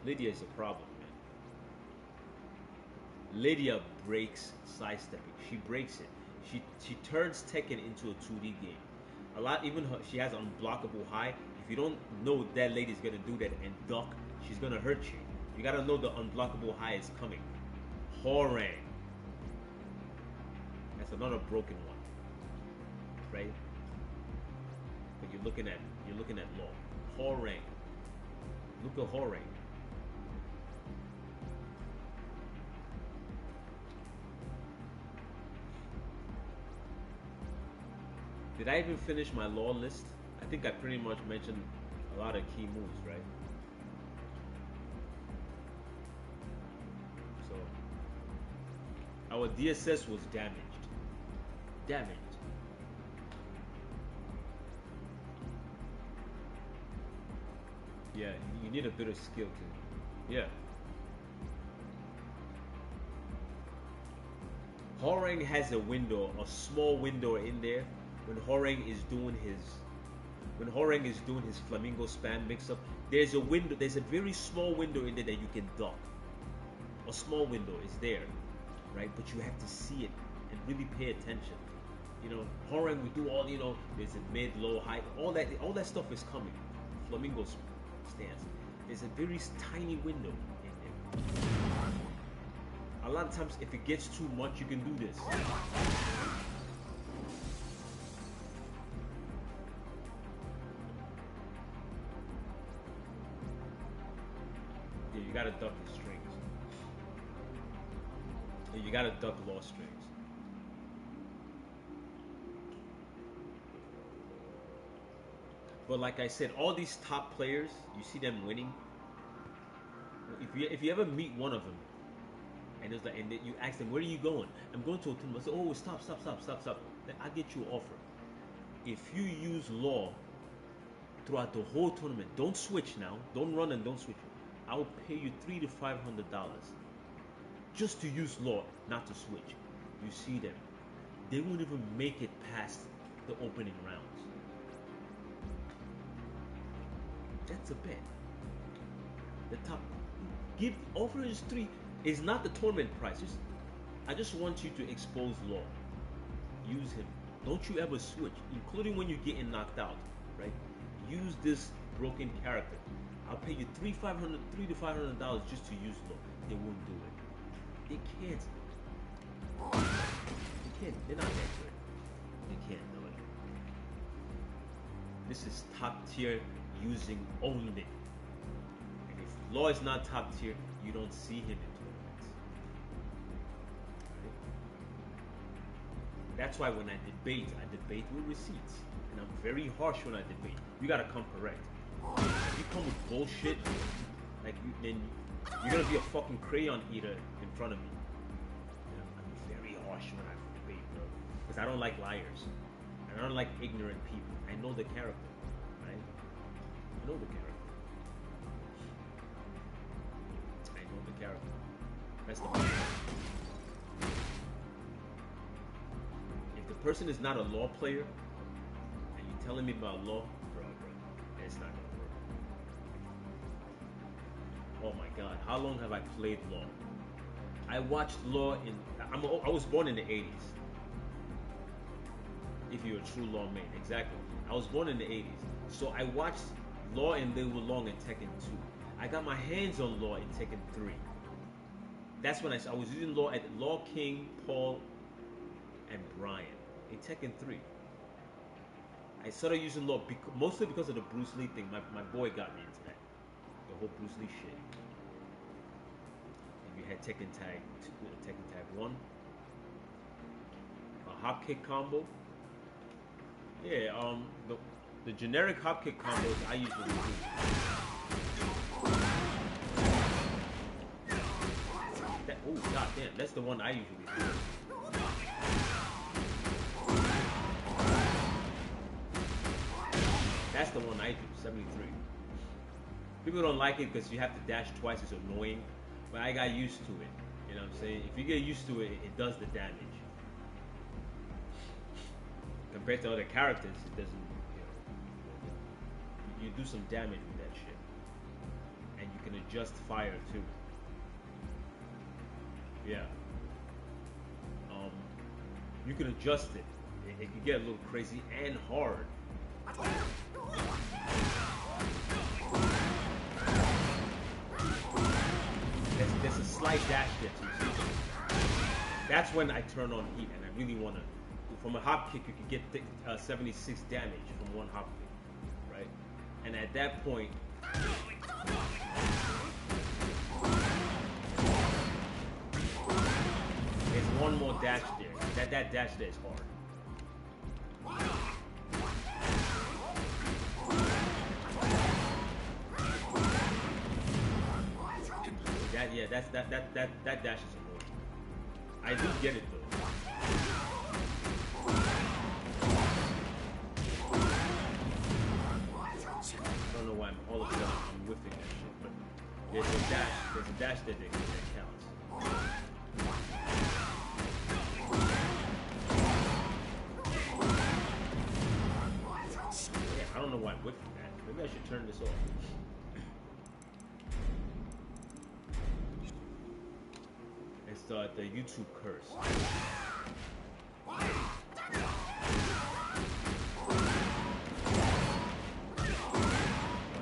is a problem, man. Lydia breaks sidestepping. She breaks it. She turns Tekken into a 2D game. A lot, even her, she has unblockable high. If you don't know that lady's gonna do that and duck, she's gonna hurt you. You gotta know the unblockable high is coming. Horang. That's another broken one, right? But you're looking at law. Horang. Look at Horang. Did I even finish my law list? I think I pretty much mentioned a lot of key moves, right? So our DSS was damaged. Yeah, you need a bit of skill to. Yeah. Horang has a window, a small window in there when Horang is doing his flamingo spam mix up. There's a window, there's a very small window in there that you can duck. A small window is there, right? But you have to see it and really pay attention. You know, Horang will do all, you know, there's a mid, low, high, all that stuff is coming. Flamingo stance. There's a very tiny window in there. A lot of times, if it gets too much, you can do this. Yeah, you gotta duck the strings. Yeah, you gotta duck law strings. But like I said, all these top players, you see them winning. If you ever meet one of them, and it's like, and you ask them, where are you going? I'm going to a tournament. I say, oh, stop. Then I get you an offer. If you use law throughout the whole tournament, don't switch now. Don't run and don't switch. I will pay you $300 to $500 just to use law, not to switch. You see them. They won't even make it past the opening rounds. That's a bet. The top offer is 3 is not the tournament price. I just want you to expose law. Use him. Don't you ever switch, including when you're getting knocked out, right? Use this broken character. I'll pay you $300 to $500 just to use law. They won't do it. They can't. They can't. They're not that good. They can't do it. This is top tier using only. And if law is not top tier, you don't see him in tournaments. Right? That's why when I debate with receipts. And I'm very harsh when I debate. You gotta come correct. If you come with bullshit, like then you're gonna be a fucking crayon eater in front of me. You know, I'm very harsh when I debate, bro. Because I don't like liars. And I don't like ignorant people. I know the character, right? I know the character. I know the character. That's the point. If the person is not a law player, and you're telling me about law, bro, it's not gonna work. Oh my god, how long have I played law? I watched law I was born in the 80s. If you're a true lawman, exactly. I was born in the 80s. So I watched Law and They Were Long in Tekken 2. I got my hands on Law in Tekken 3. That's when I was using Law at Law King, Paul, and Brian in Tekken 3. I started using Law mostly because of the Bruce Lee thing. My boy got me into that. The whole Bruce Lee shit. And you had Tekken Tag 1. A hop kick combo. Yeah, the generic hop kick combos I usually do. Oh god damn, that's the one I usually do. That's the one I do, 73. People don't like it because you have to dash twice, it's annoying. But I got used to it. You know what I'm saying? If you get used to it, it does the damage. Compared to other characters, it doesn't, you do some damage with that shit. And you can adjust fire too. Yeah. You can adjust it. It can get a little crazy and hard. There's a slight dash there too. That's when I turn on heat and I really want to. From a hop kick, you can get 76 damage from one hop kick, right? And at that point, there's one more dash there. That dash there is hard. That dash is annoying. I do get it though. I don't know why all of a sudden I'm whiffing that shit, but there's a dash that counts. Yeah, I don't know why I'm whiffing that. Maybe I should turn this off. It's the YouTube curse.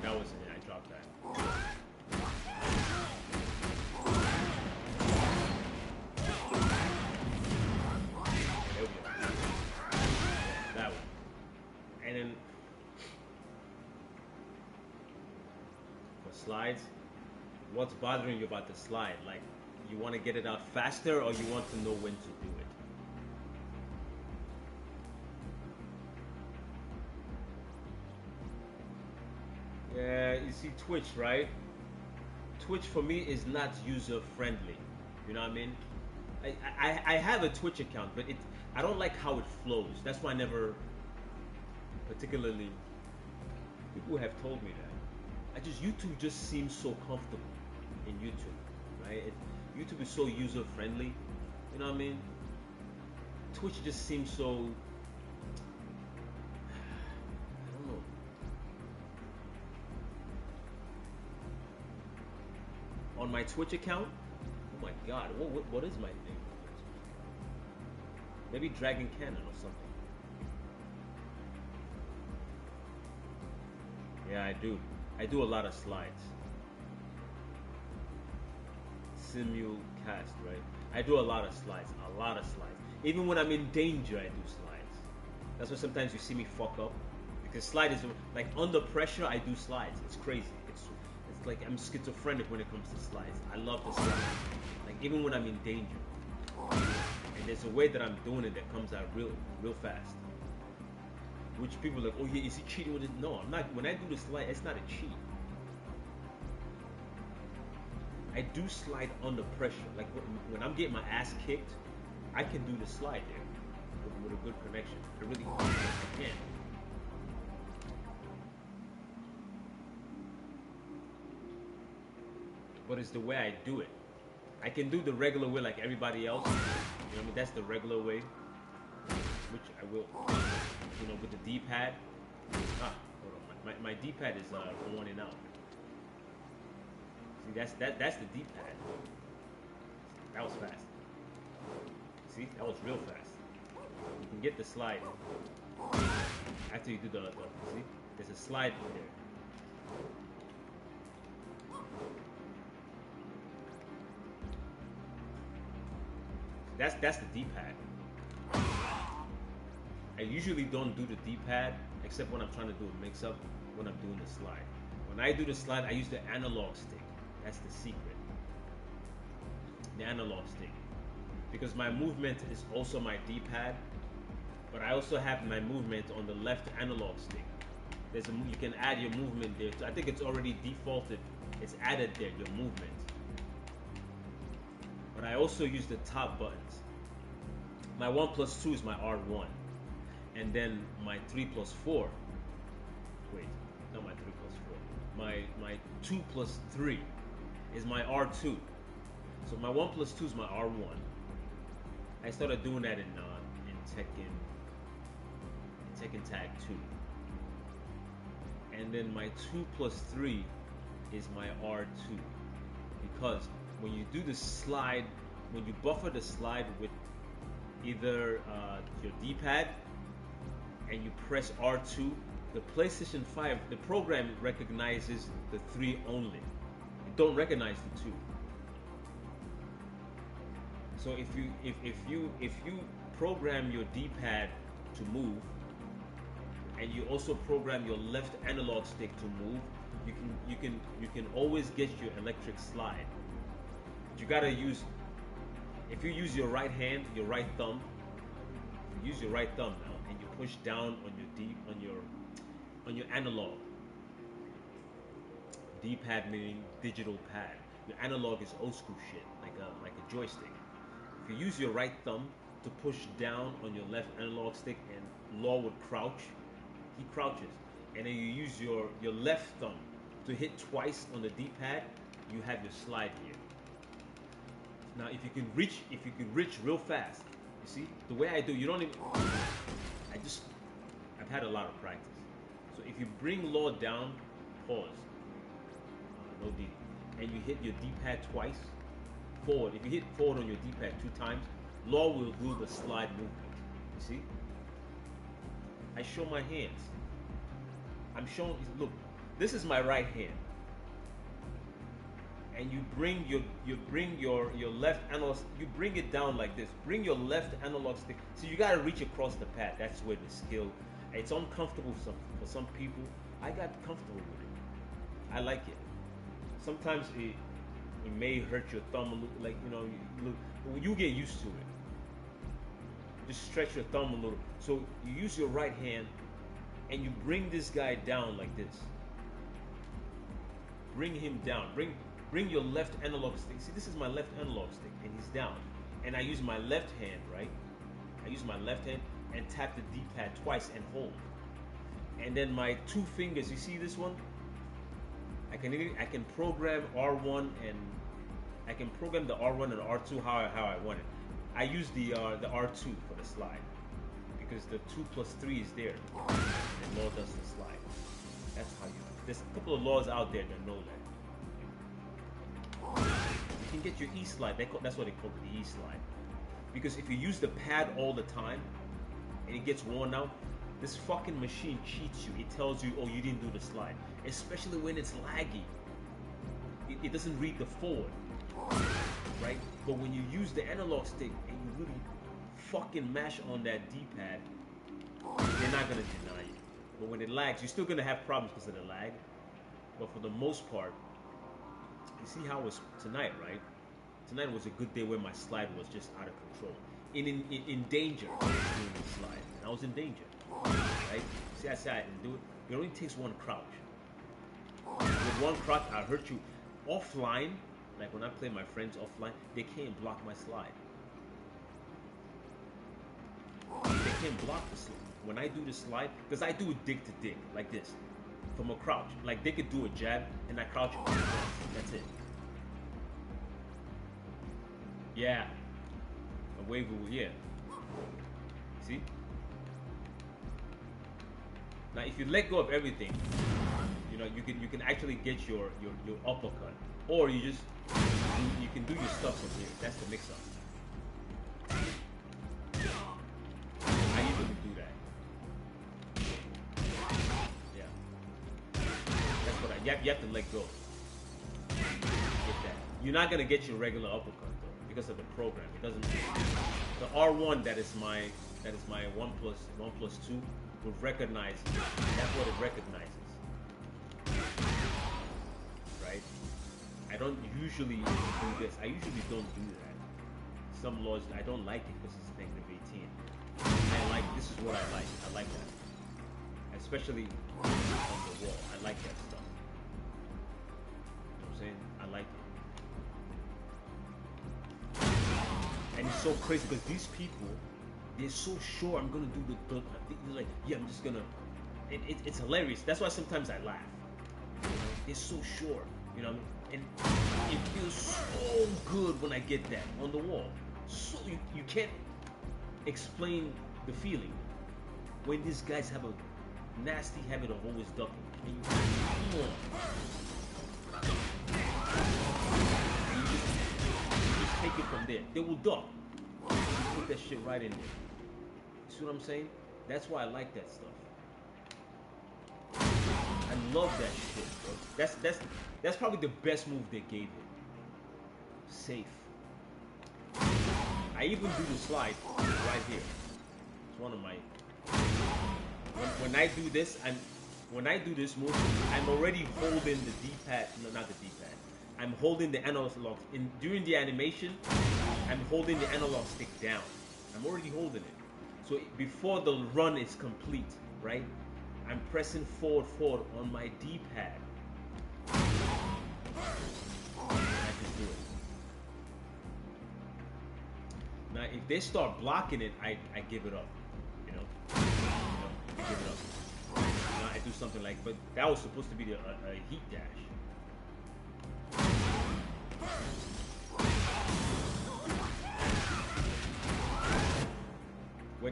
That wasn't it, I dropped that. There we go. That one. And then for slides, what's bothering you about the slide? Like, you want to get it out faster or you want to know when to do it? Yeah, you see Twitch, right? Twitch for me is not user friendly. You know what I mean? I have a Twitch account, but I don't like how it flows. That's why I never particularly, people have told me that. YouTube just seems so comfortable in YouTube, right? YouTube is so user friendly. You know what I mean? Twitch just seems so, I don't know. On my Twitch account, oh my god, what is my name? Maybe Dragon Cannon or something. Yeah, I do a lot of slides. Simulcast, right? I do a lot of slides. Even when I'm in danger, I do slides. That's why sometimes you see me fuck up, because slide is like under pressure. I do slides. It's crazy. It's like I'm schizophrenic when it comes to slides. I love the slides. Like even when I'm in danger. And there's a way that I'm doing it that comes out real fast. Which people are like, oh yeah, is he cheating with it? No, I'm not. When I do the slide, it's not a cheat. I do slide under pressure. Like when I'm getting my ass kicked, I can do the slide there with a good connection. I really can. But it's the way I do it. I can do the regular way like everybody else. You know what I mean? That's the regular way, which I will. You know, with the D-pad. Ah, hold on. My D-pad is on and out. See, that's the D-pad. That was fast. See, that was real fast. You can get the slide after you do the see, there's a slide there. That's the D-pad. I usually don't do the D-pad except when I'm trying to do a mix-up when I'm doing the slide. When I do the slide, I use the analog stick. That's the secret. The analog stick. Because my movement is also my D-pad, but I also have my movement on the left analog stick. You can add your movement there. I think it's already defaulted. It's added there, your movement. But I also use the top buttons. My 1+2 is my R1. And then my 3+4. Wait, not my 3+4. My 2+3 is my R2. So my 1+2 is my R1. I started doing that in Tekken Tag 2. And then my 2+3 is my R2. Because when you do the slide, when you buffer the slide with either your D-pad and you press R2, the PlayStation 5, the program recognizes the 3 only. It don't recognize the 2. So if you program your D-pad to move, and you also program your left analog stick to move, you can always get your electric slide. But you gotta use, if you use your right hand, your right thumb, use your right thumb now, and you push down on your analog. D-pad meaning digital pad. Your analog is old school shit, like a joystick. If you use your right thumb to push down on your left analog stick, and Law would crouch, he crouches, and then you use your left thumb to hit twice on the D-pad, you have your slide here. Now if you can reach real fast, you see the way I do, you don't even. I've had a lot of practice. So if you bring Law down, pause, no D, and you hit your D-pad twice, forward. If you hit forward on your D-pad 2 times, Law will do the slide movement. You see? I show my hands. I'm showing. Look, this is my right hand, and you bring your left analog. You bring it down like this. Bring your left analog stick. So you gotta reach across the pad. That's where the skill. It's uncomfortable for some people. I got comfortable with it. I like it. Sometimes it may hurt your thumb a little, like but you get used to it. Just stretch your thumb a little. So you use your right hand and you bring this guy down like this. Bring him down. Bring your left analog stick. See, this is my left analog stick, and he's down. And I use my left hand, right? I use my left hand and tap the D-pad twice and hold. And then my 2 fingers, you see this one? I can program R1 and I can program the R1 and R2 how I want it. I use the R2 for the slide because the 2+3 is there, and Law does the slide. That's how you. There's a couple of laws out there that know that. You can get your E slide. That's what they call it, the E slide. Because if you use the pad all the time and it gets worn out, this fucking machine cheats you. It tells you, oh, you didn't do the slide. Especially when it's laggy. It doesn't read the forward. Right? But when you use the analog stick and you really fucking mash on that D-pad, they're not gonna deny you. But when it lags, you're still gonna have problems because of the lag. But for the most part, you see how it was tonight, right? Tonight was a good day where my slide was just out of control. in danger when I was doing the slide. I was in danger, right? See, I said I didn't do it. It only takes one crouch. With one crouch, I'll hurt you offline. Like when I play my friends offline, they can't block my slide. They can't block the slide. When I do the slide, because I do it dick to dick, like this, from a crouch. Like they could do a jab, and I crouch. That's it. Yeah. A wave over here. See? Now, if you let go of everything, you know you can actually get your uppercut, or you just you can do your stuff from here. That's the mix-up. I usually do that. Yeah. That's what you have to let go. Get that. You're not gonna get your regular uppercut though because of the program. It doesn't. The R1 that is my 1+2 will recognize. That's what it recognizes. Right? I don't usually do this. I usually don't do that. Some laws I don't like it because it's -18. I like this is what I like. I like that. Especially on the wall. I like that stuff. You know what I'm saying? I like it. And it's so crazy because these people, they're so sure I'm gonna do the they're like, yeah, I'm just gonna. It's hilarious. That's why sometimes I laugh. You know? They're so sure, you know. And it feels so good when I get that on the wall. So you can't explain the feeling when these guys have a nasty habit of always ducking. And you come on. Just take it from there. They will duck. You put that shit right in there. You see what I'm saying? That's why I like that stuff. I love that shit, bro. That's probably the best move they gave him. Safe. I even do the slide right here. It's one of my. When I do this, when I do this move, I'm already holding the D-pad. No, not the D-pad. I'm holding the analog. During the animation, I'm holding the analog stick down. I'm already holding it. So before the run is complete, right? I'm pressing forward on my D-pad. I just do it. Now, if they start blocking it, I give it up. You know, I give it up. Now I do something like, but that was supposed to be a heat dash.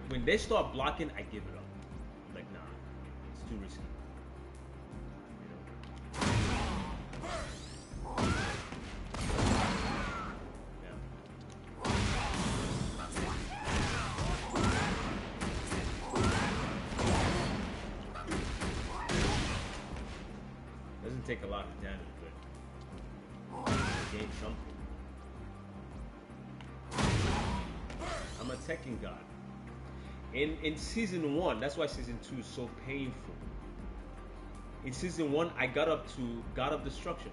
When they start blocking, I give it up. I'm like, nah, it's too risky. You know? Yeah. Doesn't take a lot of damage, but gain something. I'm a Tekken god. In season 1, that's why season 2 is so painful. In season 1, I got up to God of Destruction.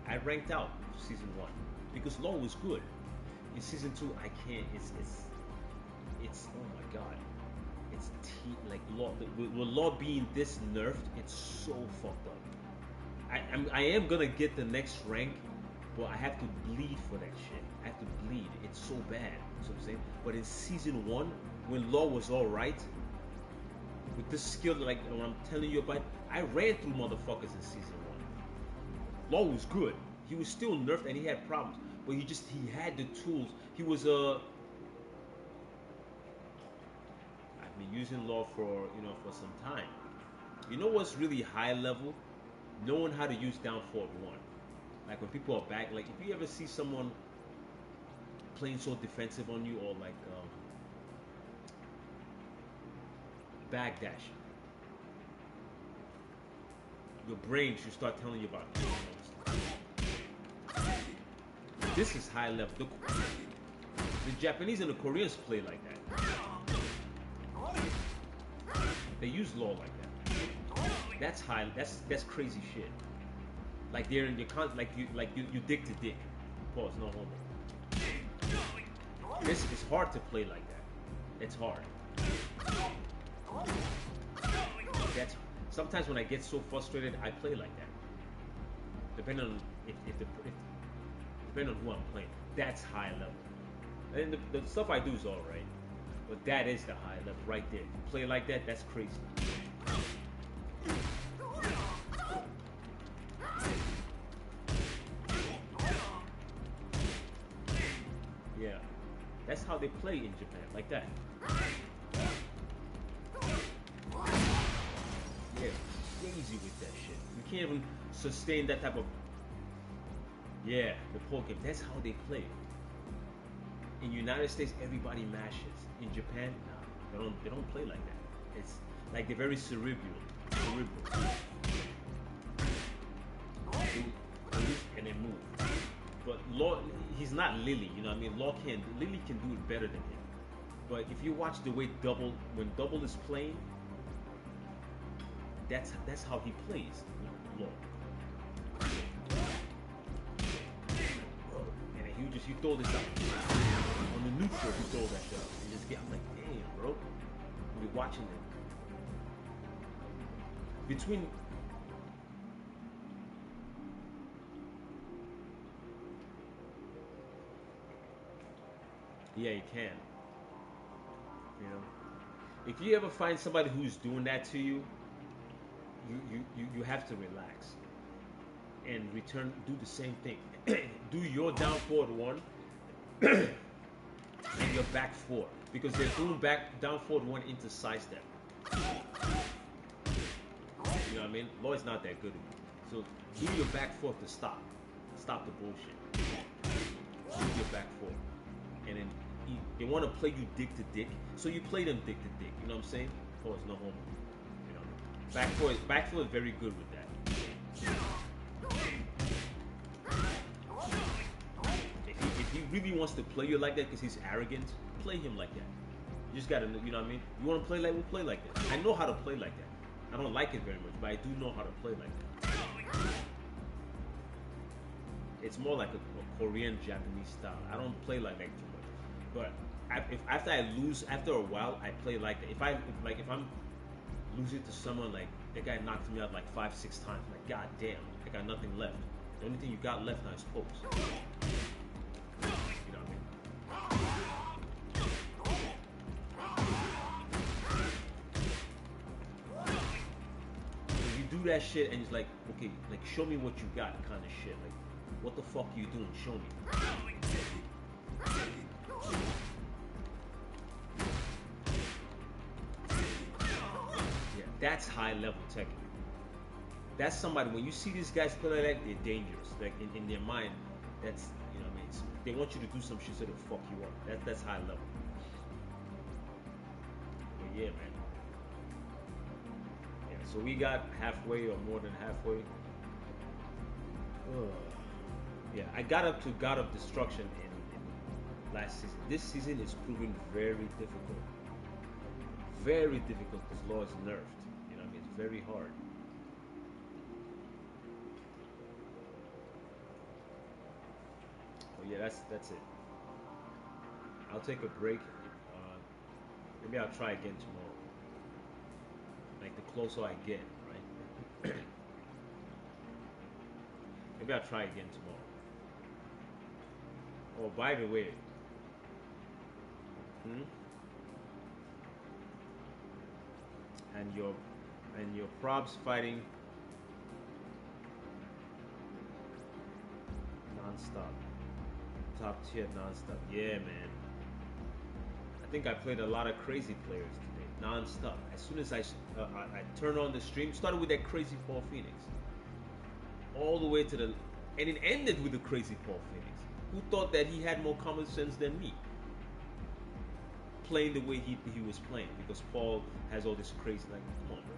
I ranked out season 1 because Law was good. In season 2, I can't. It's oh my god. It's like Law. With Law being this nerfed, it's so fucked up. I am gonna get the next rank, but I have to bleed for that shit. I have to bleed. It's so bad. You know what I'm saying? But in season 1. When Law was alright, with this skill, like when I'm telling you about, I ran through motherfuckers in season 1. Law was good. He was still nerfed and he had problems, but he had the tools. He was I've been using Law for some time. You know what's really high level? Knowing how to use down forward 1. Like when people are back, like if you ever see someone playing so defensive on you, or like backdash. Your brain should start telling you about it. This is high level. The Japanese and the Koreans play like that. They use Law like that. That's high. That's crazy shit. Like they're in your you dick to dick. Pause. No homo. This is hard to play like that. It's hard. That's sometimes when I get so frustrated, I play like that. Depending on depending on who I'm playing. That's high level. And the stuff I do is all right, but that is the high level right there. If you play like that, that's crazy. Yeah, that's how they play in Japan, like that. Yeah, crazy with that shit. You can't even sustain that type of. Yeah, the pole game. That's how they play. In United States, everybody mashes. In Japan, nah, they don't play like that. It's like they're very cerebral. And they move. But Law, he's not Lily, you know what I mean? Lily can do it better than him. But if you watch the way when Double is playing, that's how he plays, Law. And then he throw this out. On the neutral, he throw that shit out. I'm like, damn, bro. We're watching it. Between yeah, you can. You know, if you ever find somebody who's doing that to you, you have to relax and do the same thing. Do your down forward one and your back four, because they're doing down forward one into side step. You know what I mean? Lloyd's not that good at it. So do your back four to stop the bullshit. Do your back four, and then they want to play you dick to dick, so you play them dick to dick. You know what I'm saying? Oh, it's no homo. You know, back four is very good with that. If he really wants to play you like that because he's arrogant, play him like that. You just gotta, you know what I mean? You want to play like, we'll play like that. I know how to play like that. I don't like it very much, but I do know how to play like that. It's more like a Korean, Japanese style. I don't play like that too much. But after I lose, after a while, I play like that. If I'm losing to someone, like that guy knocked me out like 5-6 times, like god damn, I got nothing left. The only thing you got left now is pokes. You know what I mean? You do that shit and it's like, okay, like show me what you got, kind of shit. Like, what the fuck are you doing? Show me. Yeah, that's high level Tekken. That's somebody, when you see these guys play like that, they're dangerous. Like in their mind, that's, you know what I mean? They want you to do some shit so they'll fuck you up. That's high level. But yeah, man. Yeah, so we got halfway or more than halfway. Yeah, I got up to God of Destruction in last season. This season is proving very difficult. Very difficult because Law is nerfed. You know what I mean? It's very hard. Oh yeah, that's it. I'll take a break. Maybe I'll try again tomorrow. Like the closer I get, right? Maybe I'll try again tomorrow. Oh, by the way, and your probs fighting non-stop, top tier non-stop. Yeah, man. I think I played a lot of crazy players today, non-stop. As soon as I turned on the stream, started with that crazy Paul Phoenix, all the way to the, and it ended with the crazy Paul Phoenix. Who thought that he had more common sense than me? Playing the way he was playing, because Paul has all this crazy, like, come on, bro.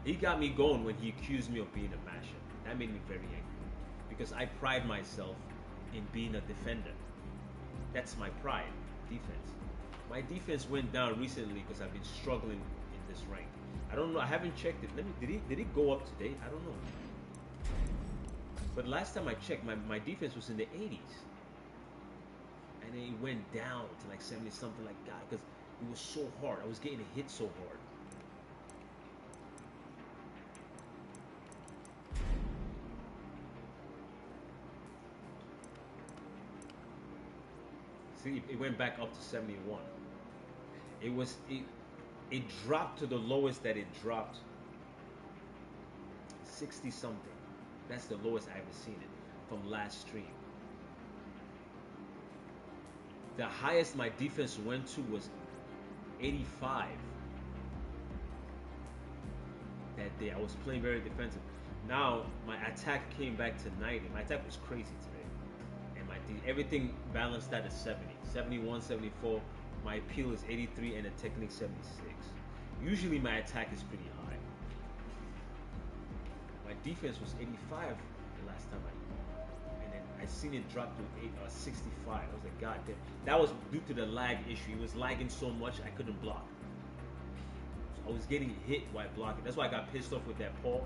He got me going when he accused me of being a masher. That made me very angry, because I pride myself in being a defender. That's my pride, defense. My defense went down recently because I've been struggling in this rank. I don't know. I haven't checked it. Did it go up today? I don't know. But last time I checked, my defense was in the 80s, and then it went down to like 70 something like that because it was so hard. I was getting hit so hard. See, it went back up to 71. It dropped to the lowest that it dropped. 60 something. That's the lowest I ever seen it from last stream. The highest my defense went to was 85. That day I was playing very defensive. Now my attack came back to 90. My attack was crazy today, and everything balanced out at 70, 71, 74. My appeal is 83 and a technique 76. Usually my attack is pretty high. My defense was 85 the last time and then I seen it drop to 65. I was like, God damn. That was due to the lag issue. It was lagging so much I couldn't block. So I was getting hit while blocking. That's why I got pissed off with that Paul.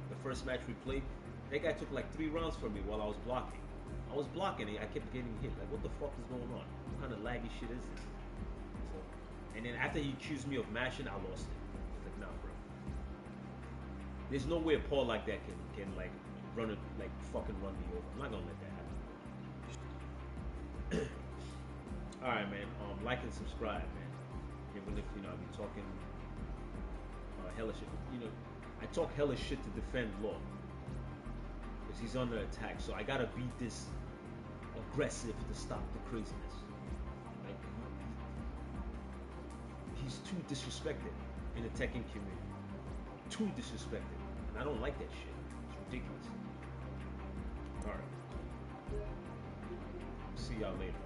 The first match we played, that guy took like 3 rounds from me while I was blocking. I was blocking it. I kept getting hit. Like, what the fuck is going on? What kind of laggy shit is this? So, and then after he accused me of mashing, I lost it. I was like, nah, bro. There's no way a Paul like that can like run it, like fucking run me over. I'm not gonna let that happen. All right, man. Like and subscribe, man. Even if I be talking hella shit. I talk hella shit to defend Law because he's under attack. So I gotta beat this aggressive to stop the craziness. Like he's too disrespected in the Tekken community. Too disrespected. And I don't like that shit. It's ridiculous. Alright. See y'all later.